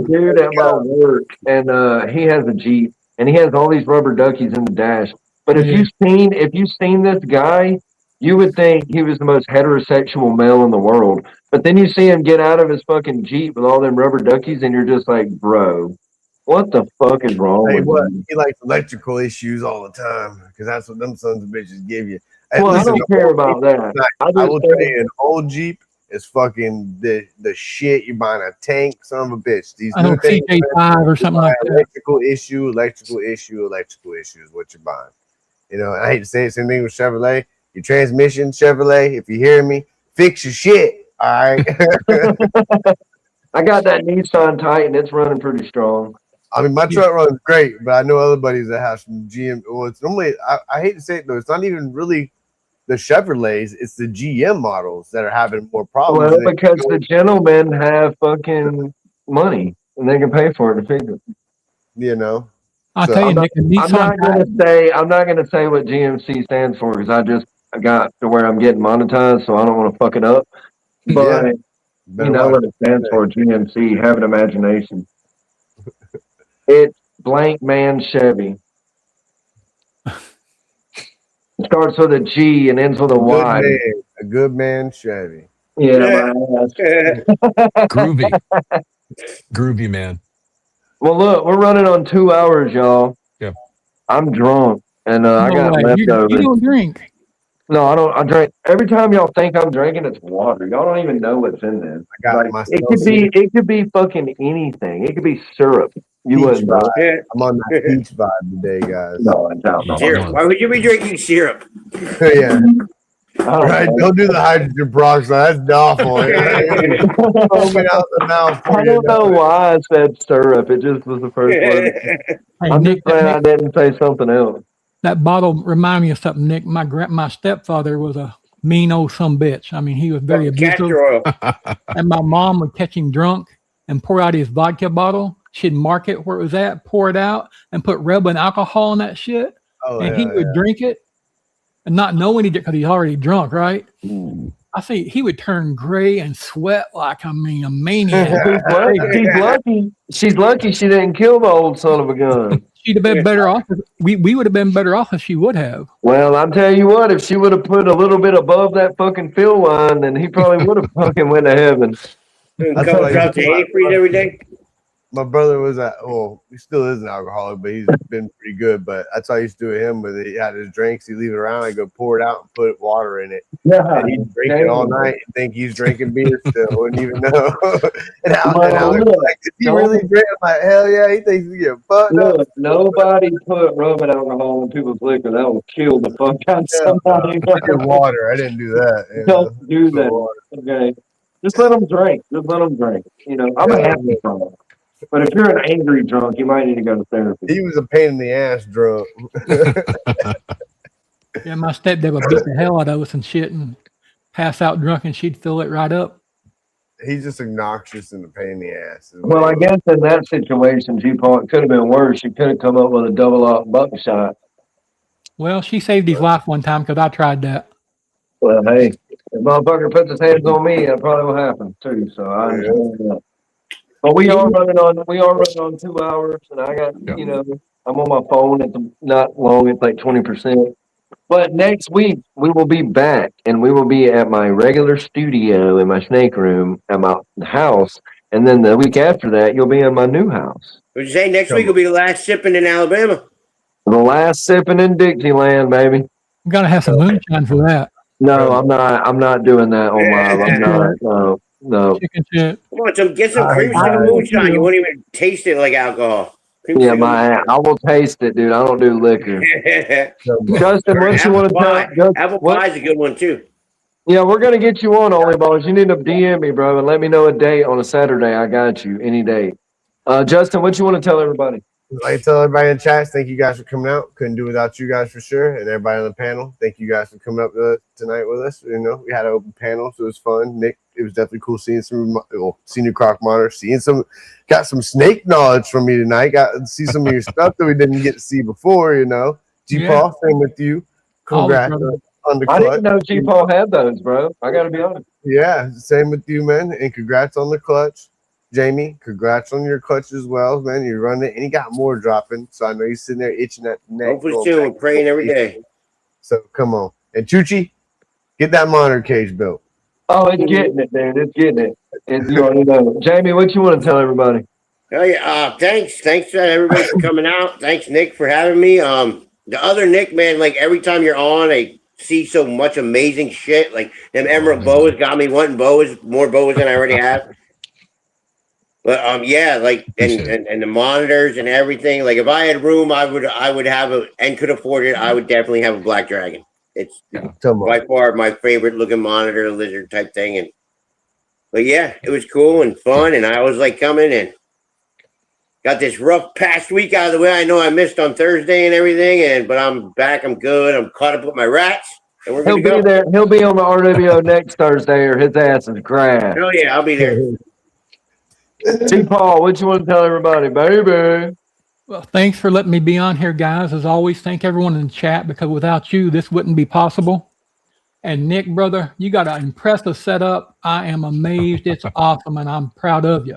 dude at my work, and he has a Jeep, and he has all these rubber duckies in the dash. But if you've seen this guy, you would think he was the most heterosexual male in the world. But then you see him get out of his fucking Jeep with all them rubber duckies, and you're just like, bro, what the fuck is wrong with you? He likes electrical issues all the time because that's what them sons of bitches give you. Well, I don't care about that. I will tell you, an old Jeep is fucking the shit. You're buying a tank, son of a bitch. These new things, CJ5 or something like that. Electrical issue is what you're buying. You know, I hate to say it, same thing with Chevrolet. Your transmission, Chevrolet, if you hear me, fix your shit. All right. I got that Nissan Titan. It's running pretty strong. I mean, my truck runs great, but I know other buddies that have some GM. Well, it's normally, I hate to say it, though, it's not even really the Chevrolets, it's the GM models that are having more problems. Well, because the gentlemen have fucking money and they can pay for it to fix it. You know, I'll tell you, Nick, I'm not gonna say what GMC stands for because I got to where I'm getting monetized, so I don't want to fuck it up. But you know what it stands for? GMC. Have an imagination. It's blank man Chevy. It starts with a G and ends with a Y. A good man Chevy. Yeah. Groovy, man. Well, look, we're running on 2 hours, y'all. Yeah. I'm drunk, and I got leftovers. You don't drink. No, I don't. I drink every time y'all think I'm drinking. It's water. Y'all don't even know what's in there. I got Like, my it could be fucking anything. It could be syrup. You peach wouldn't know. vibe. I'm on that peach vibe today, guys. No, I doubt not. Syrup. Why would you be drinking syrup? Yeah, I don't right. know. Don't do the hydrogen peroxide. That's awful. Foaming out the mouth. I don't know why I said syrup. It just was the first word. Hey, I'm Nick, just glad I didn't say something else. that bottle remind me of something, Nick. My stepfather was a mean old some bitch. I mean, he was very abusive. Castor oil. And my mom would catch him drunk and pour out his vodka bottle. She'd mark it where it was at, pour it out, and put rubbing alcohol in that shit. Oh, And yeah, he would drink it and not know when he did because he's already drunk, right? I see he would turn gray and sweat like a maniac. She's lucky. She's lucky she didn't kill the old son of a gun. She'd have been better off. We would have been better off if she would have. Well, I'll tell you what, if she would have put a little bit above that fucking fill line, then he probably would have fucking went to heaven. That's Couple what I drops of used to- antifreeze every day. My brother was he still is an alcoholic, but he's been pretty good. But that's how I used to do with him. When he had his drinks, he'd leave it around. I'd go pour it out and put water in it. Yeah, And he'd drink it all night and think he's drinking beer still. Wouldn't even know. and Alex was like, "Did he really drink?" I'm like, "Hell yeah, he thinks he's getting fucked up." Look, nobody put rubbing alcohol in people's liquor. That will kill the fuck out of somebody. I did water. I didn't do that. you know. Don't do that. Okay. Just let them drink. Just let them drink. You know, I'm a happy drunk. But if you're an angry drunk, you might need to go to therapy. He was a pain in the ass drunk. Yeah, my stepdad would beat the hell out of us and shit and pass out drunk and she'd fill it right up. He's just obnoxious and a pain in the ass. Well, I guess in that situation, G-Paul, it could have been worse. You could have come up with a double up buckshot. Well, she saved his life one time because I tried that. Well, hey, if motherfucker puts his hands on me, that probably will happen too. So I understand that. But we are running on 2 hours, and I got I'm on my phone. It's not long. It's like 20%. But next week we will be back, and we will be at my regular studio in my snake room at my house, and then the week after that you'll be in my new house. Would you say next week will be the last sipping in Alabama? The last sipping in Dixieland, baby. We gotta have some moonshine for that. No, I'm not doing that on live. I'm not. No. Chicken shit. Come on, get some cream sugar moonshine. You won't even taste it like alcohol. Yeah, I will taste it, dude. I don't do liquor. Justin, what you want to tell? Apple pie is a good one too. Yeah, we're gonna get you on, Only Balls. You need to DM me, bro, and let me know a date on a Saturday. I got you any day. Justin, what you want to tell everybody? I'd like to tell everybody in chat, thank you guys for coming out. Couldn't do without you guys for sure. And everybody on the panel, thank you guys for coming up tonight with us. You know, we had an open panel, so it was fun. Nick, it was definitely cool seeing senior croc monitor, got some snake knowledge from me tonight. Got to see some of your stuff that we didn't get to see before, you know. G-Paul, same with you. Congrats on the clutch. I didn't know G-Paul had those, bro. I got to be honest. Yeah, same with you, man. And congrats on the clutch. Jamie, congrats on your clutch as well, man. You're running it, and you got more dropping. So I know you're sitting there itching at the neck. Hopefully soon. We're praying every day. So come on. And Chuchi, get that monitor cage built. Oh, it's getting it, dude. It's getting it. You already know. Jamie, what you want to tell everybody? Oh yeah, thanks everybody for coming out. Thanks, Nick, for having me. The other Nick, man, like every time you're on, I see so much amazing shit. Like them emerald boas got me wanting more boas than I already have. But yeah, like and the monitors and everything. Like if I had room, I would have and could afford it. I would definitely have a black dragon. It's by far my favorite looking monitor, lizard type thing. But yeah, it was cool and fun, and I was like coming and got this rough past week out of the way. I know I missed on Thursday and everything, but I'm back. I'm good. I'm caught up with my rats, and we're gonna go. There. He'll be on the RWO next Thursday, or his ass is grass. Oh yeah, I'll be there. T-Paul, what you want to tell everybody, baby? Well, thanks for letting me be on here, guys. As always, thank everyone in the chat because without you, this wouldn't be possible. And Nick, brother, you got an impressive setup. I am amazed. It's awesome, and I'm proud of you.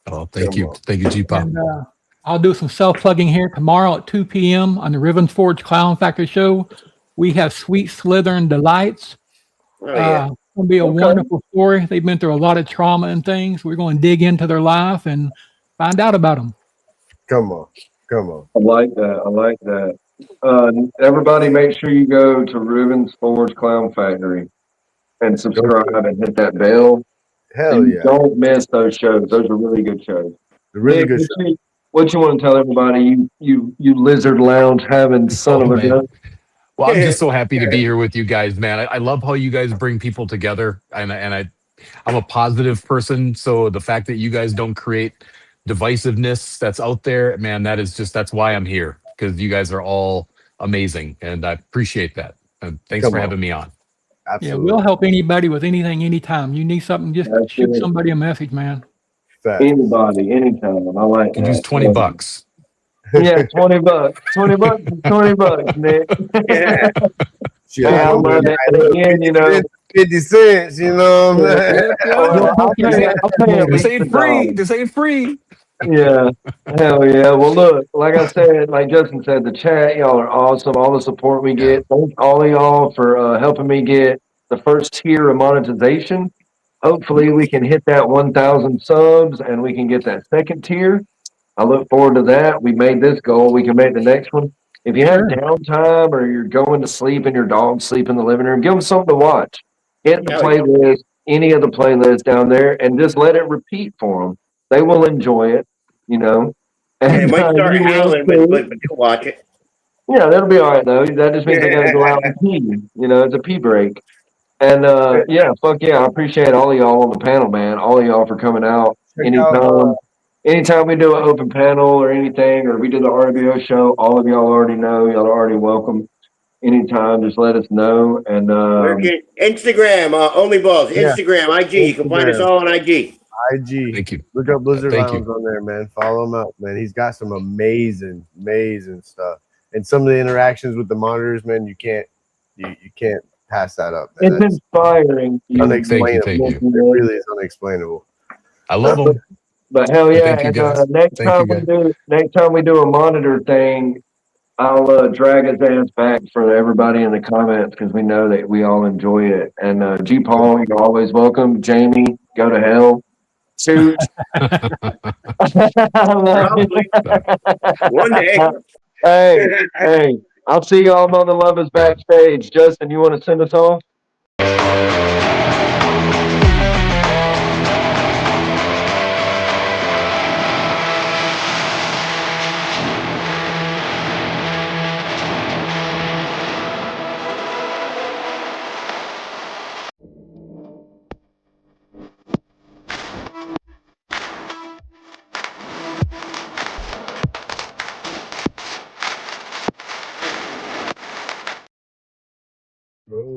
Oh, thank you. Thank you, G-Pop. And I'll do some self-plugging here tomorrow at 2 p.m. on the Ribbons Forge Clown Factory Show. We have Sweet Slytherin Delights. Oh, yeah. It's going to be a wonderful story. They've been through a lot of trauma and things. We're going to dig into their life and find out about them. Come on. I like that. Everybody make sure you go to Ruben's Forge Clown Factory and subscribe and hit that bell. Hell And yeah. don't miss those shows. Those are really good shows. The really Nick, good show. what you want to tell everybody, you lizard lounge having son of a man. gun? Well, I'm just so happy to be here with you guys, man. I love how you guys bring people together, and I'm a positive person. So the fact that you guys don't create divisiveness that's out there, man, that's why I'm here, because you guys are all amazing, and I appreciate that. And thanks Come for on. having me on. Yeah, Absolutely. we'll help anybody with anything, anytime. You need something, just That's shoot it. somebody a message, man. Facts. Anybody, anytime. I like Could that. use $20. Yeah, $20. $20 is $20, Nick. Yeah. Shit, Hey, I love it. And again, you know, 50 cents, you know what I'm saying? well, I'll tell you at This least ain't free. This ain't free. Yeah, hell yeah. Well, look, like I said, like Justin said, the chat, y'all are awesome. All the support we get. Thank all of y'all for helping me get the first tier of monetization. Hopefully, we can hit that 1,000 subs and we can get that second tier. I look forward to that. We made this goal. We can make the next one. If you have downtime or you're going to sleep and your dog's sleep in the living room, give them something to watch. Hit the playlist, any of the playlists down there, and just let it repeat for them. They will enjoy it, you know. And it And might start you will howling, too. but you'll watch it. Yeah, that'll be all right though. That just means they got to go out and pee. You know, it's a pee break. And yeah, fuck yeah, I appreciate all of y'all on the panel, man. All of y'all for coming out Check out, anytime we do an open panel or anything, or we do the RBO show. All of y'all already know. Y'all are already welcome. Anytime, just let us know. And Instagram, Only Balls, Yeah. Instagram, IG. You can find us Instagram. all on IG. IG. Thank you. Look up Blizzard Thank Lounge you. on there, man. Follow him out, man. He's got some amazing stuff. And some of the interactions with the monitors, man, you can't pass that up, man. it's inspiring. Unexplainable. Thank you. It really is unexplainable. I love them. But hell yeah! Thank you, And, guys. next time we do a monitor thing, I'll drag his ass back for everybody in the comments because we know that we all enjoy it. And G Paul, you're always welcome. Jamie, go to hell. Suit. Probably. One day. Hey, I'll see y'all on the Lovers backstage. Justin, you want to send us off?